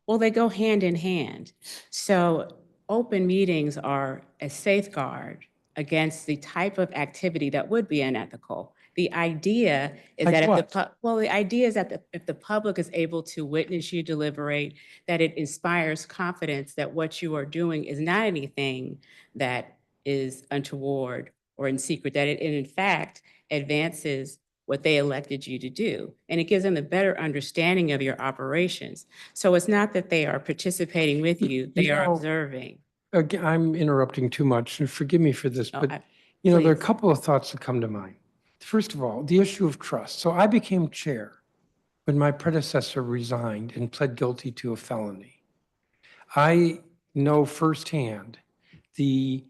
Well, they go hand in hand. So open meetings are a safeguard against the type of activity that would be unethical. The idea is Like that what? the idea is that if the public is able to witness you deliberate, that it inspires confidence that what you are doing is not anything that is untoward or in secret, that it in fact advances what they elected you to do. And it gives them a better understanding of your operations. So it's not that they are participating with you, they are know, observing. Again, I'm interrupting too much, and forgive me for this, No, but you know, there are a please. couple of thoughts that come to mind. First of all, the issue of trust. So I became chair when my predecessor resigned and pled guilty to a felony. I know firsthand the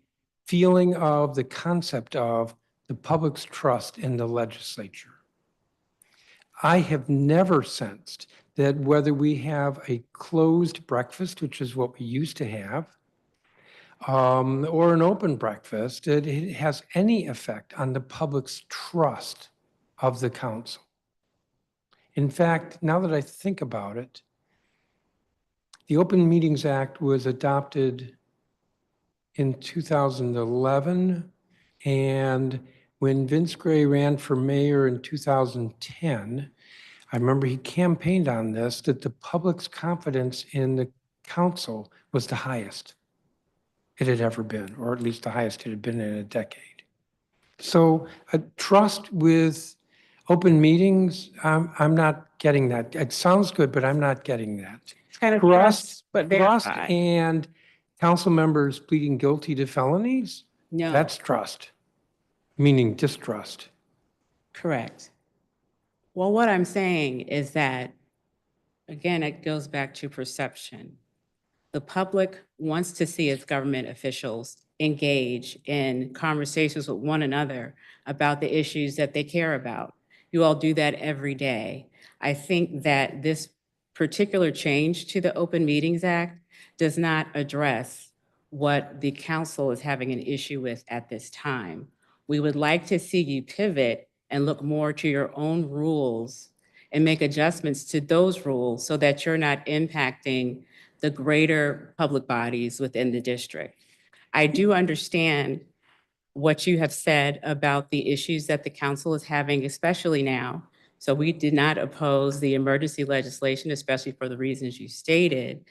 feeling of the concept of the public's trust in the legislature. I have never sensed that whether we have a closed breakfast, which is what we used to have, or an open breakfast, that it has any effect on the public's trust of the council. In fact, now that I think about it, the Open Meetings Act was adopted in 2011, and when Vince Gray ran for mayor in 2010, I remember he campaigned on this, that the public's confidence in the council was the highest it had ever been, or at least the highest it had been in a decade. So trust with open meetings, I'm not getting that. It sounds good, but I'm not getting that. It's kind of Trust, but trust verified. and council members pleading guilty to felonies, No. that's trust, meaning distrust. Correct. Well, what I'm saying is that, again, it goes back to perception. The public wants to see its government officials engage in conversations with one another about the issues that they care about. You all do that every day. I think that this particular change to the Open Meetings Act does not address what the council is having an issue with at this time. We would like to see you pivot and look more to your own rules and make adjustments to those rules so that you're not impacting the greater public bodies within the district. I do understand what you have said about the issues that the council is having, especially now. So we did not oppose the emergency legislation, especially for the reasons you stated.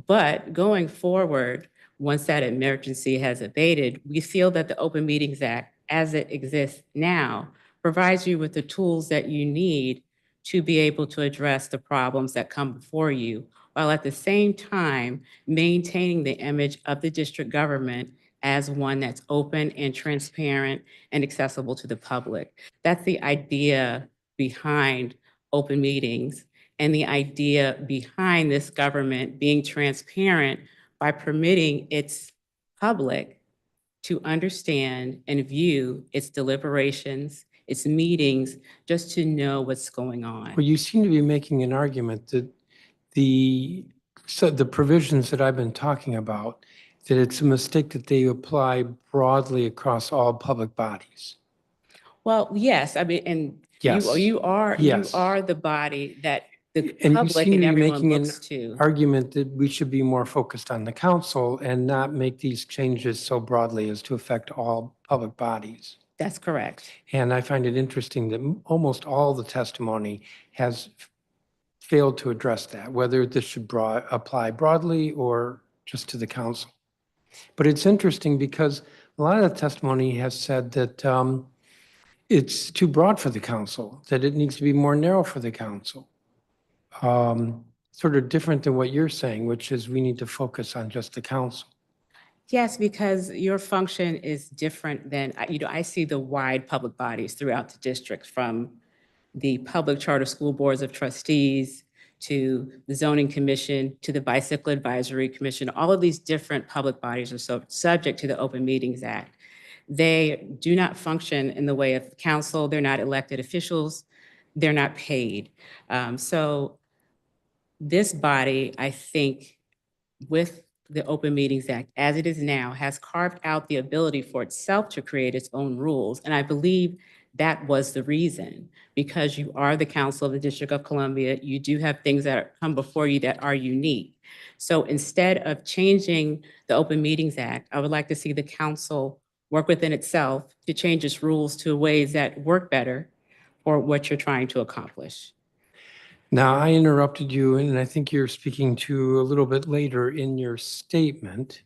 But going forward, once that emergency has abated, we feel that the Open Meetings Act, as it exists now, provides you with the tools that you need to be able to address the problems that come before you, while at the same time maintaining the image of the district government as one that's open and transparent and accessible to the public. That's the idea behind open meetings and the idea behind this government being transparent by permitting its public to understand and view its deliberations, its meetings, just to know what's going on. Well, you seem to be making an argument that the provisions that I've been talking about, that it's a mistake that they apply broadly across all public bodies. Well, yes, I mean, and Yes. you are Yes. the body that the And you public seem and to be everyone making an looks to. argument that we should be more focused on the council and not make these changes so broadly as to affect all public bodies. That's correct. And I find it interesting that almost all the testimony has failed to address that, whether this should apply broadly or just to the council. But it's interesting because a lot of the testimony has said that it's too broad for the council, that it needs to be more narrow for the council. Sort of different than what you're saying, which is we need to focus on just the council. Yes, because your function is different than, I see the wide public bodies throughout the district, from the public charter school boards of trustees to the zoning commission to the bicycle advisory commission. All of these different public bodies are subject to the Open Meetings Act. They do not function in the way of council. They're not elected officials. They're not paid. So this body, I think, with the Open Meetings Act, as it is now, has carved out the ability for itself to create its own rules. And I believe that was the reason, because you are the council of the District of Columbia. You do have things that come before you that are unique. So instead of changing the Open Meetings Act, I would like to see the council work within itself to change its rules to ways that work better for what you're trying to accomplish. Now, I interrupted you, and I think you're speaking to a little bit later in your statement.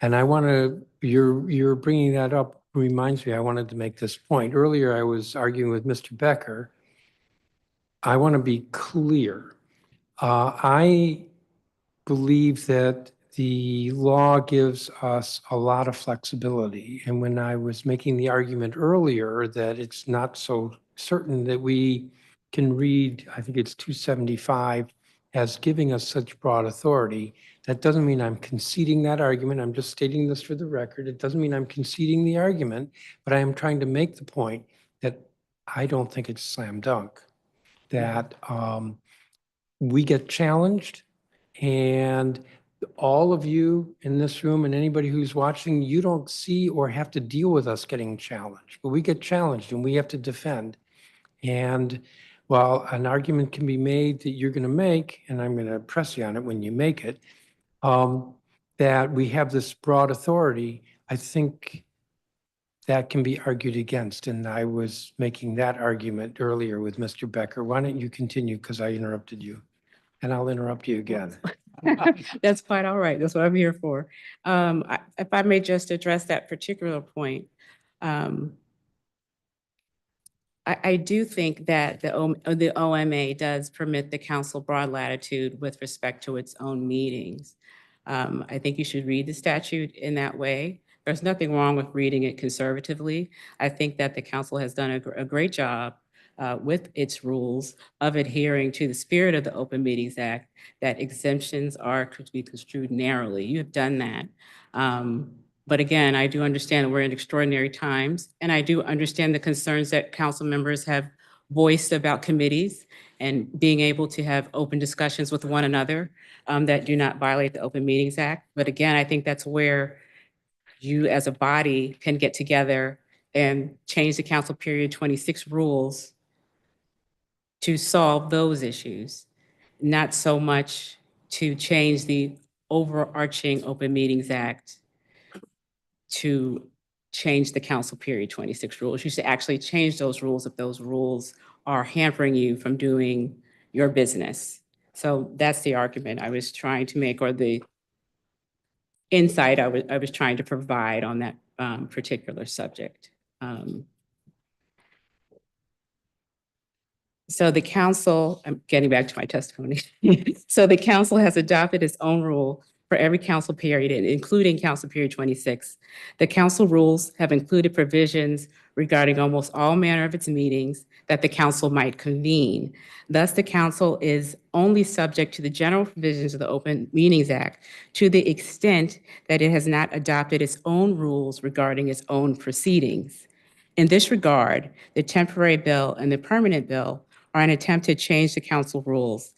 And I want to, you're bringing that up reminds me, I wanted to make this point. Earlier, I was arguing with Mr. Becker. I want to be clear. I believe that the law gives us a lot of flexibility. And when I was making the argument earlier that it's not so certain that we can read, I think it's 275, as giving us such broad authority, that doesn't mean I'm conceding that argument. I'm just stating this for the record. It doesn't mean I'm conceding the argument, but I am trying to make the point that I don't think it's slam dunk, that we get challenged, and all of you in this room and anybody who's watching, you don't see or have to deal with us getting challenged, but we get challenged and we have to defend. And while an argument can be made that you're going to make, and I'm going to press you on it when you make it, that we have this broad authority, I think that can be argued against. And I was making that argument earlier with Mr. Becker. Why don't you continue, because I interrupted you, and I'll interrupt you again. That's quite all right. That's what I'm here for. If I may just address that particular point, I do think that the OMA does permit the council broad latitude with respect to its own meetings. I think you should read the statute in that way. There's nothing wrong with reading it conservatively. I think that the council has done a great job with its rules of adhering to the spirit of the Open Meetings Act, that exemptions are to be construed narrowly. You have done that. But again, I do understand that we're in extraordinary times, and I do understand the concerns that council members have voiced about committees and being able to have open discussions with one another that do not violate the Open Meetings Act. But again, I think that's where you as a body can get together and change the Council Period 26 rules to solve those issues, not so much to change the overarching Open Meetings Act to change the Council Period 26 rules. You should actually change those rules if those rules are hampering you from doing your business. So that's the argument I was trying to make, or the insight I was trying to provide on that particular subject. So the council, I'm getting back to my testimony. So the council has adopted its own rule for every council period, including Council Period 26. The council rules have included provisions regarding almost all manner of its meetings that the council might convene. Thus, the council is only subject to the general provisions of the Open Meetings Act to the extent that it has not adopted its own rules regarding its own proceedings. In this regard, the temporary bill and the permanent bill are an attempt to change the council rules.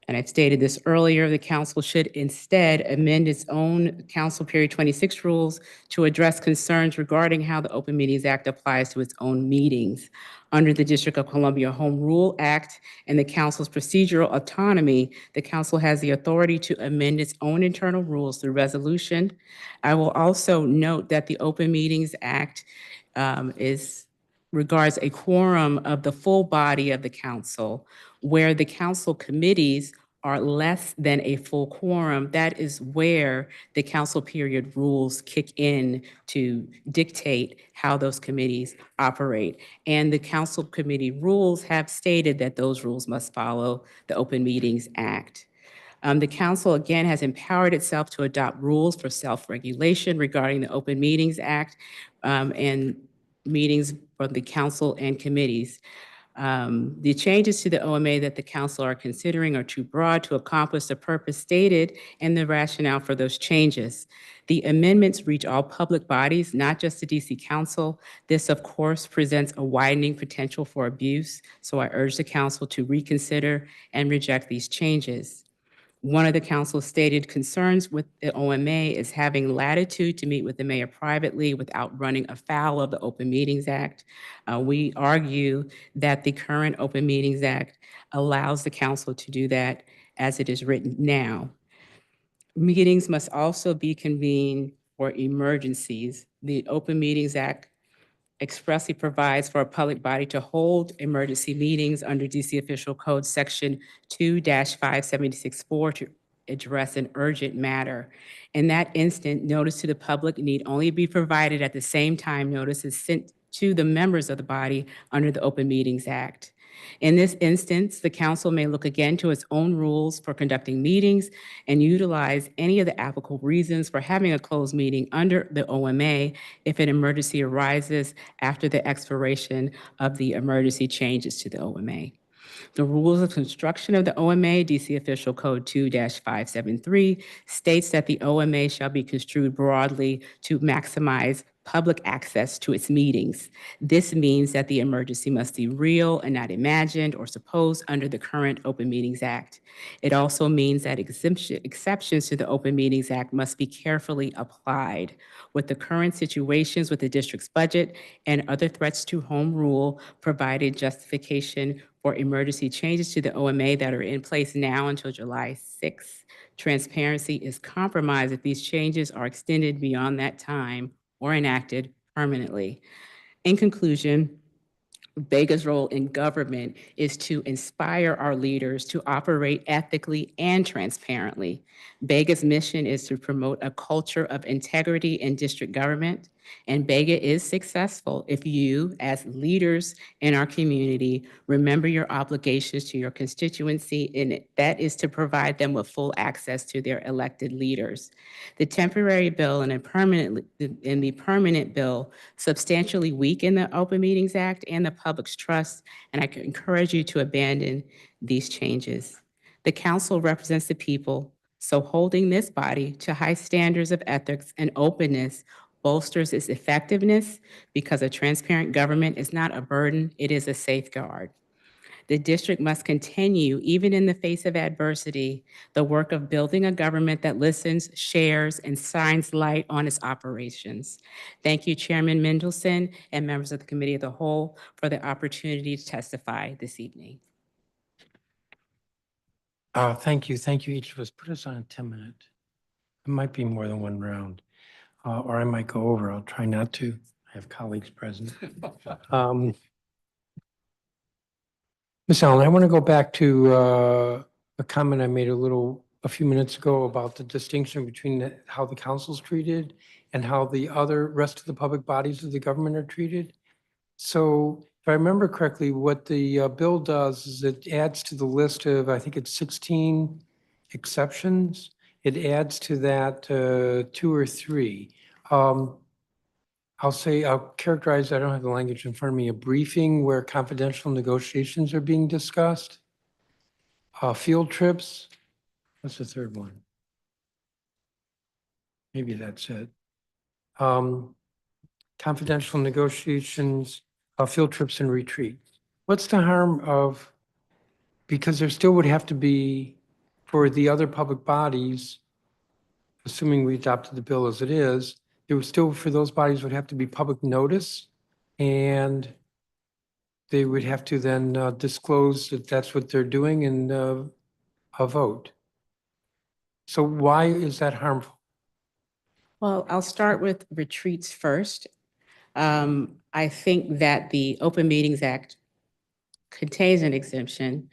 And I've stated this earlier, the council should instead amend its own Council Period 26 rules to address concerns regarding how the Open Meetings Act applies to its own meetings. Under the District of Columbia Home Rule Act and the council's procedural autonomy, the council has the authority to amend its own internal rules through resolution. I will also note that the Open Meetings Act regards a quorum of the full body of the council, where the council committees are less than a full quorum. That is where the council period rules kick in to dictate how those committees operate. And the council committee rules have stated that those rules must follow the Open Meetings Act. The council, again, has empowered itself to adopt rules for self-regulation regarding the Open Meetings Act and meetings for the council and committees. The changes to the OMA that the council are considering are too broad to accomplish the purpose stated and the rationale for those changes. The amendments reach all public bodies, not just the DC Council. This, of course, presents a widening potential for abuse, so I urge the council to reconsider and reject these changes. One of the council's stated concerns with the OMA is having latitude to meet with the mayor privately without running afoul of the Open Meetings Act. We argue that the current Open Meetings Act allows the council to do that as it is written now. Meetings must also be convened for emergencies. The Open Meetings Act expressly provides for a public body to hold emergency meetings under DC Official Code Section 2-5764 to address an urgent matter. In that instant, notice to the public need only be provided at the same time notice is sent to the members of the body under the Open Meetings Act. In this instance, the council may look again to its own rules for conducting meetings and utilize any of the applicable reasons for having a closed meeting under the OMA if an emergency arises after the expiration of the emergency changes to the OMA. The rules of construction of the OMA, DC Official Code 2-573, states that the OMA shall be construed broadly to maximize public access to its meetings. This means that the emergency must be real and not imagined or supposed under the current Open Meetings Act. It also means that exceptions to the Open Meetings Act must be carefully applied. With the current situations with the district's budget and other threats to home rule, provided justification for emergency changes to the OMA that are in place now until July 6th. Transparency is compromised if these changes are extended beyond that time or enacted permanently. In conclusion, Bega's role in government is to inspire our leaders to operate ethically and transparently. Bega's mission is to promote a culture of integrity in district government, and Bega is successful if you, as leaders in our community, remember your obligations to your constituency, and that is to provide them with full access to their elected leaders. The temporary bill and the permanent bill substantially weaken the Open Meetings Act and the public's trust, and I encourage you to abandon these changes. The council represents the people, so holding this body to high standards of ethics and openness bolsters its effectiveness because a transparent government is not a burden, it is a safeguard. The district must continue, even in the face of adversity, the work of building a government that listens, shares, and shines light on its operations. Thank you, Chairman Mendelson and members of the Committee of the Whole for the opportunity to testify this evening. Thank you. Thank you, each of us. Put us on a 10-minute. It might be more than one round, or I might go over. I'll try not to. I have colleagues present. Ms. Allen, I want to go back to a comment I made a few minutes ago about the distinction between how the council's treated and how the other rest of the public bodies of the government are treated. So if I remember correctly, what the bill does is it adds to the list of, I think it's 16 exceptions. It adds to that 2 or 3. I'll characterize, I don't have the language in front of me, a briefing where confidential negotiations are being discussed. Field trips. What's the third one? Maybe that's it. Confidential negotiations, field trips and retreats. What's the harm of, because there still would have to be, for the other public bodies, assuming we adopted the bill as it is, there would still, for those bodies, would have to be public notice, and they would have to then disclose that that's what they're doing and a vote. So why is that harmful? Well, I'll start with retreats first. I think that the Open Meetings Act contains an exemption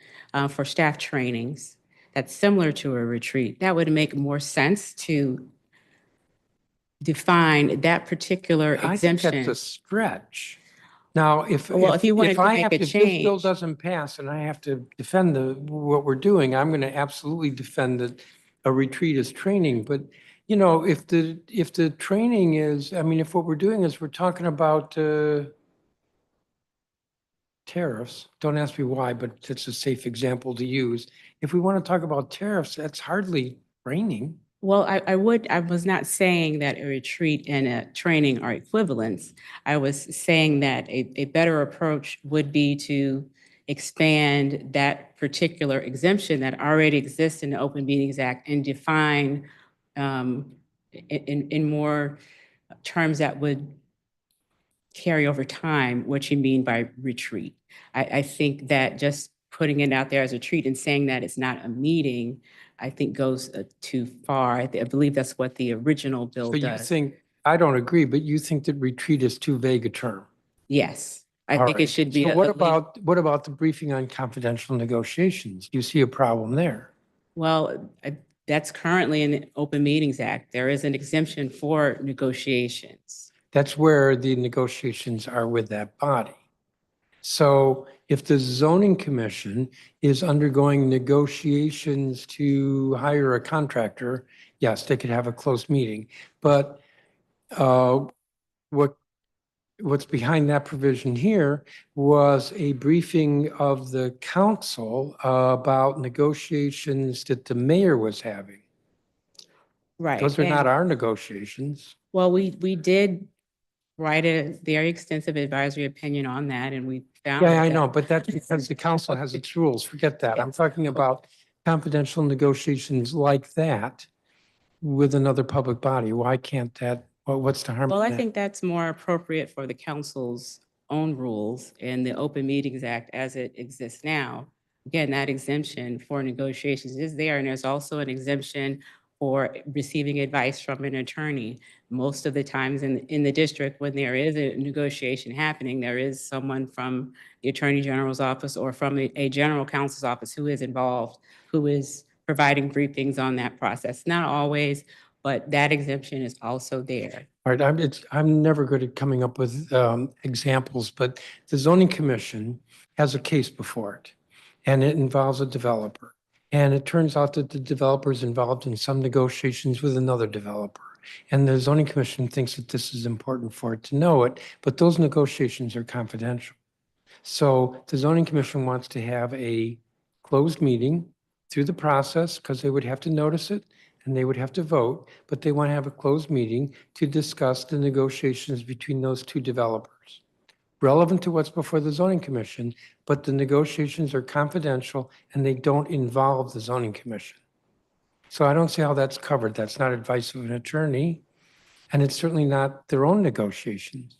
for staff trainings that's similar to a retreat. That would make more sense to define that particular exemption. I think that's a stretch. Now, if you wanted to make a if this bill change. doesn't pass and I have to defend what we're doing, I'm going to absolutely defend that a retreat is training. But, you know, if the training is, I mean, if what we're doing is we're talking about tariffs, don't ask me why, but it's a safe example to use. If we want to talk about tariffs, that's hardly training. Well, I was not saying that a retreat and a training are equivalents. I was saying that a better approach would be to expand that particular exemption that already exists in the Open Meetings Act and define in more terms that would carry over time what you mean by retreat. I think that just putting it out there as a retreat and saying that it's not a meeting, I think goes too far. I believe that's what the original bill So you does. think, I don't agree, but you think that retreat is too vague a term? Yes, I All think right. it should be. So what about the briefing on confidential negotiations? Do you see a problem there? Well, that's currently in the Open Meetings Act. There is an exemption for negotiations. That's where the negotiations are with that body. So if the zoning commission is undergoing negotiations to hire a contractor, yes, they could have a closed meeting. But what's behind that provision here was a briefing of the council about negotiations that the mayor was having. Right. Those are and- not our negotiations. Well, we did write a very extensive advisory opinion on that, and we found. Yeah, I that- know, but that's because the council has its rules. Forget that. I'm talking about confidential negotiations like that with another public body. Why can't that, what's the harm? Well, in I that? think that's more appropriate for the council's own rules and the Open Meetings Act as it exists now. Again, that exemption for negotiations is there, and there's also an exemption for receiving advice from an attorney. Most of the times in the district, when there is a negotiation happening, there is someone from the Attorney General's office or from a general counsel's office who is involved, who is providing briefings on that process. Not always, but that exemption is also there. All right, I'm never good at coming up with examples, but the zoning commission has a case before it, and it involves a developer. And it turns out that the developer is involved in some negotiations with another developer. And the zoning commission thinks that this is important for it to know it, but those negotiations are confidential. So the zoning commission wants to have a closed meeting through the process, because they would have to notice it, and they would have to vote, but they want to have a closed meeting to discuss the negotiations between those two developers. Relevant to what's before the zoning commission, but the negotiations are confidential and they don't involve the zoning commission. So I don't see how that's covered. That's not advice of an attorney, and it's certainly not their own negotiations.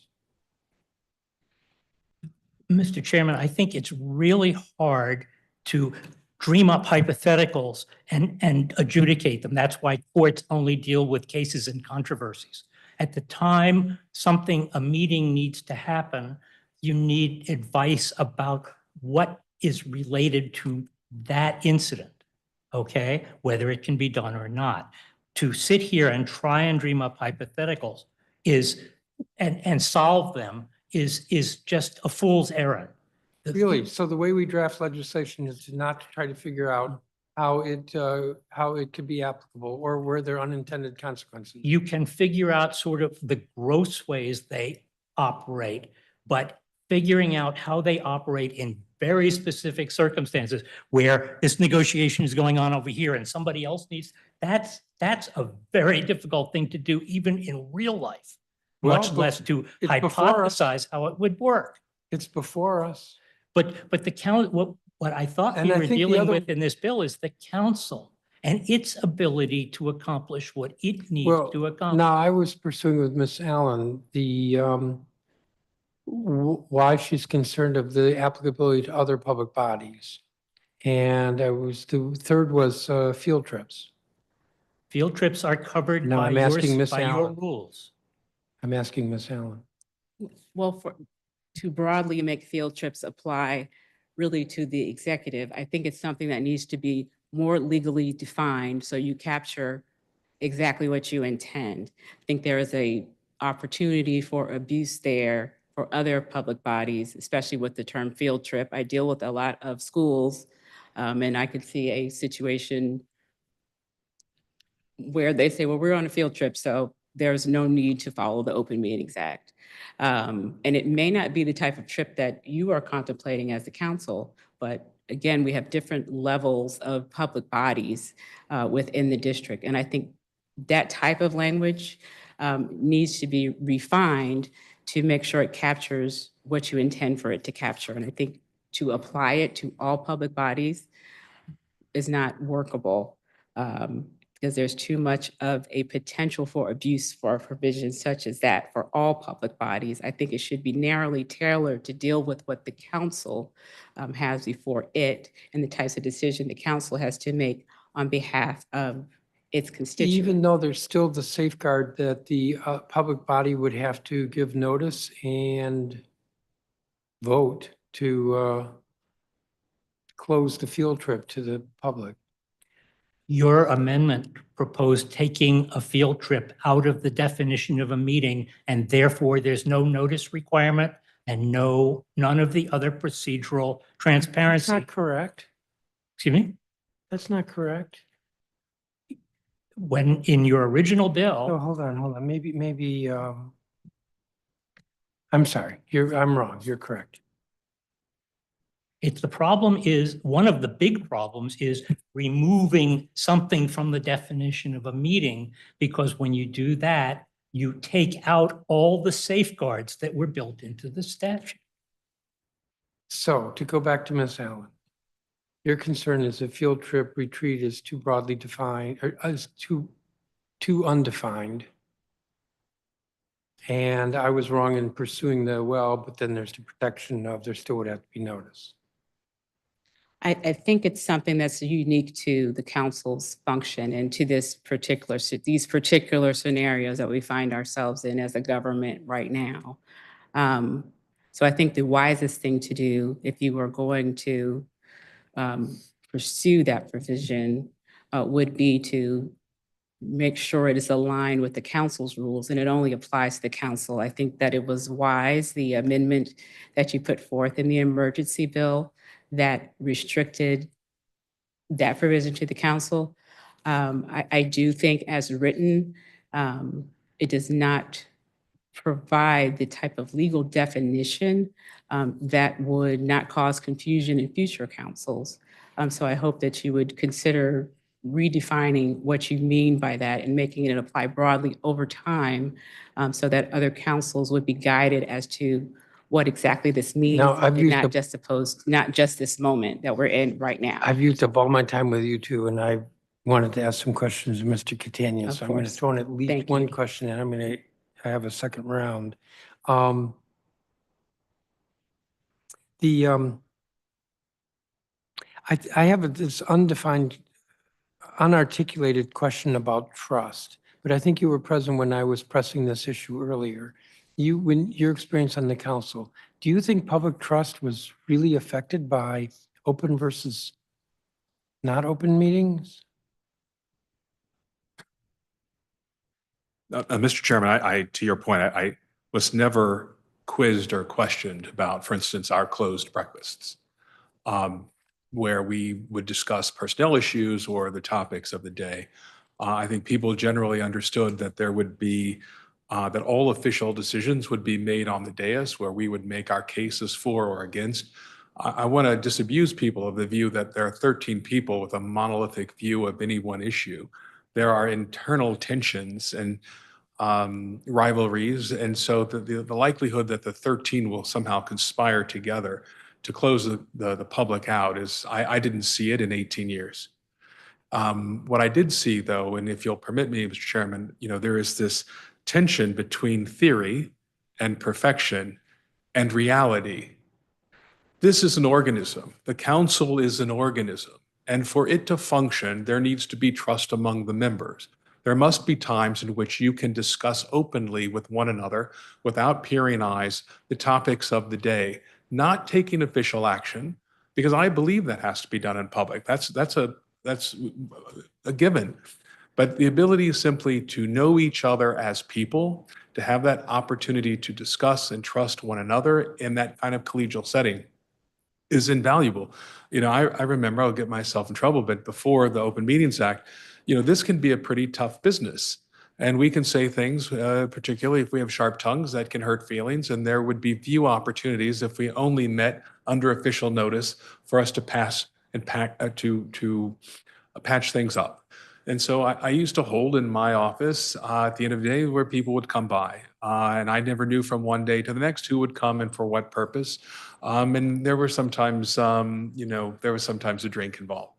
Mr. Chairman, I think it's really hard to dream up hypotheticals and adjudicate them. That's why courts only deal with cases and controversies. At the time a meeting needs to happen, you need advice about what is related to that incident, okay? Whether it can be done or not. To sit here and try and dream up hypotheticals and solve them is just a fool's errand. Really? So the way we draft legislation is to not try to figure out how it could be applicable or were there unintended consequences? You can figure out sort of the gross ways they operate, but figuring out how they operate in very specific circumstances where this negotiation is going on over here and somebody else needs, that's a very difficult thing to do even in real life, much less to hypothesize how it would work. It's before us. But what I thought And we I were think the dealing other- with in this bill is the council and its ability to accomplish what it needs to accomplish. Now, I was pursuing with Ms. Allen why she's concerned of the applicability to other public bodies. And the third was field trips. Field trips are covered No, by I'm asking Ms. your Allen. rules. I'm asking Ms. Allen. Well, to broadly make field trips apply really to the executive, I think it's something that needs to be more legally defined so you capture exactly what you intend. I think there is a opportunity for abuse there for other public bodies, especially with the term field trip. I deal with a lot of schools, and I could see a situation where they say, well, we're on a field trip, so there's no need to follow the Open Meetings Act. And it may not be the type of trip that you are contemplating as the council, but again, we have different levels of public bodies within the district. And I think that type of language needs to be refined to make sure it captures what you intend for it to capture. And I think to apply it to all public bodies is not workable. Because there's too much of a potential for abuse for provisions such as that for all public bodies. I think it should be narrowly tailored to deal with what the council has before it and the types of decision the council has to make on behalf of its constituents. Even though there's still the safeguard that the public body would have to give notice and vote to close the field trip to the public. Your amendment proposed taking a field trip out of the definition of a meeting, and therefore there's no notice requirement and none of the other procedural transparency. That's not correct. Excuse me? That's not correct. When in your original Oh, bill, hold on. Maybe, I'm sorry. I'm wrong. You're correct. the problem is, one of the big problems is removing something from the definition of a meeting, because when you do that, you take out all the safeguards that were built into the statute. So to go back to Ms. Allen, your concern is a field trip retreat is too broadly defined, or is too undefined. And I was wrong in pursuing but then there's the protection of there still would have to be notice. I think it's something that's unique to the council's function and to these particular scenarios that we find ourselves in as a government right now. So I think the wisest thing to do, if you were going to pursue that provision, would be to make sure it is aligned with the council's rules, and it only applies to the council. I think that it was wise, the amendment that you put forth in the emergency bill that restricted that provision to the council. I do think as written, it does not provide the type of legal definition that would not cause confusion in future councils. So I hope that you would consider redefining what you mean by that and making it apply broadly over time, so that other councils would be guided as to what exactly this means, Now, I've and used not just this moment that we're in right now. I've used up all my time with you two, and I wanted to ask some questions to Mr. Catania. Of So I'm going to course. throw in at least Thank one you. question, and I have a second round. I have this unarticulated question about trust, but I think you were present when I was pressing this issue earlier. When your experience on the council, do you think public trust was really affected by open versus not open meetings? Mr. Chairman, to your point, I was never quizzed or questioned about, for instance, our closed breakfasts, where we would discuss personnel issues or the topics of the day. I think people generally understood that there would be, that all official decisions would be made on the dais, where we would make our cases for or against. I want to disabuse people of the view that there are 13 people with a monolithic view of any one issue. There are internal tensions and rivalries, and so the likelihood that the 13 will somehow conspire together to close the public out is, I didn't see it in 18 years. What I did see, though, and if you'll permit me, Mr. Chairman, there is this tension between theory and perfection and reality. This is an organism. The council is an organism. And for it to function, there needs to be trust among the members. There must be times in which you can discuss openly with one another without peering eyes the topics of the day, not taking official action, because I believe that has to be done in public. That's a given. But the ability simply to know each other as people, to have that opportunity to discuss and trust one another in that kind of collegial setting is invaluable. I remember, I'll get myself in trouble, but before the Open Meetings Act, this can be a pretty tough business. And we can say things, particularly if we have sharp tongues, that can hurt feelings. And there would be few opportunities if we only met under official notice for us to pass and patch things up. And so I used to hold in my office at the end of the day where people would come by. And I never knew from one day to the next who would come and for what purpose. And there were sometimes, there was sometimes a drink involved.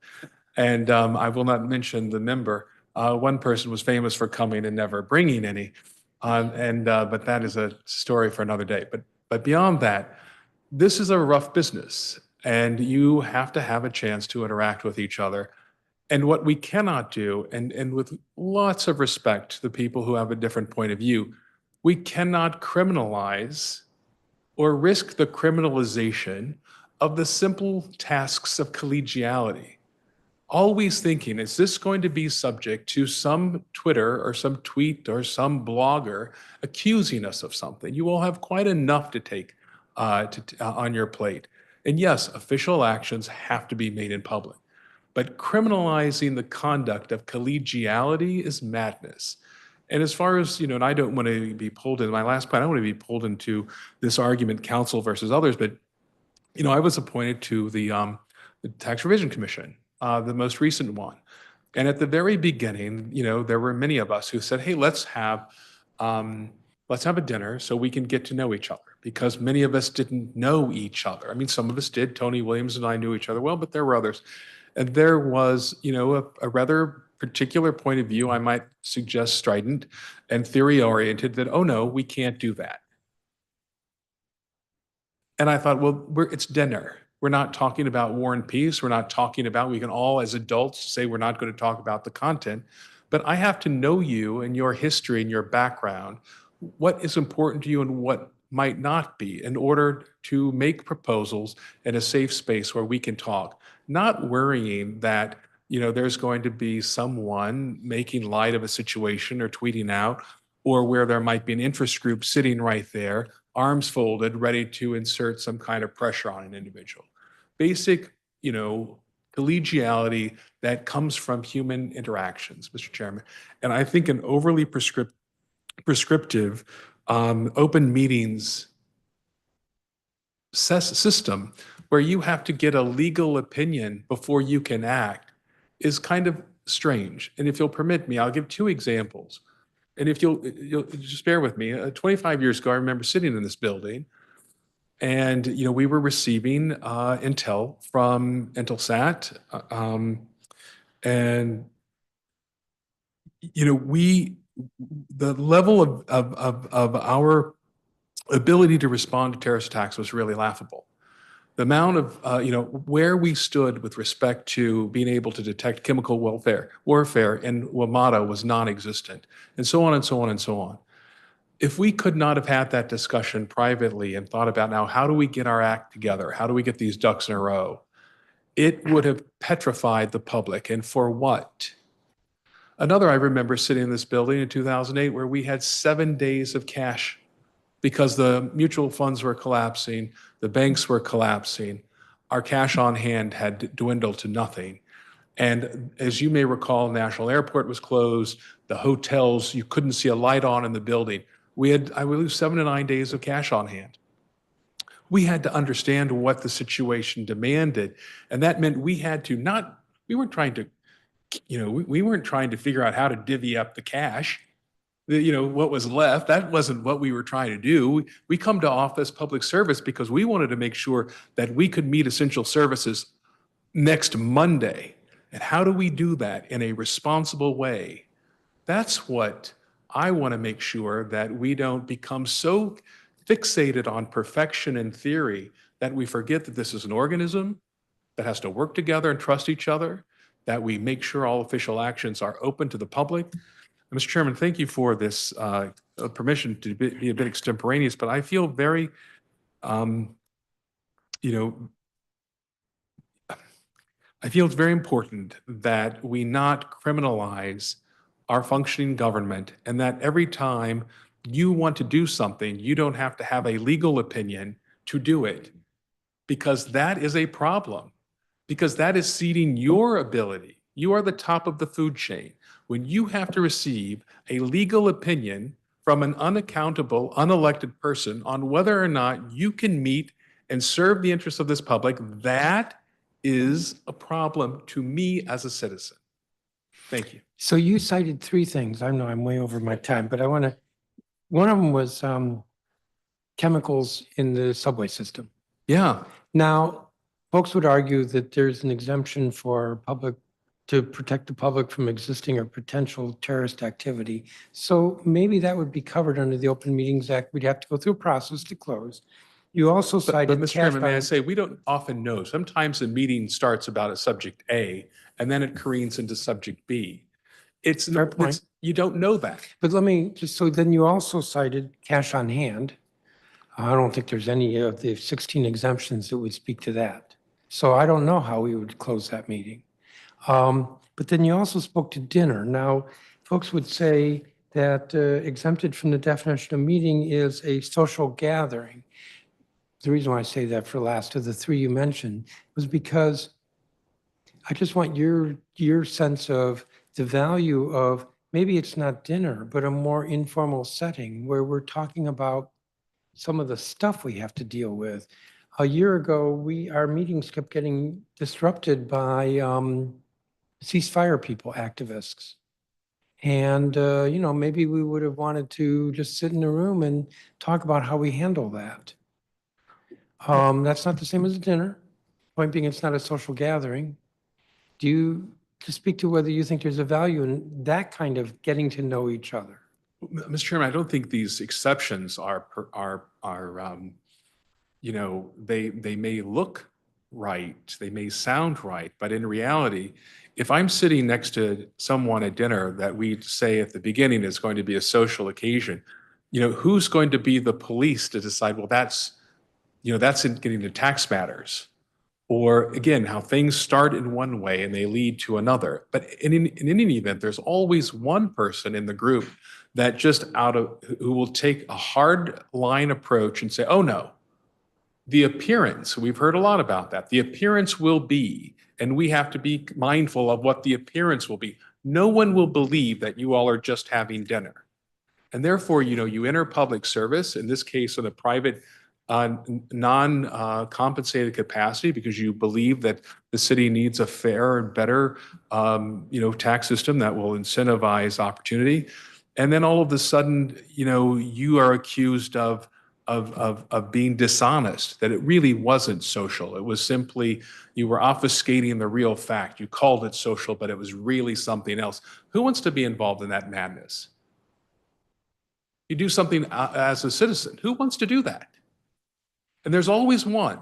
And I will not mention the number. One person was famous for coming and never bringing any. But that is a story for another day. But beyond that, this is a rough business. And you have to have a chance to interact with each other. And what we cannot do, and with lots of respect to the people who have a different point of view, we cannot criminalize or risk the criminalization of the simple tasks of collegiality. Always thinking, is this going to be subject to some Twitter or some tweet or some blogger accusing us of something? You will have quite enough to take on your plate. And yes, official actions have to be made in public. But criminalizing the conduct of collegiality is madness. And as far as, and I don't want to be pulled in, my last point, I don't want to be pulled into this argument, council versus others, but, I was appointed to the Tax Revision Commission, the most recent one. And at the very beginning, there were many of us who said, hey, let's have a dinner so we can get to know each other, because many of us didn't know each other. I mean, some of us did. Tony Williams and I knew each other well, but there were others. And there was, a rather particular point of view, I might suggest strident and theory-oriented, that, oh no, we can't do that. And I thought, well, it's dinner. We're not talking about War and Peace. We're not talking about, we can all as adults say we're not going to talk about the content, but I have to know you and your history and your background, what is important to you and what might not be, in order to make proposals in a safe space where we can talk. Not worrying that, there's going to be someone making light of a situation or tweeting out, or where there might be an interest group sitting right there, arms folded, ready to insert some kind of pressure on an individual. Basic, collegiality that comes from human interactions, Mr. Chairman. And I think an overly prescriptive open meetings system where you have to get a legal opinion before you can act is kind of strange. And if you'll permit me, I'll give two examples. And if you'll just bear with me, 25 years ago, I remember sitting in this building and, we were receiving intel from Intelsat. And, the level of our ability to respond to terrorist attacks was really laughable. The amount of, where we stood with respect to being able to detect chemical warfare in WMATA was non-existent, and so on and so on and so on. If we could not have had that discussion privately and thought about now, how do we get our act together? How do we get these ducks in a row? It would have petrified the public. And for what? Another, I remember sitting in this building in 2008 where we had 7 days of cash because the mutual funds were collapsing, the banks were collapsing, our cash on hand had dwindled to nothing. And as you may recall, National Airport was closed, the hotels, you couldn't see a light on in the building. We had, I believe, 7 to 9 days of cash on hand. We had to understand what the situation demanded. And that meant we had to we weren't trying to, we weren't trying to figure out how to divvy up the cash. What was left, that wasn't what we were trying to do. We come to office public service because we wanted to make sure that we could meet essential services next Monday. And how do we do that in a responsible way? That's what I want to make sure, that we don't become so fixated on perfection and theory that we forget that this is an organism that has to work together and trust each other, that we make sure all official actions are open to the public. Mr. Chairman, thank you for this permission to be a bit extemporaneous, but I feel very, I feel it's very important that we not criminalize our functioning government, and that every time you want to do something, you don't have to have a legal opinion to do it, because that is a problem, because that is ceding your ability. You are the top of the food chain. When you have to receive a legal opinion from an unaccountable, unelected person on whether or not you can meet and serve the interests of this public, that is a problem to me as a citizen. Thank you. So you cited three things. I know I'm way over my time, but one of them was chemicals in the subway system. Yeah. Now, folks would argue that there's an exemption for to protect the public from existing or potential terrorist activity. So maybe that would be covered under the Open Meetings Act. We'd have to go through a process to close. You also cited. But Mr. Chairman, may I say, we don't often know. Sometimes a meeting starts about a subject A, and then it careens into subject B. Fair point. You don't know that. But let me just, so then you also cited cash on hand. I don't think there's any of the 16 exemptions that would speak to that. So I don't know how we would close that meeting. But then you also spoke to dinner. Now, folks would say that exempted from the definition of meeting is a social gathering. The reason why I say that for last of the three you mentioned was because I just want your sense of the value of, maybe it's not dinner, but a more informal setting where we're talking about some of the stuff we have to deal with. A year ago, our meetings kept getting disrupted by ceasefire people, activists. And, maybe we would have wanted to just sit in a room and talk about how we handle that. That's not the same as a dinner. Point being, it's not a social gathering. To speak to whether you think there's a value in that kind of getting to know each other. Mr. Chairman, I don't think these exceptions are they may look right, they may sound right, but in reality, if I'm sitting next to someone at dinner that we say at the beginning is going to be a social occasion, who's going to be the police to decide, well, that's in getting to tax matters? Or again, how things start in one way and they lead to another. But in any event, there's always one person in the group that who will take a hard line approach and say, oh no, the appearance, we've heard a lot about that. The appearance will be, and we have to be mindful of what the appearance will be. No one will believe that you all are just having dinner. And therefore, you enter public service, in this case, in a private non-compensated capacity because you believe that the city needs a fair and better, tax system that will incentivize opportunity. And then all of a sudden, you are accused of being dishonest, that it really wasn't social. It was simply, you were obfuscating the real fact. You called it social, but it was really something else. Who wants to be involved in that madness? You do something as a citizen. Who wants to do that? And there's always one.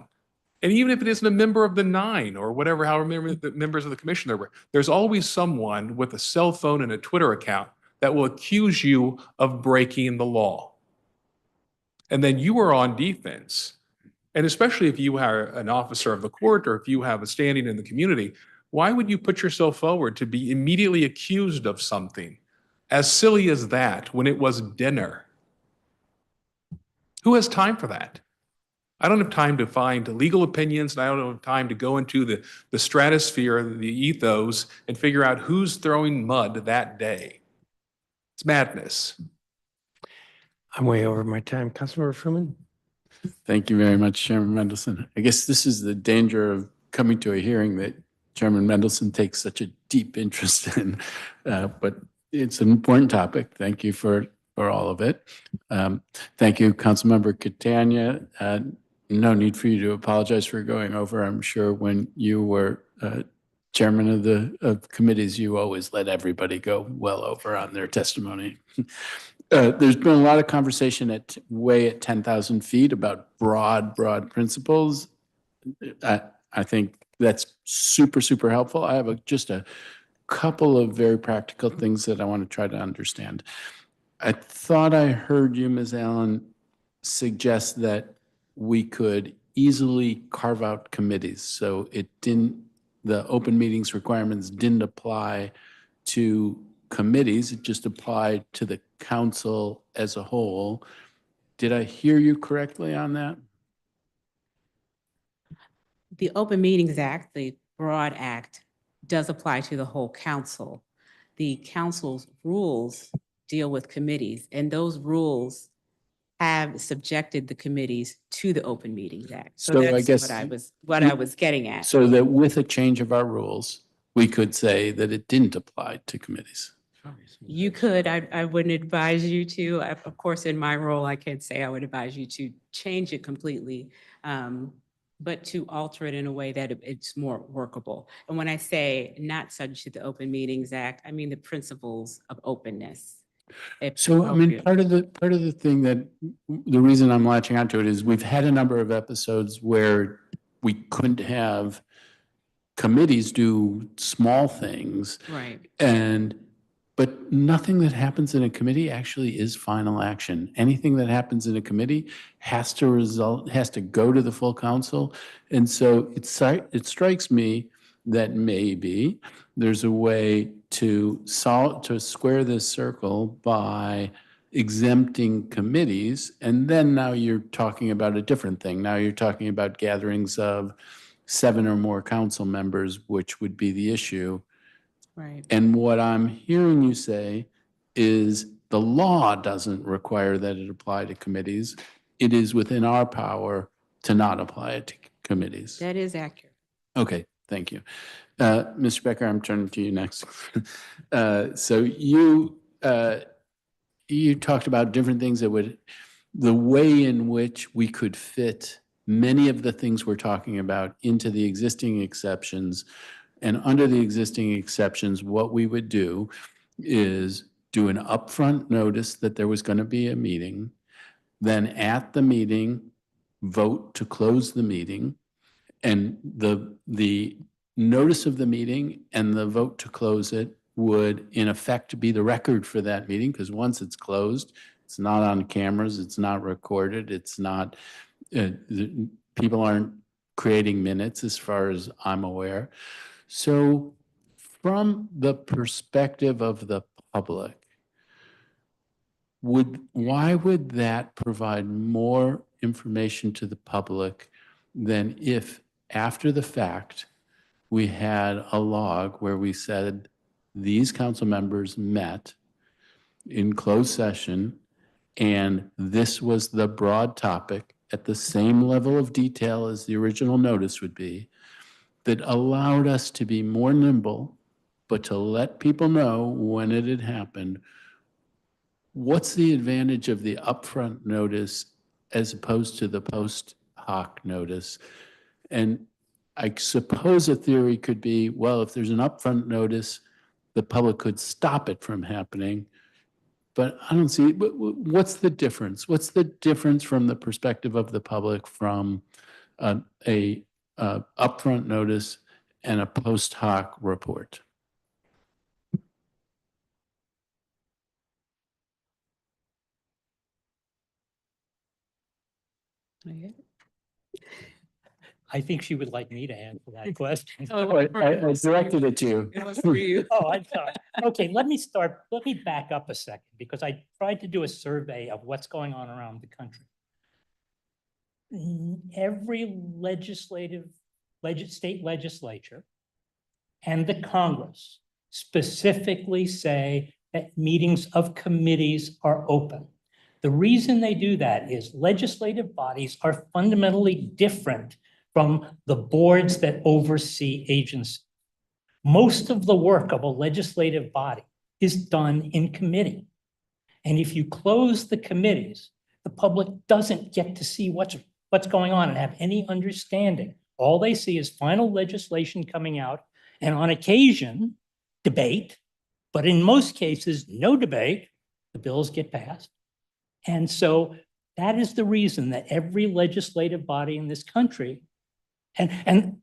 And even if it isn't a member of the 9 or whatever, however many members of the commission there were, there's always someone with a cell phone and a Twitter account that will accuse you of breaking the law. And then you are on defense. And especially if you are an officer of the court or if you have a standing in the community, why would you put yourself forward to be immediately accused of something as silly as that when it was dinner? Who has time for that? I don't have time to find legal opinions, and I don't have time to go into the stratosphere, the ethos, and figure out who's throwing mud that day. It's madness. I'm way over my time. Councilmember Fruman? Thank you very much, Chairman Mendelson. I guess this is the danger of coming to a hearing that Chairman Mendelson takes such a deep interest in, but it's an important topic. Thank you for all of it. Thank you, Councilmember Catania. No need for you to apologize for going over. I'm sure when you were chairman of committees, you always let everybody go well over on their testimony. There's been a lot of conversation at 10,000 feet about broad principles. I think that's super, super helpful. I have just a couple of very practical things that I want to try to understand. I thought I heard you, Ms. Allen, suggest that we could easily carve out committees. So the open meetings requirements didn't apply to committees, it just applied to the council as a whole. Did I hear you correctly on that? The Open Meetings Act, the broad act, does apply to the whole council. The council's rules deal with committees, and those rules have subjected the committees to the Open Meetings Act. So So that's I guess what I was getting at. So that with a change of our rules, we could say that it didn't apply to committees. You could, I wouldn't advise you to. Of course, in my role, I can't say I would advise you to change it completely, but to alter it in a way that it's more workable. And when I say not subject to the Open Meetings Act, I mean the principles of openness. So, I mean, part of the thing that, the reason I'm latching onto it is we've had a number of episodes where we couldn't have committees do small things. Right. But nothing that happens in a committee actually is final action. Anything that happens in a committee has to go to the full council. And so it strikes me that maybe there's a way to square this circle by exempting committees. And then now you're talking about a different thing. Now you're talking about gatherings of 7 or more council members, which would be the issue. Right. And what I'm hearing you say is the law doesn't require that it apply to committees. It is within our power to not apply it to committees. That is accurate. Okay, thank you. Mr. Becker, I'm turning to you next. So you talked about different things that the way in which we could fit many of the things we're talking about into the existing exceptions. And under the existing exceptions, what we would do is do an upfront notice that there was going to be a meeting, then at the meeting, vote to close the meeting, and the notice of the meeting and the vote to close it would in effect be the record for that meeting, because once it's closed, it's not on cameras, it's not recorded, it's not, people aren't creating minutes as far as I'm aware. So from the perspective of the public, why would that provide more information to the public than if after the fact we had a log where we said these council members met in closed session and this was the broad topic at the same level of detail as the original notice would be, that allowed us to be more nimble, but to let people know when it had happened. What's the advantage of the upfront notice as opposed to the post hoc notice? And I suppose a theory could be, well, if there's an upfront notice, the public could stop it from happening. But I don't see, what's the difference? What's the difference from the perspective of the public from a upfront notice and a post hoc report? I think she would like me to answer that question. I directed it to you. It was for you. Oh, I'm sorry. Okay, let me back up a second, because I tried to do a survey of what's going on around the country. Every state legislature and the Congress specifically say that meetings of committees are open. The reason they do that is legislative bodies are fundamentally different from the boards that oversee agencies. Most of the work of a legislative body is done in committee. And if you close the committees, the public doesn't get to see what's going on and have any understanding. All they see is final legislation coming out, and on occasion, debate, but in most cases, no debate. The bills get passed. And so that is the reason that every legislative body in this country, and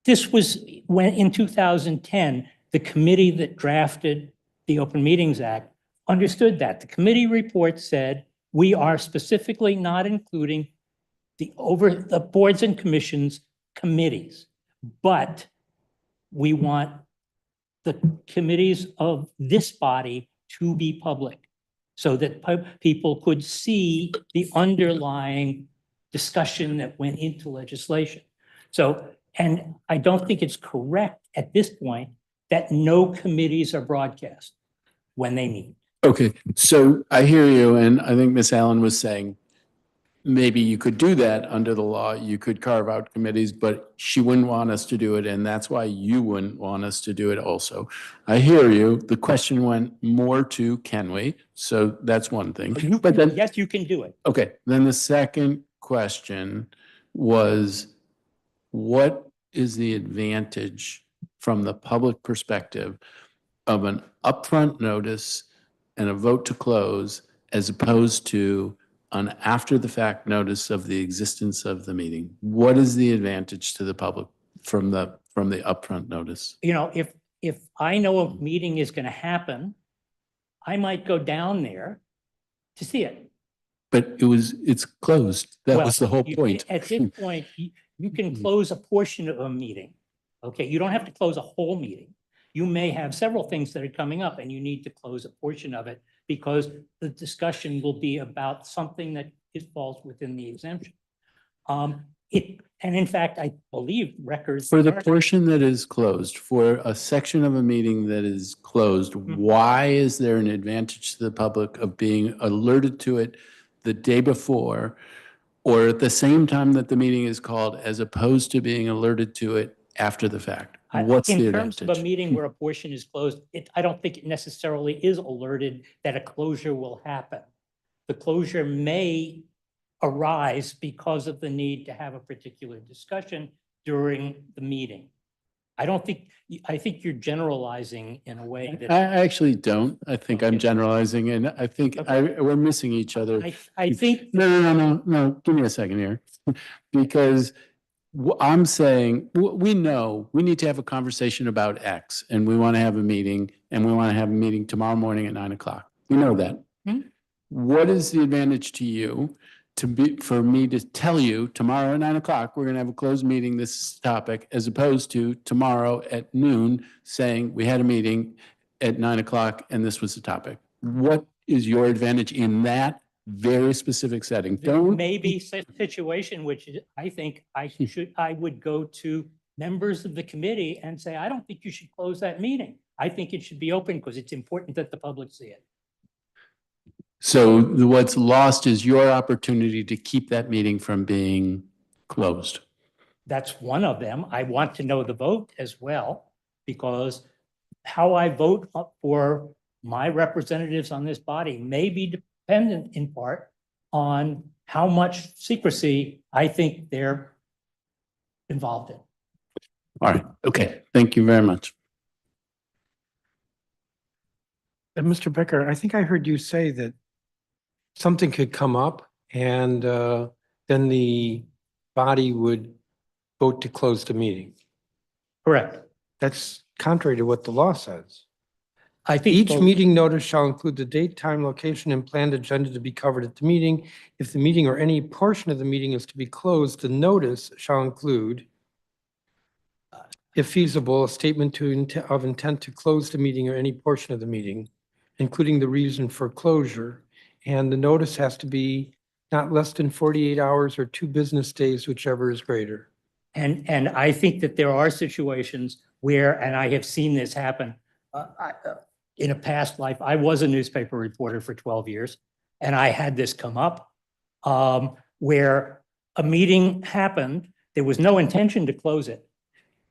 this was when in 2010, the committee that drafted the Open Meetings Act understood that. The committee report said, we are specifically not including the boards and commissions committees, but we want the committees of this body to be public so that people could see the underlying discussion that went into legislation. So, and I don't think it's correct at this point that no committees are broadcast when they meet. Okay, so I hear you, and I think Ms. Allen was saying, maybe you could do that under the law. You could carve out committees, but she wouldn't want us to do it, and that's why you wouldn't want us to do it also. I hear you. The question went more to, can we? So that's one thing. But then, yes, you can do it. okay, then the second question was, what is the advantage from the public perspective of an upfront notice and a vote to close as opposed to an after the fact notice of the existence of the meeting? What is the advantage to the public from the upfront notice? You know, if I know a meeting is going to happen, I might go down there to see it. But it's closed. That was the whole point. At this point, you can close a portion of a meeting. Okay, you don't have to close a whole meeting. You may have several things that are coming up and you need to close a portion of it because the discussion will be about something that falls within the exemption. And in fact, I believe records. For the portion that is closed, for a section of a meeting that is closed, why is there an advantage to the public of being alerted to it the day before or at the same time that the meeting is called as opposed to being alerted to it after the fact? What's the In terms of a advantage? meeting where a portion is closed, I don't think it necessarily is alerted that a closure will happen. The closure may arise because of the need to have a particular discussion during the meeting. I think you're generalizing in a way that. I actually don't. I think I'm generalizing, and I think we're missing each other. I think. No. Give me a second here. Because I'm saying, we know we need to have a conversation about X, and we want to have a meeting, and we want to have a meeting tomorrow morning at 9 o'clock. We know that. What is the advantage to you for me to tell you tomorrow at 9 o'clock, we're going to have a closed meeting, this topic, as opposed to tomorrow at noon saying we had a meeting at 9 o'clock and this was the topic? What is your advantage in that very specific setting? Don't. Maybe situation, which I think I would go to members of the committee and say, I don't think you should close that meeting. I think it should be open because it's important that the public see it. So what's lost is your opportunity to keep that meeting from being closed. That's one of them. I want to know the vote as well, because how I vote for my representatives on this body may be dependent in part on how much secrecy I think they're involved in. All right. Okay. Thank you very much. And Mr. Becker, I think I heard you say that something could come up and then the body would vote to close the meeting. Correct. That's contrary to what the law says. I think Each both- meeting notice shall include the date, time, location, and planned agenda to be covered at the meeting. If the meeting or any portion of the meeting is to be closed, the notice shall include, if feasible, a statement of intent to close the meeting or any portion of the meeting, including the reason for closure. And the notice has to be not less than 48 hours or 2 business days, whichever is greater. And I think that there are situations where, and I have seen this happen, in a past life, I was a newspaper reporter for 12 years, and I had this come up where a meeting happened. There was no intention to close it,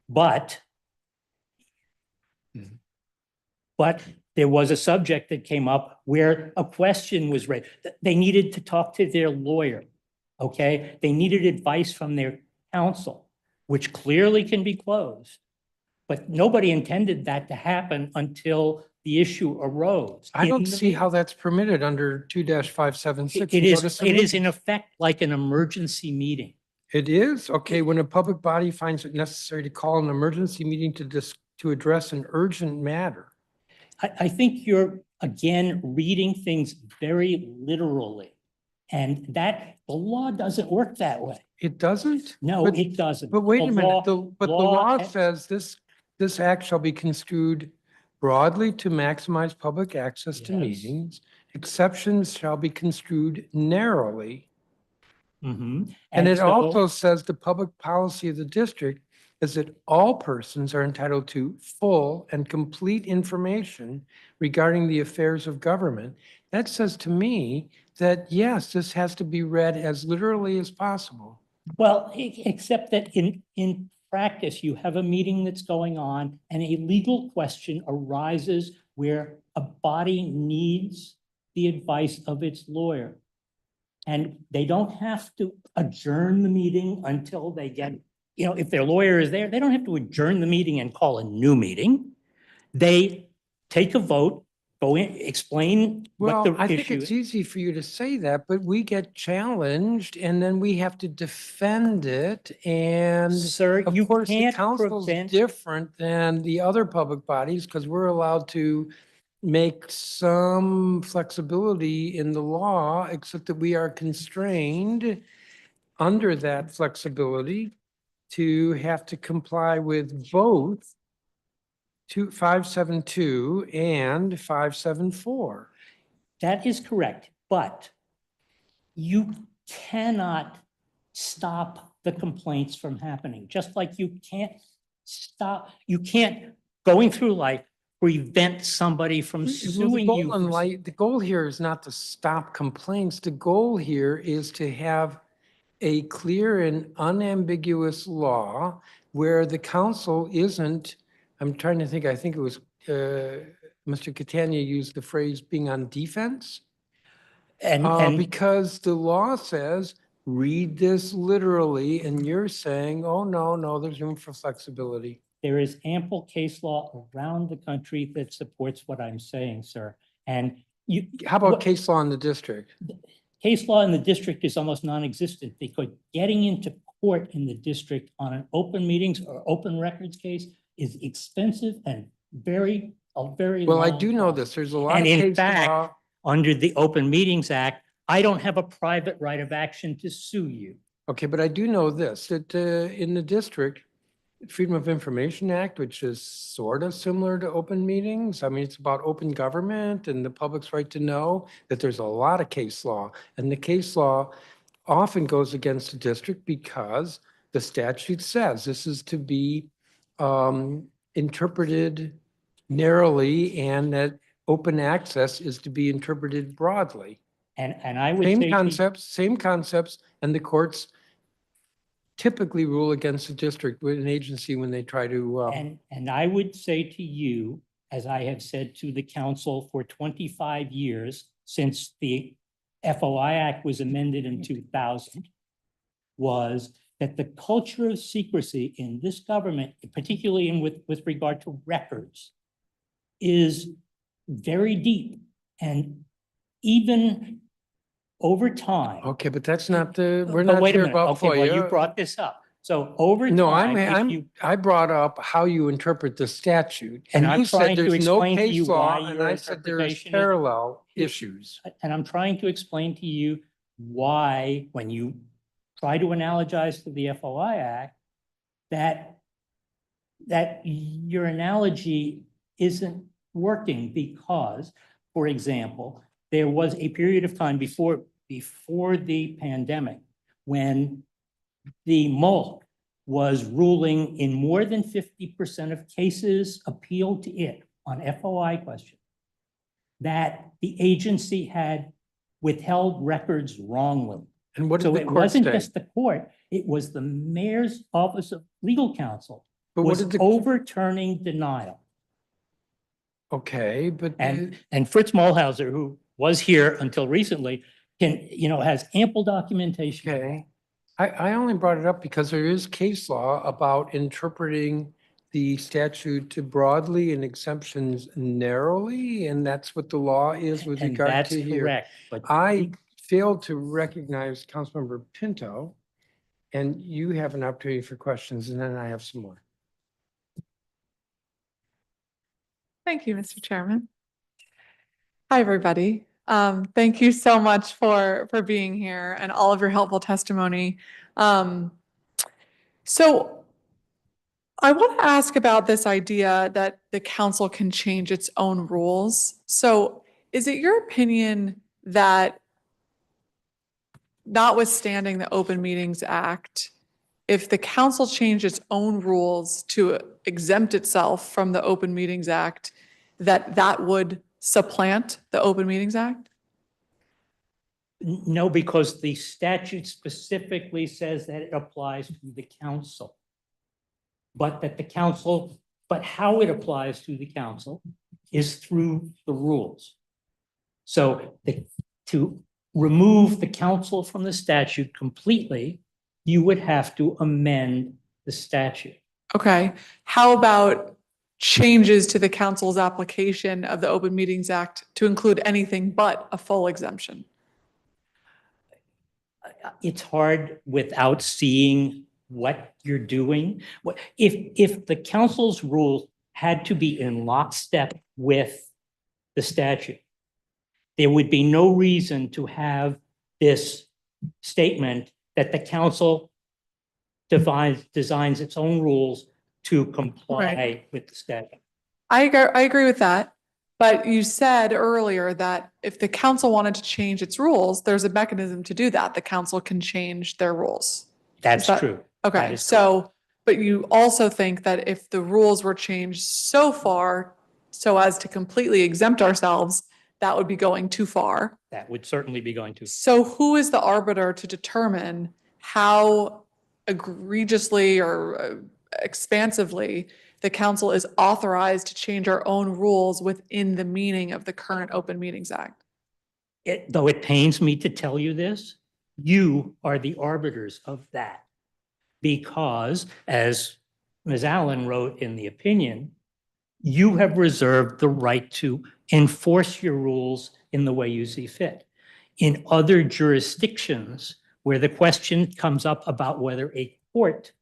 but there was a subject that came up where a question was raised. They needed to talk to their lawyer, okay? They needed advice from their counsel, which clearly can be closed. But nobody intended that to happen until the issue arose. I don't see how that's permitted under 2-576. It is in effect like an emergency meeting. It is? Okay, when a public body finds it necessary to call an emergency meeting to address an urgent matter. I think you're, again, reading things very literally. And that, the law doesn't work that way. It doesn't? No, But- it doesn't. But wait a minute, the law law- says this act shall be construed broadly to maximize public access to Yes. meetings. Exceptions shall be construed narrowly. Mhm. And it so- also says the public policy of the district is that all persons are entitled to full and complete information regarding the affairs of government. That says to me that, yes, this has to be read as literally as possible. Well, except that in practice, you have a meeting that's going on and a legal question arises where a body needs the advice of its lawyer. And they don't have to adjourn the meeting until they get, if their lawyer is there, they don't have to adjourn the meeting and call a new meeting. They take a vote, go in, explain what Well, the I think issue it's is. easy for you to say that, but we get challenged and then we have to defend it. And Sir, of you course, the can't council's prevent. different than the other public bodies because we're allowed to make some flexibility in the law, except that we are constrained under that flexibility to have to comply with both 572 and 574. That is correct, but you cannot stop the complaints from happening, just like you can't going through life, prevent somebody from suing you. The goal here is not to stop complaints. The goal here is to have a clear and unambiguous law where the council isn't, I'm trying to think, I think it was Mr. Catania used the phrase being on defense. And Because the law says, read this literally, and you're saying, oh, no, there's room for flexibility. there is ample case law around the country that supports what I'm saying, sir. And How about case law in the district? case law in the district is almost non-existent because getting into court in the district on an open meetings or open records case is expensive and very Well, I long do know process. this. There's a lot of And in case fact, law. under the Open Meetings Act, I don't have a private right of action to sue you. Okay, but I do know this, that in the district, Freedom of Information Act, which is sort of similar to open meetings. I mean, it's about open government and the public's right to know that there's a lot of case law. And the case law often goes against the district because the statute says this is to be interpreted narrowly and that open access is to be interpreted broadly. And I would say. Same concepts, and the courts typically rule against the district with an agency when they try to, And I would say to you, as I have said to the council for 25 years, since the FOI Act was amended in 2000, was that the culture of secrecy in this government, particularly with regard to records, is very deep. And even over time. okay, but that's not the, we're But not wait a here minute. about Okay, well, you FOIA. brought this up. So over No, time, if you, I brought up how you interpret the statute, And and I'm you said trying to there's no explain to you case law, why and your I said there is interpretation is- parallel issues. and I'm trying to explain to you why, when you try to analogize to the FOI Act, that your analogy isn't working because, for example, there was a period of time before the pandemic when the MOLC was ruling in more than 50% of cases appealed to it on FOI question, that the agency had withheld records wrongly. And what did So the it court wasn't say? just the court, it was the mayor's office of legal counsel But what was did the, overturning denial. okay, but And Fritz Mollhauser, who was here until recently, has ample documentation. okay. I only brought it up because there is case law about interpreting the statute to broadly and exemptions narrowly, and that's what the law is with And regard that's to here. correct, but I failed to recognize Councilmember Pinto, and you have an opportunity for questions, and then I have some more. Thank you, Mr. Chairman. Hi, everybody. Thank you so much for being here and all of your helpful testimony. So I want to ask about this idea that the council can change its own rules. So is it your opinion that, notwithstanding the Open Meetings Act, if the council changed its own rules to exempt itself from the Open Meetings Act, that would supplant the Open Meetings Act? no, because the statute specifically says that it applies to the council. But how it applies to the council is through the rules. So to remove the council from the statute completely, you would have to amend the statute. Okay, how about changes to the council's application of the Open Meetings Act to include anything but a full exemption? It's hard without seeing what you're doing. If the council's rules had to be in lockstep with the statute, there would be no reason to have this statement that the council designs its own rules to comply with the statute. I agree with that. But you said earlier that if the council wanted to change its rules, there's a mechanism to do that. The council can change their rules. That's that- true. Okay, That is so, but you also think that if the rules were changed so far so as to completely exempt ourselves, that would be going too far. That would certainly be going to. So who is the arbiter to determine how egregiously or expansively the council is authorized to change our own rules within the meaning of the current Open Meetings Act? Though it pains me to tell you this, you are the arbiters of that. Because, as Ms. Allen wrote in the opinion, you have reserved the right to enforce your rules in the way you see fit. In other jurisdictions where the question comes up about whether a court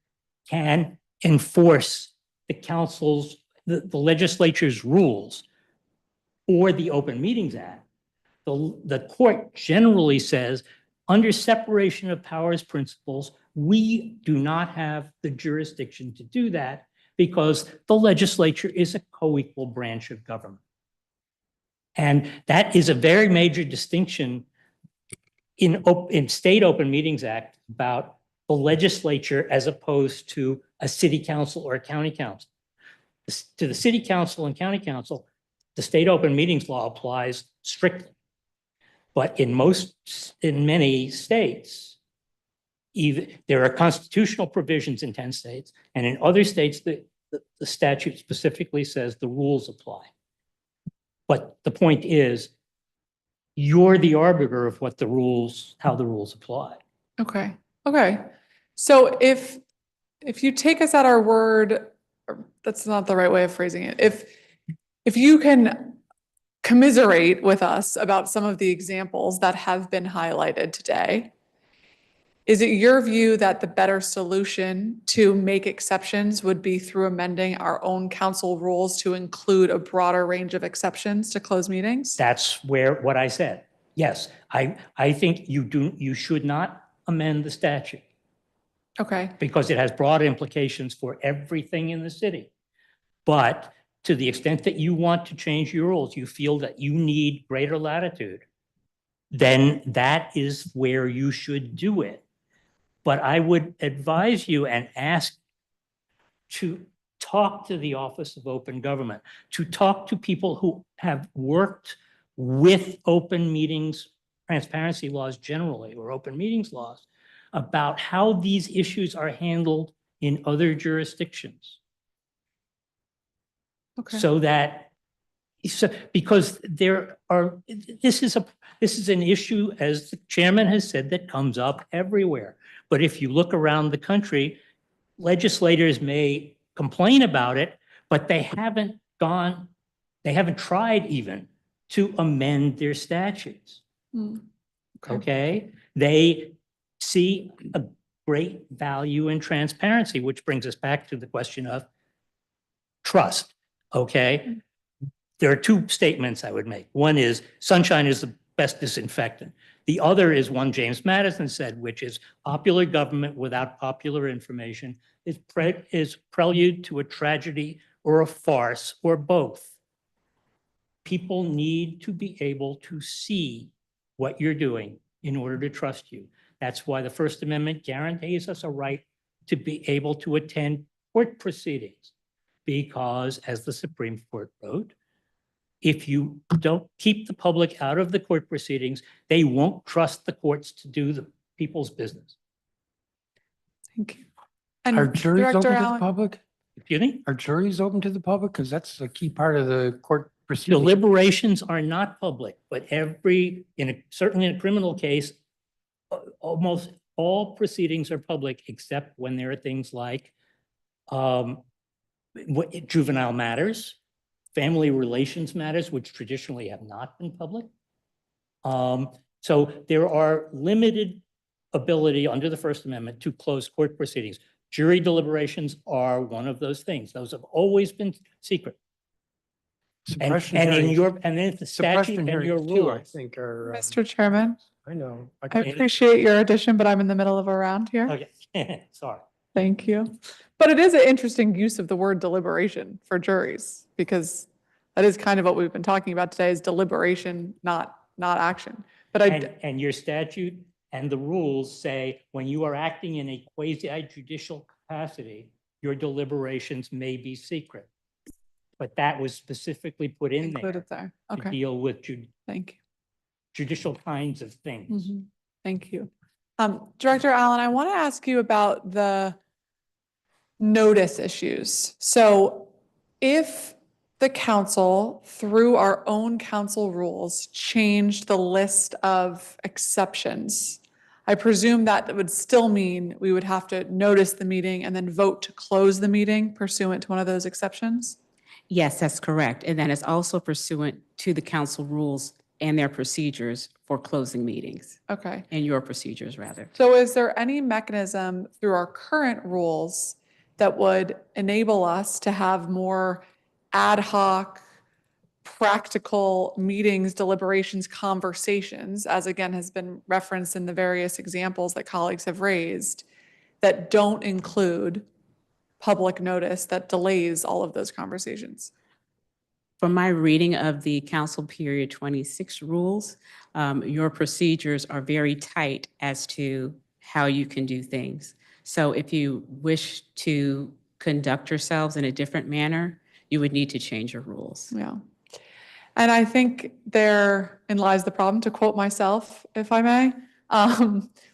can enforce the council's, the legislature's rules or the Open Meetings Act, the court generally says, under separation of powers principles, we do not have the jurisdiction to do that because the legislature is a co-equal branch of government. And that is a very major distinction in state Open Meetings Act about the legislature as opposed to a city council or a county council. To the city council and county council, the state open meetings law applies strictly. But in many states, even there are constitutional provisions in 10 states, and in other states, the statute specifically says the rules apply. But the point is, you're the arbiter of what the rules, how the rules apply. Okay. Okay. So if you take us at our word, or that's not the right way of phrasing it. If you can commiserate with us about some of the examples that have been highlighted today, is it your view that the better solution to make exceptions would be through amending our own council rules to include a broader range of exceptions to close meetings? That's what I said. Yes, I think you should not amend the statute Okay. because it has broad implications for everything in the city. But to the extent that you want to change your rules, you feel that you need greater latitude, then that is where you should do it. But I would advise you and ask to talk to the Office of Open Government, to talk to people who have worked with open meetings, transparency laws generally, or open meetings laws, about how these issues are handled in other jurisdictions. Okay. Because this is an issue, as the chairman has said, that comes up everywhere. But if you look around the country, legislators may complain about it, but they haven't tried even to amend their statutes. Okay? They see a great value in transparency, which brings us back to the question of trust. Okay? There are two statements I would make. One is sunshine is the best disinfectant. The other is one James Madison said, which is popular government without popular information is prelude to a tragedy or a farce or both. People need to be able to see what you're doing in order to trust you. That's why the First Amendment guarantees us a right to be able to attend court proceedings. Because, as the Supreme Court wrote, if you don't keep the public out of the court proceedings, they won't trust the courts to do the people's business. Thank you. And Are juries Director open to the Allen? public? Excuse me? Are juries open to the public? Because that's a key part of the court proceedings. Deliberations are not public, but certainly in a criminal case, almost all proceedings are public, except when there are things like juvenile matters, family relations matters, which traditionally have not been public. So there are limited ability under the First Amendment to close court proceedings. Jury deliberations are one of those things. Those have always been secret. Suppression And in hearings- then the statute suppression and your hearings too, I rules. think are. Mr. Chairman, I know. I appreciate your addition, but I'm in the middle of a round here. Okay, sorry. Thank you. But it is an interesting use of the word deliberation for juries, because that is kind of what we've been talking about today, is deliberation, not action. But And your statute and the rules say when you are acting in a quasi-judicial capacity, your deliberations may be secret. But that was specifically put in included there there. to Okay, deal with thank you. judicial kinds of things. Mhm. Thank you. Director Allen, I want to ask you about the notice issues. So if the council, through our own council rules, changed the list of exceptions, I presume that would still mean we would have to notice the meeting and then vote to close the meeting pursuant to one of those exceptions? Yes, that's correct. And that is also pursuant to the council rules and their procedures for closing meetings, Okay. and your procedures, rather. So is there any mechanism through our current rules that would enable us to have more ad hoc, practical meetings, deliberations, conversations, as again has been referenced in the various examples that colleagues have raised, that don't include public notice that delays all of those conversations? From my reading of the Council Period 26 rules, your procedures are very tight as to how you can do things. So if you wish to conduct yourselves in a different manner, you would need to change your rules. Yeah. And I think therein lies the problem, to quote myself, if I may.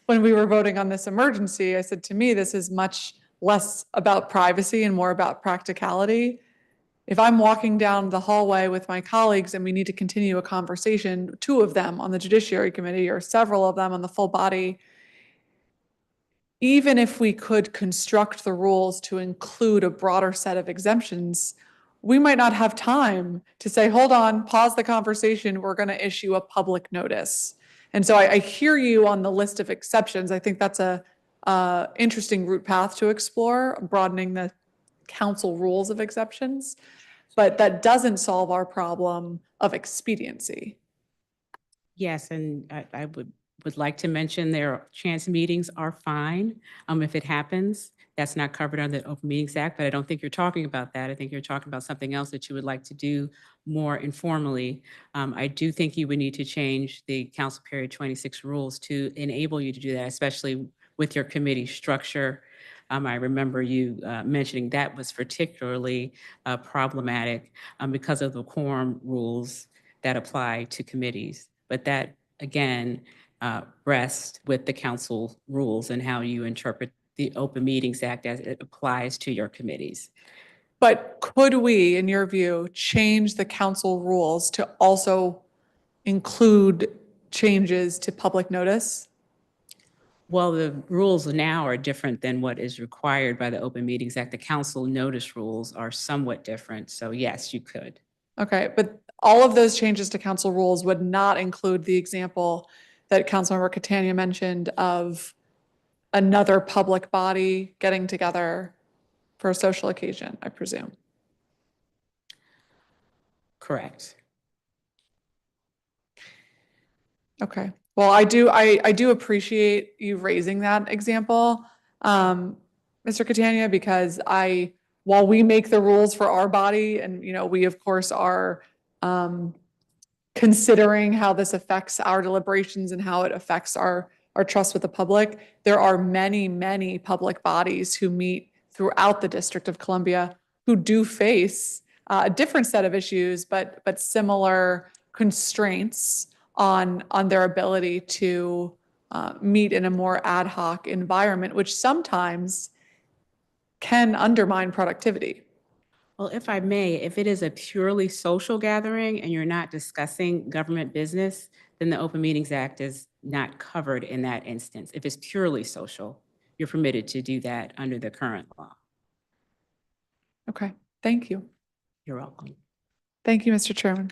When we were voting on this emergency, I said, to me, this is much less about privacy and more about practicality. If I'm walking down the hallway with my colleagues and we need to continue a conversation, 2 of them on the Judiciary Committee or several of them on the full body, even if we could construct the rules to include a broader set of exemptions, we might not have time to say, hold on, pause the conversation, we're going to issue a public notice. And so I hear you on the list of exceptions. I think that's a interesting route path to explore, broadening the council rules of exceptions, but that doesn't solve our problem of expediency. Yes, and I would like to mention their chance meetings are fine if it happens. That's not covered under the Open Meetings Act, but I don't think you're talking about that. I think you're talking about something else that you would like to do more informally. I do think you would need to change the Council Period 26 rules to enable you to do that, especially with your committee structure. I remember you mentioning that was particularly problematic because of the quorum rules that apply to committees. But that, again, rests with the council rules and how you interpret the Open Meetings Act as it applies to your committees. But could we, in your view, change the council rules to also include changes to public notice? Well, the rules now are different than what is required by the Open Meetings Act. The council notice rules are somewhat different. So yes, you could. Okay, but all of those changes to council rules would not include the example that Councilmember Catania mentioned of another public body getting together for a social occasion, I presume. Correct. Okay. Well, I do appreciate you raising that example, Mr. Catania, because while we make the rules for our body and, we of course are considering how this affects our deliberations and how it affects our trust with the public, there are many, many public bodies who meet throughout the District of Columbia who do face a different set of issues, but similar constraints on their ability to meet in a more ad hoc environment, which sometimes can undermine productivity. Well, if I may, if it is a purely social gathering and you're not discussing government business, then the Open Meetings Act is not covered in that instance. If it's purely social, you're permitted to do that under the current law. Okay, thank you. You're welcome. Thank you, Mr. Chairman.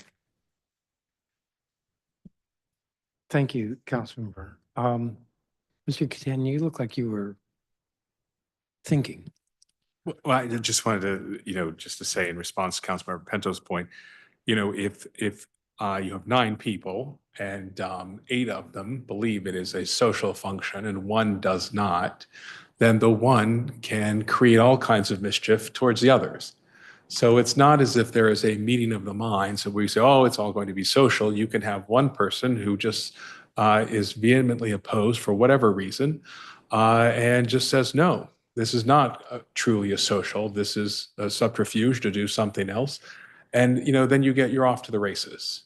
Thank you, Councilmember. Mr. Catania, you look like you were thinking. Well, I just wanted to, just to say in response to Councilmember Pento's point, if you have 9 people and 8 of them believe it is a social function and 1 does not, then the 1 can create all kinds of mischief towards the others. So it's not as if there is a meeting of the minds that we say, oh, it's all going to be social. You can have 1 person who just is vehemently opposed for whatever reason and just says, no, this is not truly a social. This is a subterfuge to do something else. And, then you're off to the races.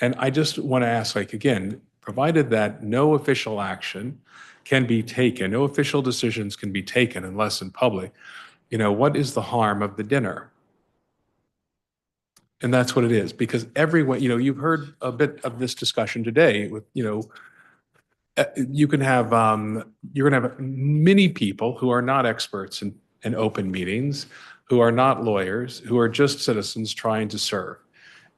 And I just want to ask, again, provided that no official action can be taken, no official decisions can be taken unless in public, what is the harm of the dinner? And that's what it is, because everyone, you've heard a bit of this discussion today with, you can have, you're going to have many people who are not experts in open meetings, who are not lawyers, who are just citizens trying to serve.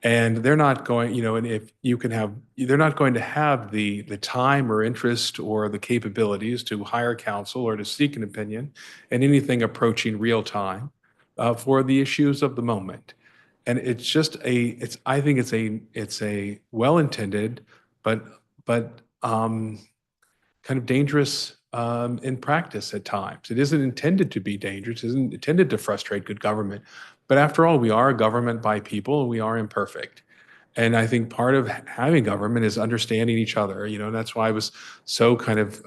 And they're not going, and if you can have, they're not going to have the time or interest or the capabilities to hire counsel or to seek an opinion in anything approaching real time for the issues of the moment. And it's just I think it's a well-intended, but kind of dangerous in practice at times. It isn't intended to be dangerous. It isn't intended to frustrate good government. But after all, we are a government by people and we are imperfect. And I think part of having government is understanding each other, and that's why I was so kind of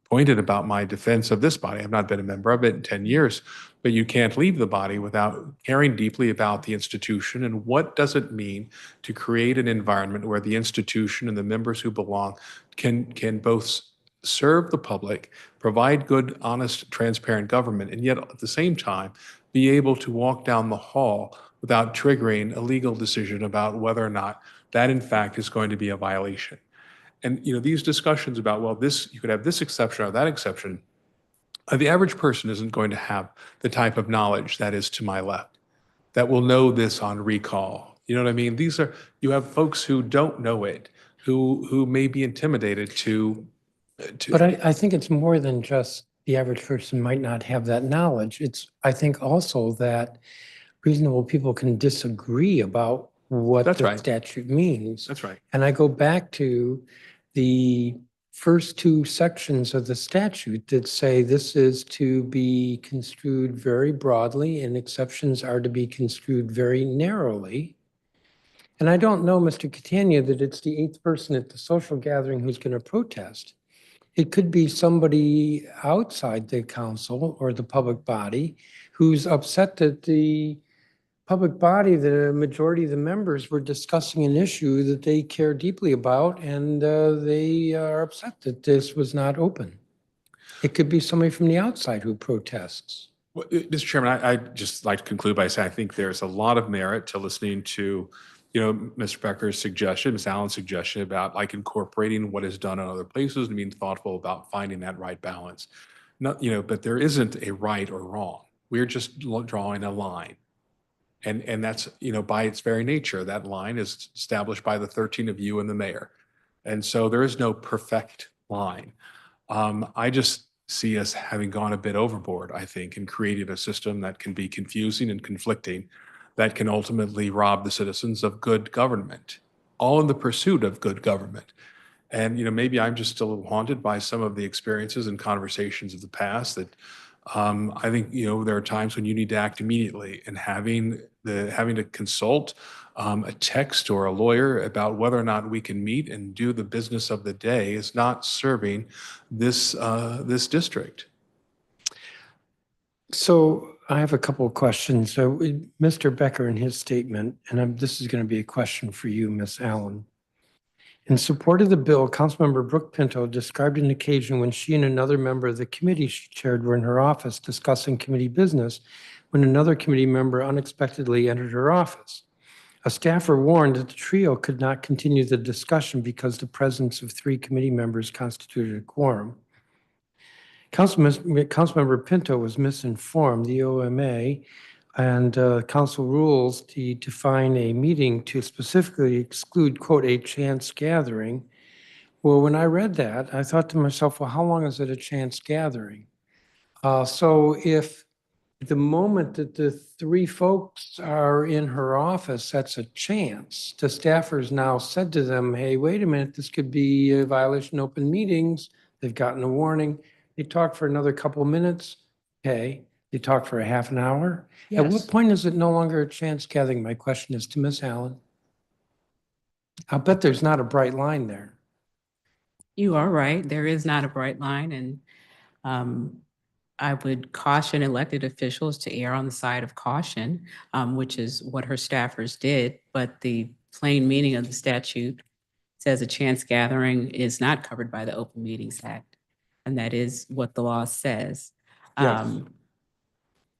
pointed about my defense of this body. I've not been a member of it in 10 years, but you can't leave the body without caring deeply about the institution and what does it mean to create an environment where the institution and the members who belong can both serve the public, provide good, honest, transparent government, and yet at the same time be able to walk down the hall without triggering a legal decision about whether or not that in fact is going to be a violation. And these discussions about, well, you could have this exception or that exception, the average person isn't going to have the type of knowledge that is to my left, that will know this on recall. You know what I mean? You have folks who don't know it, who may be intimidated to. But I think it's more than just the average person might not have that knowledge. I think also that reasonable people can disagree about what That's the right. statute means. That's right. And I go back to the first two sections of the statute that say this is to be construed very broadly and exceptions are to be construed very narrowly. And I don't know, Mr. Catania, that it's the eighth person at the social gathering who's going to protest. It could be somebody outside the council or the public body who's upset that the public body, the majority of the members were discussing an issue that they care deeply about, and they are upset that this was not open. It could be somebody from the outside who protests. Well, Mr. Chairman, I'd just like to conclude by saying I think there's a lot of merit to listening to Mr. Becker's suggestion, Ms. Allen's suggestion about incorporating what is done in other places and being thoughtful about finding that right balance. But there isn't a right or wrong. We're just drawing a line. And that's, by its very nature, that line is established by the 13 of you and the mayor. And so there is no perfect line. I just see us having gone a bit overboard, I think, and created a system that can be confusing and conflicting, that can ultimately rob the citizens of good government, all in the pursuit of good government. And, maybe I'm just still haunted by some of the experiences and conversations of the past that I think, there are times when you need to act immediately, and having to consult a text or a lawyer about whether or not we can meet and do the business of the day is not serving this district. So I have a couple of questions. So Mr. Becker in his statement, and this is going to be a question for you, Ms. Allen. In support of the bill, Councilmember Brooke Pinto described an occasion when she and another member of the committee she chaired were in her office discussing committee business when another committee member unexpectedly entered her office. A staffer warned that the trio could not continue the discussion because the presence of 3 committee members constituted a quorum. Councilmember Pinto was misinformed. The OMA and council rules to define a meeting to specifically exclude, quote, a chance gathering. Well, when I read that, I thought to myself, well, how long is it a chance gathering? So if the moment that the 3 folks are in her office, that's a chance. The staffers now said to them, hey, wait a minute, this could be a violation of open meetings. They've gotten a warning. They talk for another couple of minutes. Okay. They talk for a half an hour. At what point is it no longer a chance gathering? My question is to Ms. Allen. I'll bet there's not a bright line there. You are right. There is not a bright line. And I would caution elected officials to err on the side of caution, which is what her staffers did. But the plain meaning of the statute says a chance gathering is not covered by the Open Meetings Act. And that is what the law says. Yes.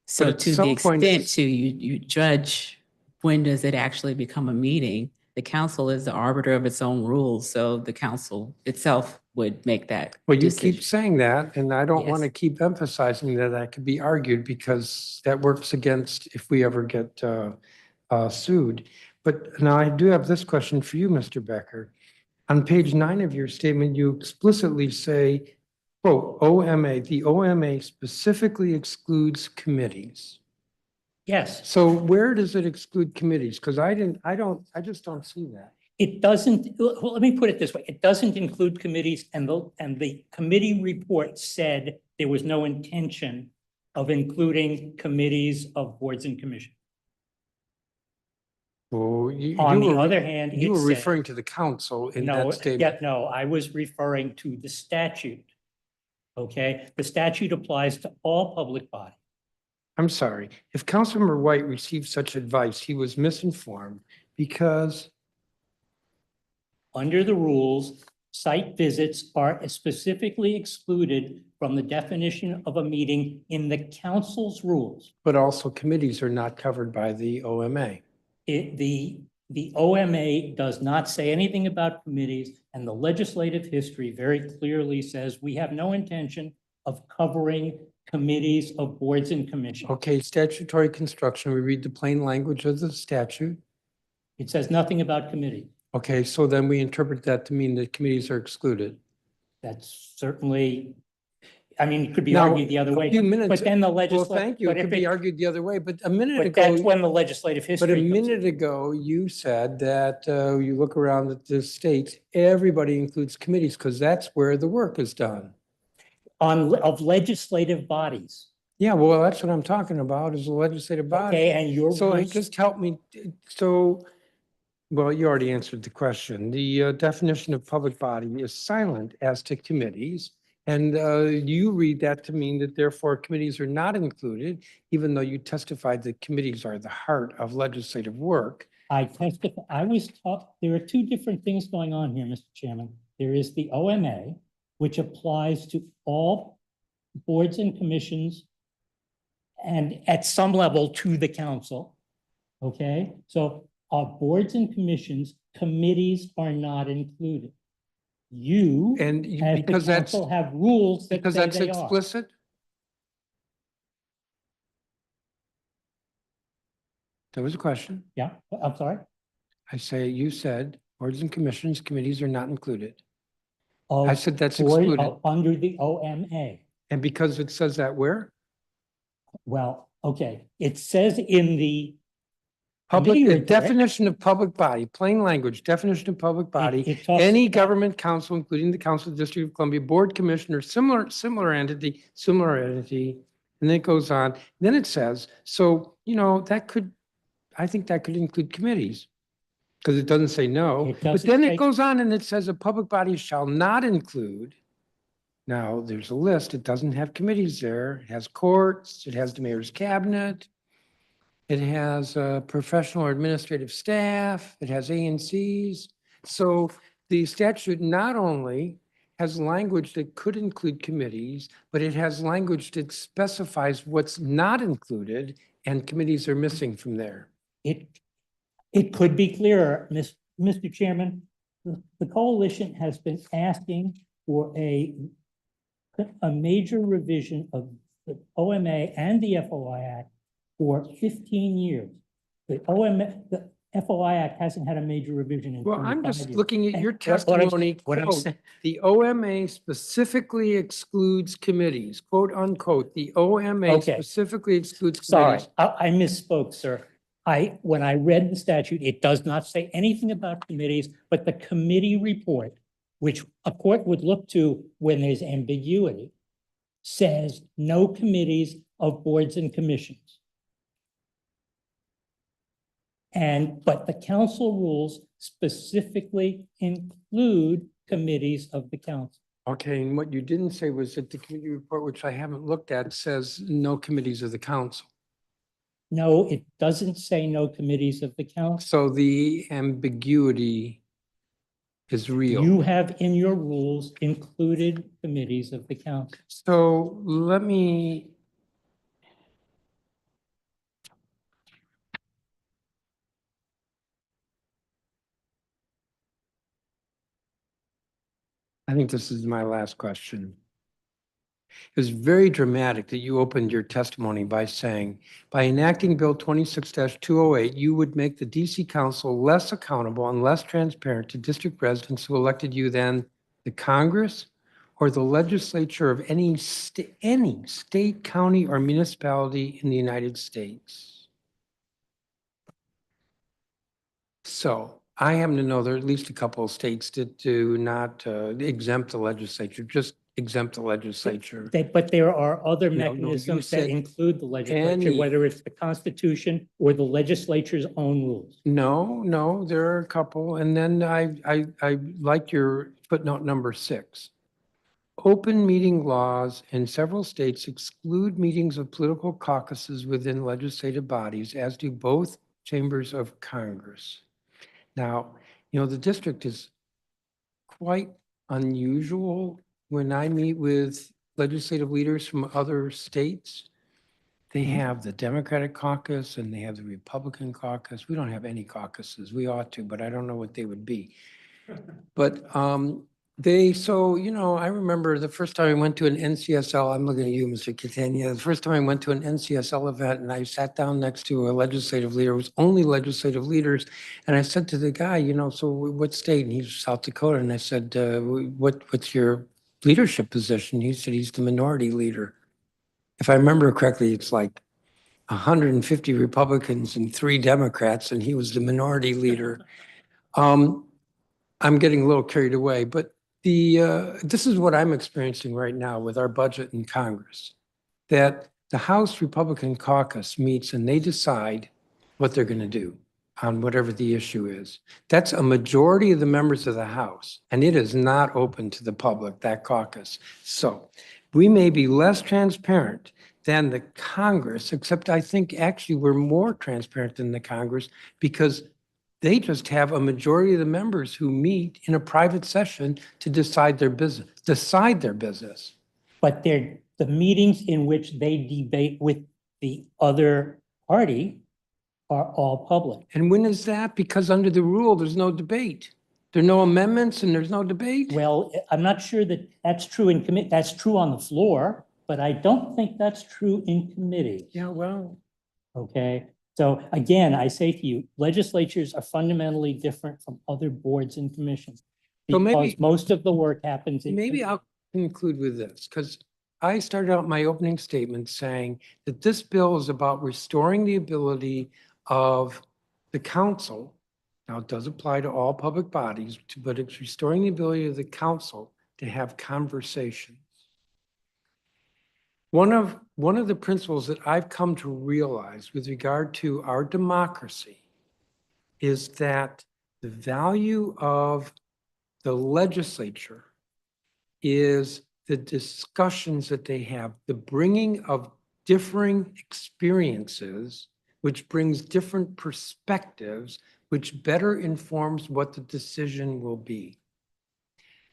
So But at to some the point- extent to you judge when does it actually become a meeting, the council is the arbiter of its own rules. So the council itself would make that Well, you decision. keep saying that, and I don't want to Yes. keep emphasizing that that could be argued because that works against if we ever get sued. But now I do have this question for you, Mr. Becker. On page 9 of your statement, you explicitly say, quote, OMA, the OMA specifically excludes committees. Yes, So where does it exclude committees? Because I just don't see that. it doesn't, well, let me put it this way. It doesn't include committees, and the committee report said there was no intention of including committees of boards and commissions. Well, On the were- other hand, you it were said- referring to the council in No, that statement. yeah, no, I was referring to the statute. Okay, the statute applies to all public bodies. I'm sorry. If Councilmember White received such advice, he was misinformed because Under the rules, site visits are specifically excluded from the definition of a meeting in the council's rules. but also committees are not covered by the OMA. The OMA does not say anything about committees, and the legislative history very clearly says we have no intention of covering committees of boards and commissions. Okay, statutory construction, we read the plain language of the statute. It says nothing about committee. Okay, so then we interpret that to mean that committees are excluded. That's certainly, I mean, it could be Now, argued the other a way, few minutes- but then the Well, legislature. thank you. It could be argued the other way, but a minute But ago. that's when the legislative history. But a comes in. minute ago, you said that you look around at the states, everybody includes committees because that's where the work is done. Of legislative bodies. Yeah, well, that's what I'm talking about is the legislative body. Okay, and your So rules- just help me. So, well, you already answered the question. The definition of public body is silent as to committees. And you read that to mean that therefore committees are not included, even though you testified that committees are the heart of legislative work. I was taught, there are two different things going on here, Mr. Chairman. There is the OMA, which applies to all boards and commissions and at some level to the council. Okay, so boards and commissions, committees are not included. You And as the because that's, council have rules that because say that's they are. explicit? That was a question. Yeah, I'm sorry. I say, you said boards and commissions, committees are not included. Of I said that's board- excluded. Under the OMA. And because it says that where? Well, okay, it says in the Public, committee the report- definition of public body, plain language, definition of public body, it talks any about- government council, including the Council of the District of Columbia, board commissioner, similar entity, and then it goes on. Then it says, so, that could, I think that could include committees. Because it doesn't say no, It but doesn't then say- it goes on and it says a public body shall not include. Now, there's a list. It doesn't have committees there. It has courts, it has the mayor's cabinet. It has professional or administrative staff, it has ANCs. So the statute not only has language that could include committees, but it has language that specifies what's not included, and committees are missing from there. It could be clearer, Mr. Chairman. The coalition has been asking for a major revision of the OMA and the FOI Act for 15 years. The FOI Act hasn't had a major revision in Well, 25 I'm just years. looking at And your what I'm- testimony. what I'm quote, saying- The OMA specifically excludes committees, quote unquote. The OMA Okay. specifically excludes Sorry, committees. I misspoke, sir. When I read the statute, it does not say anything about committees, but the committee report, which a court would look to when there's ambiguity, says no committees of boards and commissions. But the council rules specifically include committees of the council. Okay, and what you didn't say was that the committee report, which I haven't looked at, says no committees of the council. No, it doesn't say no committees of the council. So the ambiguity is real. You have in your rules included committees of the council. So let me. I think this is my last question. It was very dramatic that you opened your testimony by saying, by enacting Bill 26-208, you would make the DC Council less accountable and less transparent to district residents who elected you than the Congress or the legislature of any state, county, or municipality in the United States. So I happen to know there are at least a couple of states that do not exempt the legislature, just exempt the legislature. But there are other No, you mechanisms that said include the legislature, any- whether it's the Constitution or the legislature's own rules. No, there are a couple. And then I like your footnote number 6. Open meeting laws in several states exclude meetings of political caucuses within legislative bodies, as do both chambers of Congress. Now, the district is quite unusual. When I meet with legislative leaders from other states, they have the Democratic caucus and they have the Republican caucus. We don't have any caucuses. We ought to, but I don't know what they would be. But I remember the first time I went to an NCSL, I'm looking at you, Mr. Catania, the first time I went to an NCSL event and I sat down next to a legislative leader, it was only legislative leaders. And I said to the guy, so what state? And he's South Dakota. And I said, what's your leadership position? He said, he's the minority leader. If I remember correctly, it's like 150 Republicans and 3 Democrats, and he was the minority leader. I'm getting a little carried away, but this is what I'm experiencing right now with our budget in Congress, that the House Republican caucus meets and they decide what they're going to do on whatever the issue is. That's a majority of the members of the House, and it is not open to the public, that caucus. So we may be less transparent than the Congress, except I think actually we're more transparent than the Congress because they just have a majority of the members who meet in a private session to decide their business. But they're the meetings in which they debate with the other party are all public. And when is that? Because under the rule, there's no debate. There are no amendments and there's no debate? Well, I'm not sure that that's true in committee. That's true on the floor, but I don't think that's true in committee. Yeah, well. Okay. So again, I say to you, legislatures are fundamentally different from other boards and commissions. So Because maybe- most of the work happens in. Maybe I'll conclude with this, because I started out my opening statement saying that this bill is about restoring the ability of the council. Now, it does apply to all public bodies, but it's restoring the ability of the council to have conversations. One of the principles that I've come to realize with regard to our democracy is that the value of the legislature is the discussions that they have, the bringing of differing experiences, which brings different perspectives, which better informs what the decision will be.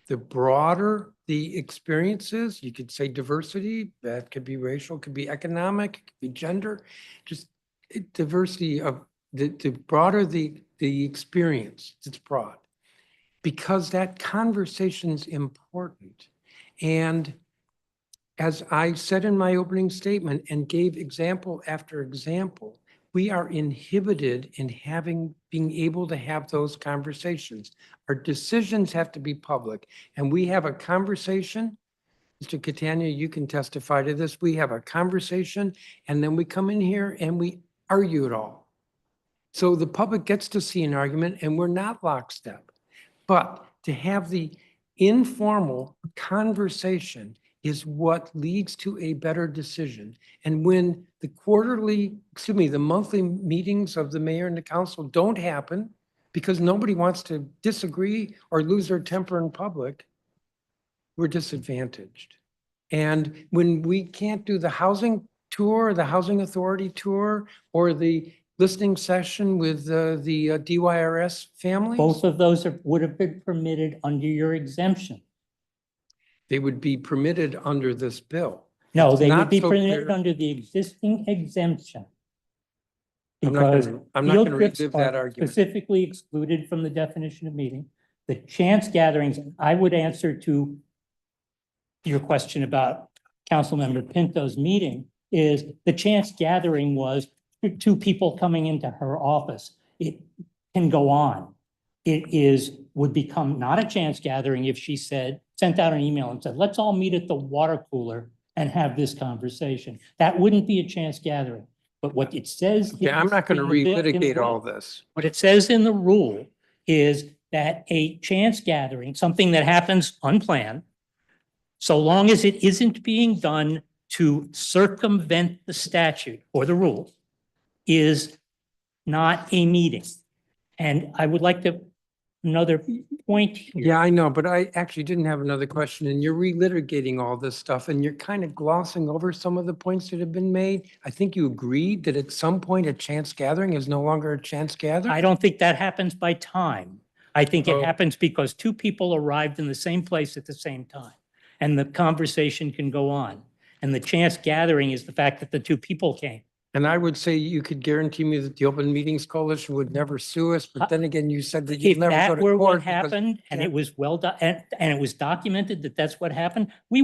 The broader the experiences, you could say diversity, that could be racial, could be economic, it could be gender, just diversity of the broader the experience, it's broad. Because that conversation's important. And as I said in my opening statement and gave example after example, we are inhibited in being able to have those conversations. Our decisions have to be public, and we have a conversation. Mr. Catania, you can testify to this. We have a conversation, and then we come in here and we argue it all. So the public gets to see an argument, and we're not lockstep. But to have the informal conversation is what leads to a better decision. And when the monthly meetings of the mayor and the council don't happen because nobody wants to disagree or lose their temper in public, we're disadvantaged. And when we can't do the housing tour, the housing authority tour, or the listening session with the DYRS families, Both of those would have been permitted under your exemption. they would be permitted under this bill. No, It's they would not be so permitted clear. under the existing exemption. I'm not Because gonna- I'm not field gonna trips relive that are argument. specifically excluded from the definition of meeting. The chance gatherings, I would answer to your question about Councilmember Pinto's meeting, is the chance gathering was two people coming into her office. It can go on. Would become not a chance gathering if she sent out an email and said, let's all meet at the water cooler and have this conversation. That wouldn't be a chance gathering. But what it says. Yeah, I'm not gonna in the bill- in the relitigate rule- all this. What it says in the rule is that a chance gathering, something that happens unplanned, so long as it isn't being done to circumvent the statute or the rules, is not a meeting. And I would like to another point here. Yeah, I know, but I actually didn't have another question, and you're relitigating all this stuff, and you're kind of glossing over some of the points that have been made. I think you agreed that at some point a chance gathering is no longer a chance gathering. I don't think that happens by time. I think it Oh. happens because two people arrived in the same place at the same time, and the conversation can go on. And the chance gathering is the fact that the two people came. And I would say you could guarantee me that the Open Meetings Coalition would never sue us, but then again, you said that you'd If never go that to were court. what because- happened and it was well done, and it was documented that that's what happened, we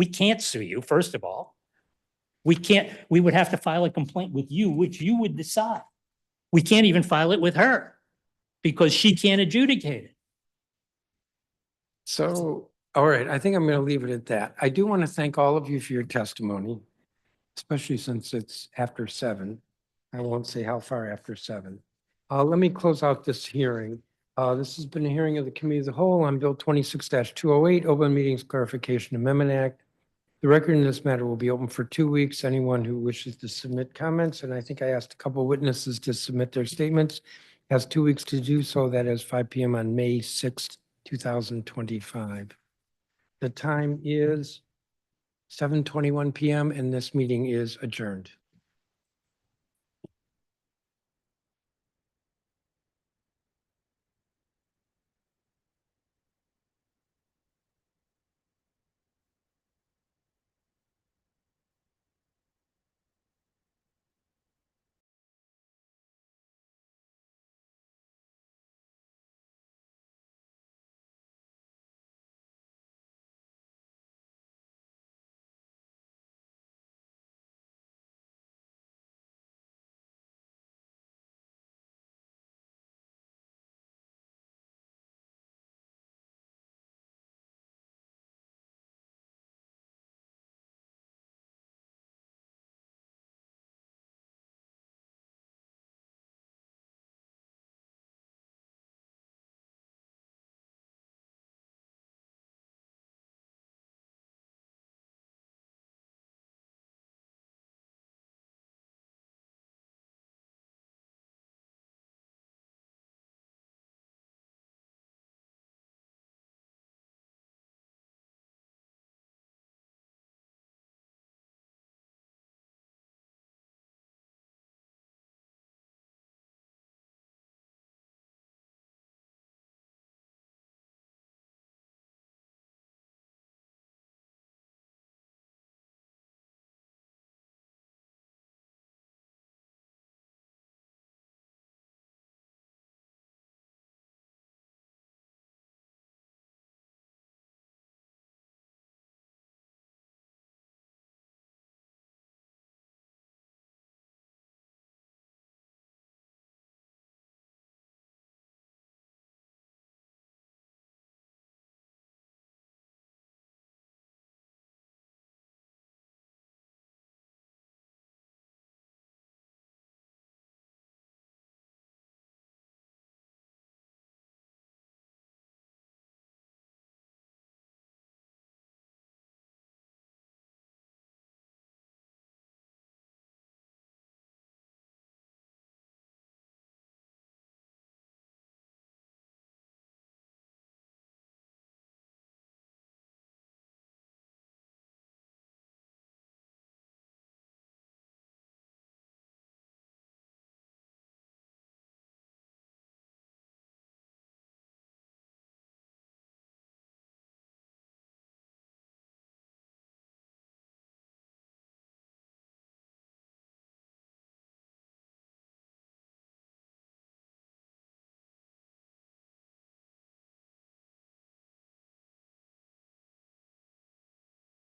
can't sue you, first of all. We would have to file a complaint with you, which you would decide. We can't even file it with her because she can't adjudicate it. So, all right, I think I'm going to leave it at that. I do want to thank all of you for your testimony, especially since it's after 7. I won't say how far after 7. Let me close out this hearing. This has been a hearing of the Committee of the Whole on Bill 26-208, Open Meetings Clarification Amendment Act. The record in this matter will be open for 2 weeks. Anyone who wishes to submit comments, and I think I asked a couple of witnesses to submit their statements, has 2 weeks to do so. That is 5 p.m. on May 6th, 2025. The time is 7:21 p.m. and this meeting is adjourned.